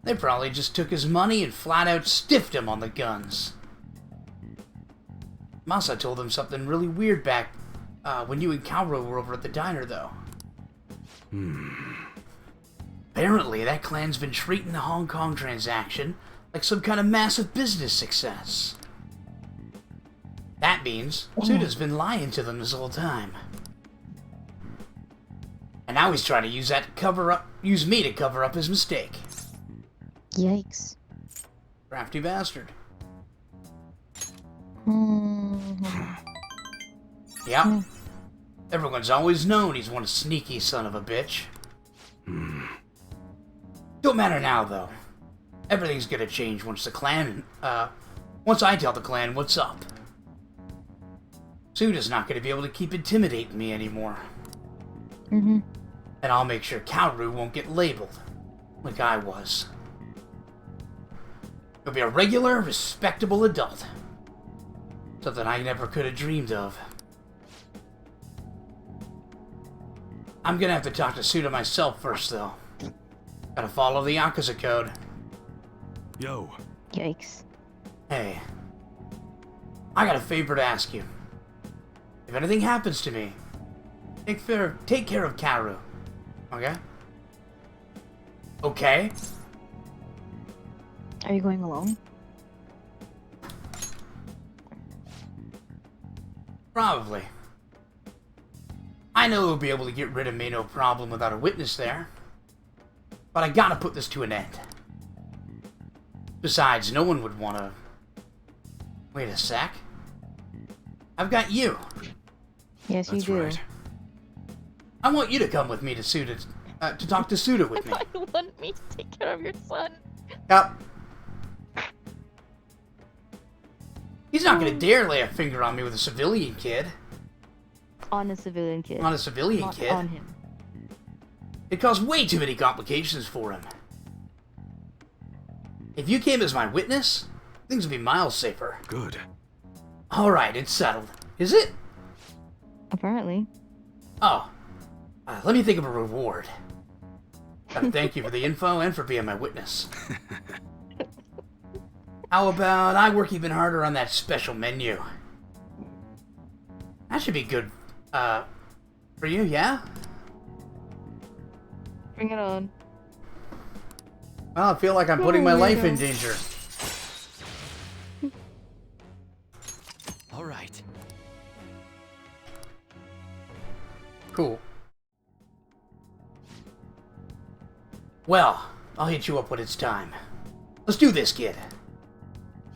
They probably just took his money and flat out stiffed him on the guns. Masa told them something really weird back when you and Kaoru were over at the diner, though. Apparently, that clan's been treating the Hong Kong transaction like some kind of massive business success. That means Suda's been lying to them this whole time. And now he's trying to use that to use me to cover up his mistake. Yikes. Crafty bastard. Yep. Everyone's always known he's one sneaky son of a bitch. Don't matter now, though. Everything's gonna change once the clan, once I tell the clan what's up. Suda's not gonna be able to keep intimidating me anymore. And I'll make sure Kaoru won't get labeled like I was. He'll be a regular, respectable adult. Something I never could have dreamed of. I'm gonna have to talk to Suda myself first, though. Gotta follow the Yakuza code. Yo. Yikes. Hey. I got a favor to ask you. If anything happens to me, take care of Kaoru. Okay? Okay? Are you going alone? Probably. I know he'll be able to get rid of me no problem without a witness there. But I gotta put this to an end. Besides, no one would wanna... Wait a sec. I've got you. Yes, you do. Right. I want you to come with me to Suda, to talk to Suda with me. You want me to take care of your son? Yep. He's not gonna dare lay a finger on me with a civilian kid. On a civilian kid. On a civilian Not kid. on him. It caused way too many complications for him. If you came as my witness, things would be miles safer. Good. Alright, it's settled. Is it? Apparently. Oh. Let me think of a reward. Gotta thank you for the info and for being my witness. How about I work even harder on that special menu? That should be good, for you, yeah? Bring it on. Well, I feel like I'm putting my life in danger. All right. Cool. Well, I'll hit you up when it's time. Let's do this, kid.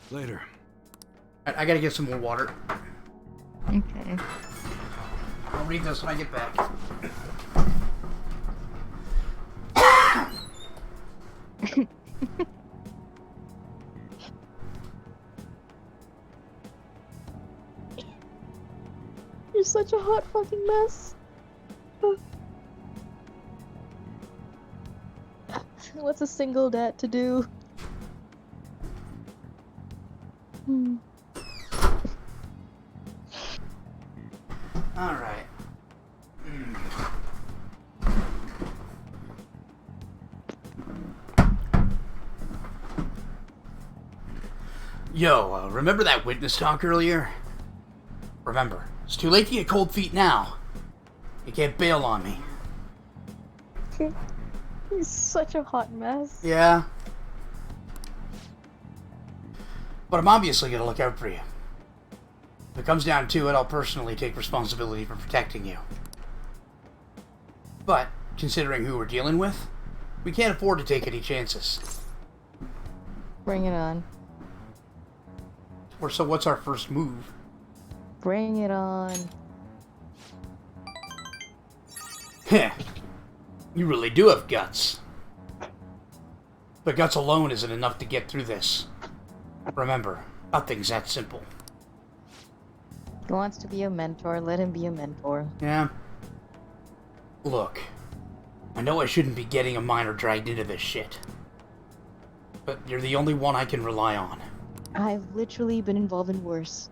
Later. I gotta get some more water. Okay. I'll read this when I get back. You're such a hot fucking mess. What's a single dad to do? All right. Yo, remember that witness talk earlier? Remember, it's too late to get cold feet now. You can't bail on me. He's such a hot mess. Yeah. But I'm obviously gonna look out for you. If it comes down to it, I'll personally take responsibility for protecting you. But, considering who we're dealing with, we can't afford to take any chances. Bring it on. So what's our first move? Bring it on. Heh. You really do have guts. But guts alone isn't enough to get through this. Remember, nothing's that simple. He wants to be a mentor, let him be a mentor. Yeah. Look, I know I shouldn't be getting a minor dragged into this shit. But you're the only one I can rely on. I've literally been involved in worse.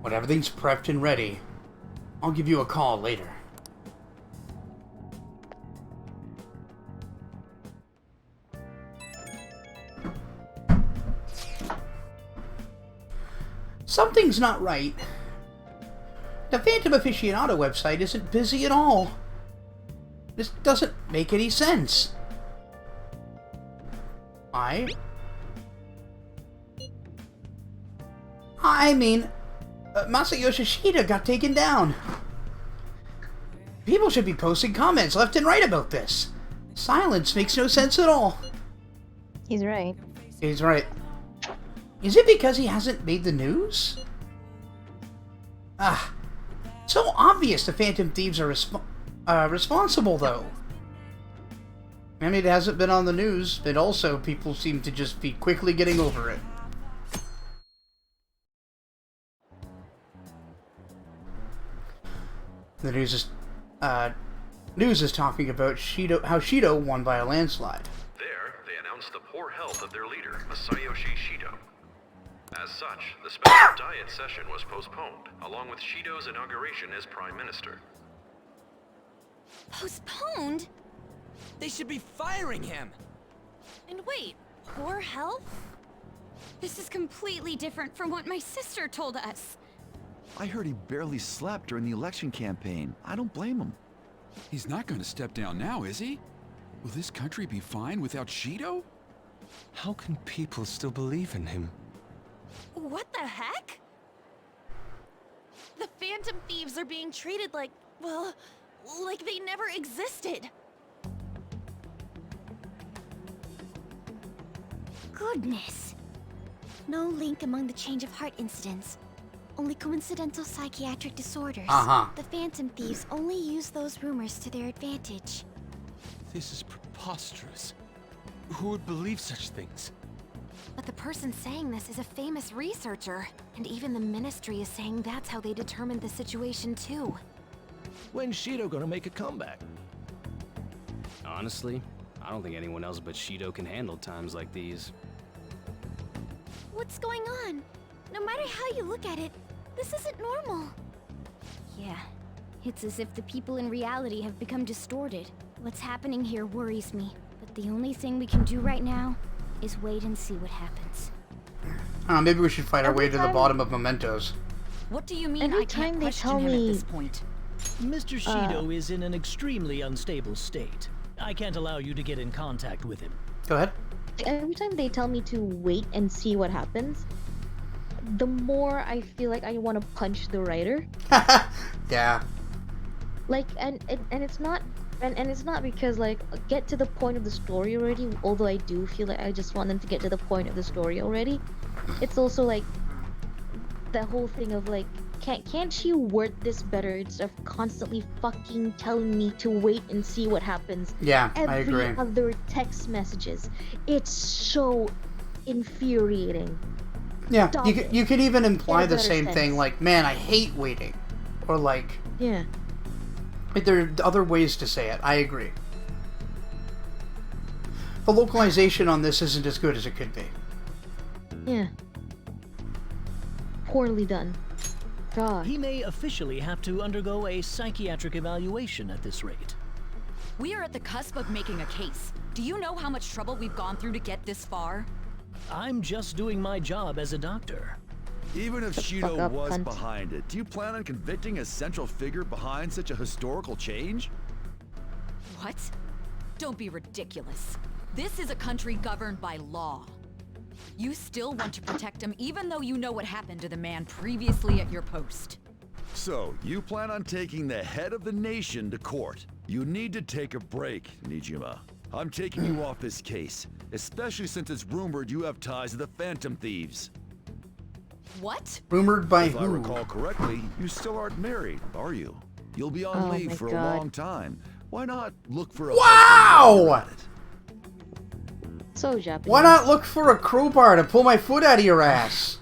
When everything's prepped and ready, I'll give you a call later. Something's not right. The Phantom Aficionado website isn't busy at all. This doesn't make any sense. I mean, Masayoshi Shida got taken down. People should be posting comments left and right about this. Silence makes no sense at all. He's right. He's right. Is it because he hasn't made the news? So obvious the Phantom Thieves are responsible, though. I mean, it hasn't been on the news, but also people seem to just be quickly getting over it. The news is talking about how Shido won by a landslide. There, they announced the poor health of their leader, Masayoshi Shido. As such, the special diet session was postponed, along with Shido's inauguration as Prime Minister. Postponed? They should be firing him! And wait, poor health? This is completely different from what my sister told us. I heard he barely slept during the election campaign. I don't blame him. He's not going to step down now, is he? Will this country be fine without Shido? How can people still believe in him? What the heck? The Phantom Thieves are being treated like, well, like they never existed. Goodness. No link among the change of heart incidents. Only coincidental psychiatric disorders. The Phantom Thieves only use those rumors to their advantage. This is preposterous. Who would believe such things? But the person saying this is a famous researcher, and even the Ministry is saying that's how they determined the situation too. When's Shido gonna make a comeback? Honestly, I don't think anyone else but Shido can handle times like these. What's going on? No matter how you look at it, this isn't normal. Yeah, it's as if the people in reality have become distorted. What's happening here worries me, but the only thing we can do right now is wait and see what happens. Maybe we should fight our way to the bottom of mementos. What do you mean I can't question him at this point? Mr. Shido is in an extremely unstable state. I can't allow you to get in contact with him. Go ahead. Every time they tell me to wait and see what happens, the more I feel like I want to punch the writer. Yeah. Like, and it's not, and it's not because like get to the point of the story already. Although I do feel like I just want them to get to the point of the story already. It's also like the whole thing of like, can't she word this better instead of constantly fucking telling me to wait and see what happens? Yeah, Every I agree. other text messages, it's so infuriating. Yeah, Stop you it. you could even imply Get a the better same thing, sense. like, man, I hate waiting, or like, Yeah. there are other ways to say it. I agree. The localization on this isn't as good as it could be. Yeah. Poorly done. God. He may officially have to undergo a psychiatric evaluation at this rate. We are at the cusp of making a case. Do you know how much trouble we've gone through to get this far? I'm just doing my job as a doctor. Even if fuck Shido up, was cunt. behind it, do you plan on convicting a central figure behind such a historical change? What? Don't be ridiculous. This is a country governed by law. You still want to protect him even though you know what happened to the man previously at your post. So, you plan on taking the head of the nation to court. You need to take a break, Nijima. I'm taking you off this case, especially since it's rumored you have ties to the Phantom Thieves. What? Rumored by If I who? recall correctly, you still aren't married, are you? You'll be on Oh leave my for God. a long time. Why not look for a Wow! So Japanese. Why not look for a crowbar to pull my foot out of your ass?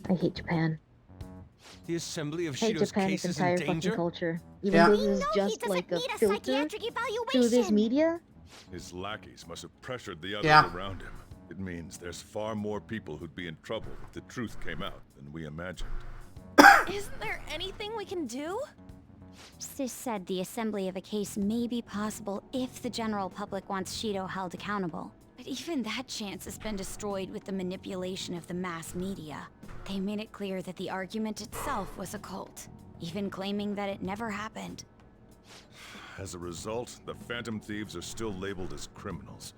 I hate Japan. The assembly of I hate Shido's Japan's case is in entire fucking danger? culture. Even Yeah. though We this is know he just doesn't like a need a filter psychiatric through this evaluation. media. His lackeys must have pressured the others Yeah. around him. It means there's far more people who'd be in trouble if the truth came out than we imagined. Isn't there anything we can do? Sis said the assembly of a case may be possible if the general public wants Shido held accountable. But even that chance has been destroyed with the manipulation of the mass media. They made it clear that the argument itself was a cult, even claiming that it never happened. As a result, the Phantom Thieves are still labeled as criminals,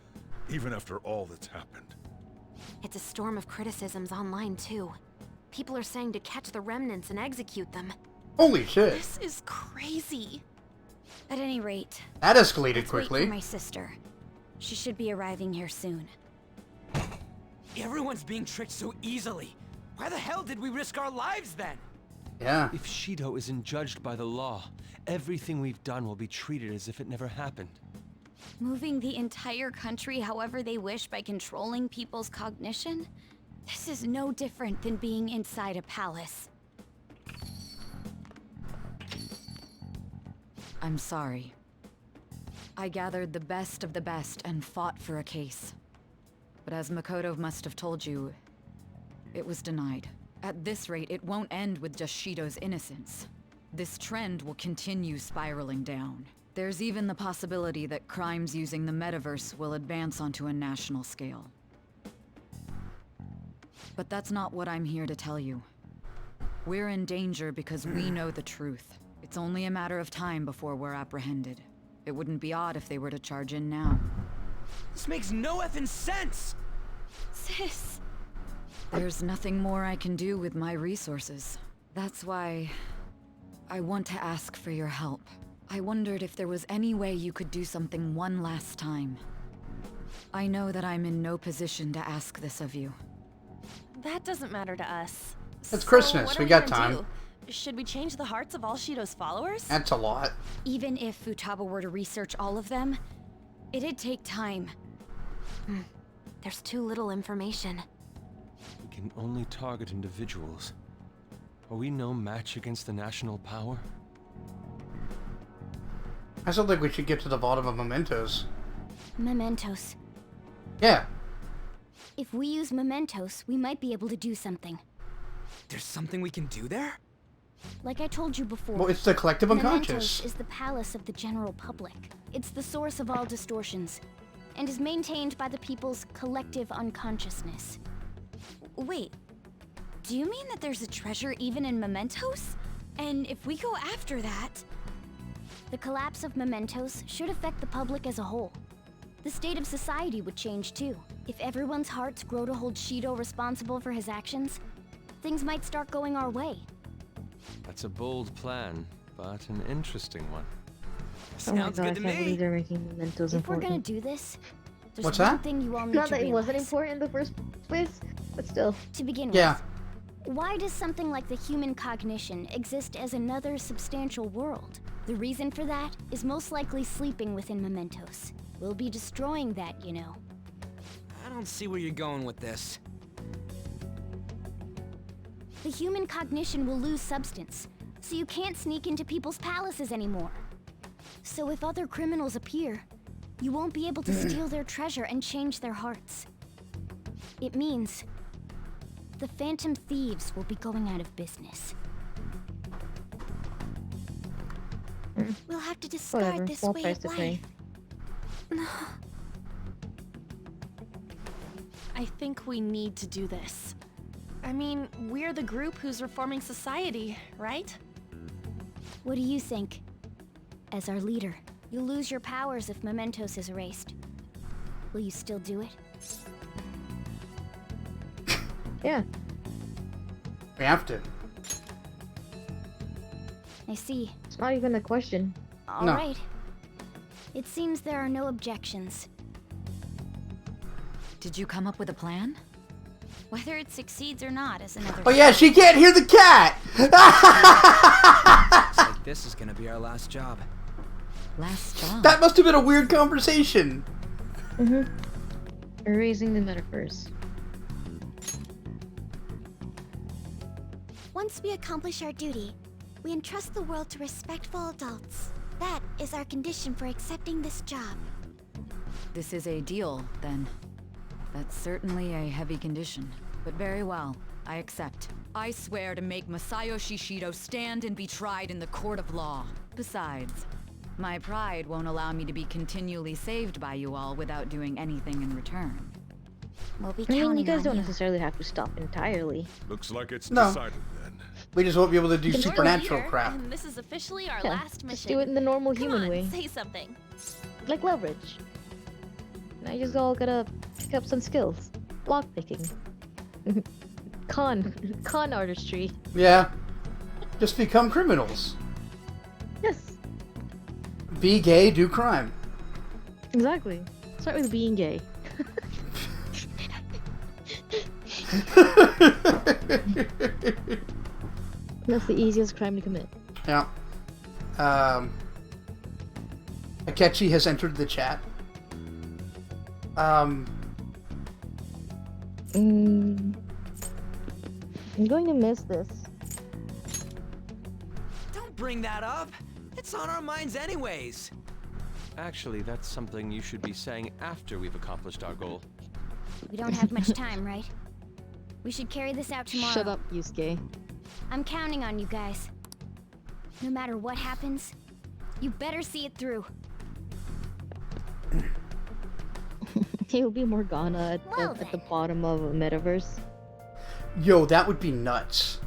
even after all that's happened. It's a storm of criticisms online, too. People are saying to catch the remnants and execute them. Holy shit. This is crazy. At any rate, That escalated let's quickly. wait for my sister. She should be arriving here soon. Everyone's being tricked so easily. Why the hell did we risk our lives then? Yeah. If Shido isn't judged by the law, everything we've done will be treated as if it never happened. Moving the entire country however they wish by controlling people's cognition? This is no different than being inside a palace. I'm sorry. I gathered the best of the best and fought for a case. But as Makoto must have told you, it was denied. At this rate, it won't end with just Shido's innocence. This trend will continue spiraling down. There's even the possibility that crimes using the metaverse will advance onto a national scale. But that's not what I'm here to tell you. We're in danger because we know the truth. It's only a matter of time before we're apprehended. It wouldn't be odd if they were to charge in now. This makes no effing sense! Sis! There's nothing more I can do with my resources. That's why I want to ask for your help. I wondered if there was any way you could do something one last time. I know that I'm in no position to ask this of you. That doesn't matter to us. It's So Christmas, what we are got gonna time. do? Should we change the hearts of all Shido's followers? That's a lot. Even if Futaba were to research all of them, it'd take time. There's too little information. We can only target individuals. Are we no match against the national power? I still think we should get to the bottom of mementos. Mementos. Yeah. If we use mementos, we might be able to do something. There's something we can do there? Like I told you before. Well, it's the collective unconscious. Mementos is the palace of the general public. It's the source of all distortions, and is maintained by the people's collective unconsciousness. Wait, do you mean that there's a treasure even in mementos? And if we go after that... The collapse of mementos should affect the public as a whole. The state of society would change too. If everyone's hearts grow to hold Shido responsible for his actions, things might start going our way. That's a bold plan, but an interesting one. Oh my god, I can't believe they're making mementos If we're gonna important. do this, there's What's one that? thing you all need Not to that it wasn't realize. important in the first place, but still. To begin Yeah. with, why does something like the human cognition exist as another substantial world? The reason for that is most likely sleeping within mementos. We'll be destroying that, you know. I don't see where you're going with this. The human cognition will lose substance, so you can't sneak into people's palaces anymore. So if other criminals appear, you won't be able to steal their treasure and change their hearts. It means the Phantom Thieves will be going out of business. We'll have to discard Whatever, this small way price of to pay. life. I think we need to do this. I mean, we're the group who's reforming society, right? What do you think? As our leader, you'll lose your powers if Mementos is erased. Will you still do it? Yeah. We have to. I see. It's not even a question. All right. It seems there are no objections. Did you come up with a plan? Whether it succeeds or not is another Oh yeah, she can't hear the cat! Looks like this is gonna be our last job. Last job? That must have been a weird conversation. Mm-hmm. Erasing the metaverse. Once we accomplish our duty, we entrust the world to respectful adults. That is our condition for accepting this job. This is a deal, then. That's certainly a heavy condition. But very well, I accept. I swear to make Masayoshi Shido stand and be tried in the court of law. Besides, my pride won't allow me to be continually saved by you all without doing anything in return. We'll be I mean, you counting guys on don't you. necessarily have to stop entirely. Looks like it's No. decided then. We just won't be able to do You're supernatural leader, crap. And this is officially our Yeah, last mission. just do it in the normal Come human on, way. say something. Like leverage. Now you just all gotta pick up some skills. Lockpicking. Con artistry. Yeah. Just become criminals. Yes, Be gay, do crime. exactly. Start with being gay. That's the easiest crime to commit. Yeah. Akechi has entered the chat. I'm going to miss this. Don't bring that up. It's on our minds anyways. Actually, that's something you should be saying after we've accomplished our goal. We don't have much time, right? We should carry this out tomorrow. Shut up, Yusuke. I'm counting on you guys. No matter what happens, you better see it through. It will be Morgana at Well the bottom of a metaverse. Yo, that would be nuts.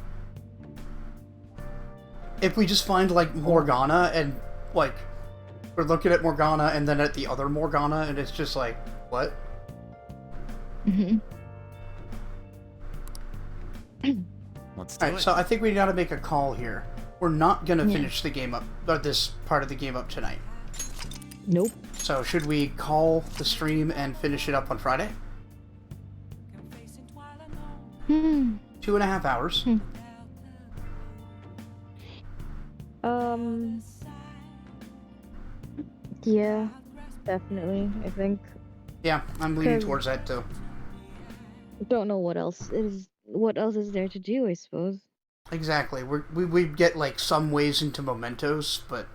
If we just find, like, Morgana and, like, we're looking at Morgana and then at the other Morgana and it's just like, what? Mm-hmm. Let's do Alright, it. so I think we gotta make a call here. We're not gonna Yeah. finish the game up, or this part of the game up tonight. Nope. So should we call the stream and finish it up on Friday? 2.5 hours. Yeah, definitely, I think. Yeah, I'm leaning 'Cause- towards that too. Don't know what else is there to do, I suppose. Exactly. We get like some ways into mementos, but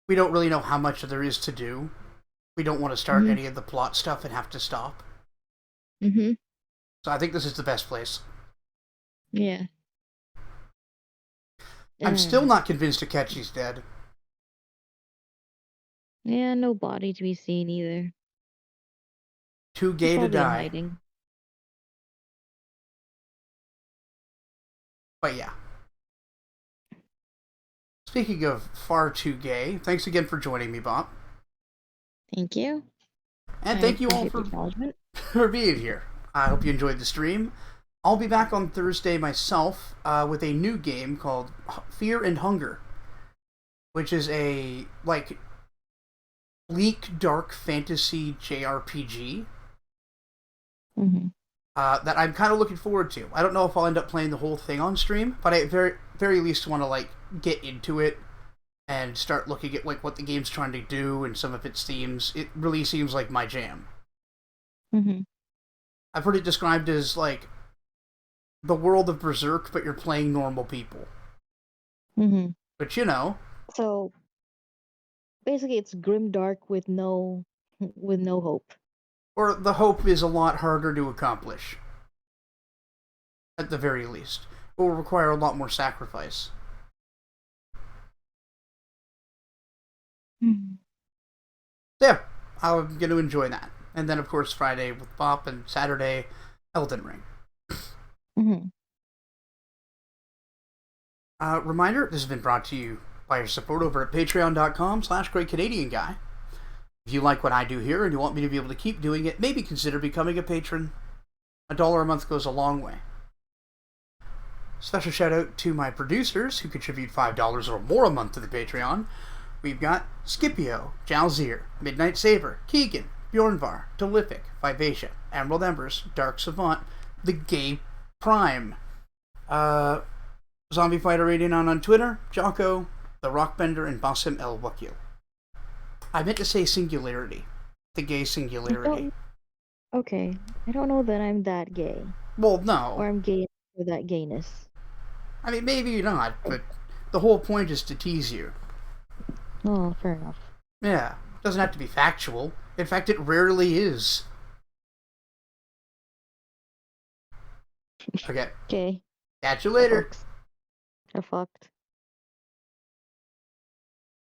we don't really know how much there is to do. We don't want to start any of the plot stuff and have to stop. Mm-hmm. So I think this is the best place. Yeah. I'm still not convinced Akechi's dead. Yeah, no body to be seen either. Too gay to Probably in die. hiding. But yeah. Speaking of far too gay, thanks again for joining me, Bob. Thank you. And I thank you all appreciate the for, acknowledgement. for being here. I hope you enjoyed the stream. I'll be back on Thursday myself with a new game called Fear and Hunger, which is a, like, bleak, dark fantasy JRPG that I'm kind of looking forward to. I don't know if I'll end up playing the whole thing on stream, but I at very least want to, like, get into it and start looking at, like, what the game's trying to do and some of its themes. It really seems like my jam. I've heard it described as, like, the world of Berserk, but you're playing normal people. But, you know. So, basically it's grimdark with no hope. Or the hope is a lot harder to accomplish. At the very least. It will require a lot more sacrifice. Yeah, I'm going to enjoy that. And then, of course, Friday with Bop and Saturday, Elden Ring. Reminder, this has been brought to you by your support over at patreon.com/GreatCanadianGuy. If you like what I do here and you want me to be able to keep doing it, maybe consider becoming a patron. $1 a month goes a long way. Special shout out to my producers who contribute $5 or more a month to the Patreon. We've got Scipio, Jalzir, Midnight Saber, Keegan, Bjornvar, Tolific, Vivacia, Emerald Embers, Dark Savant, The Gay Prime, Zombie Fighter 89 on Twitter, Jocko, The Rockbender, and Basim El Wakil. I meant to say singularity. The gay singularity. Okay, I don't know that I'm that gay. Well, no. Or I'm gay for that gayness. I mean, maybe you're not, but the whole point is to tease you. Oh, fair enough. Yeah, it doesn't have to be factual. In fact, it rarely is. Okay. Okay. Catch you later. You're fucked.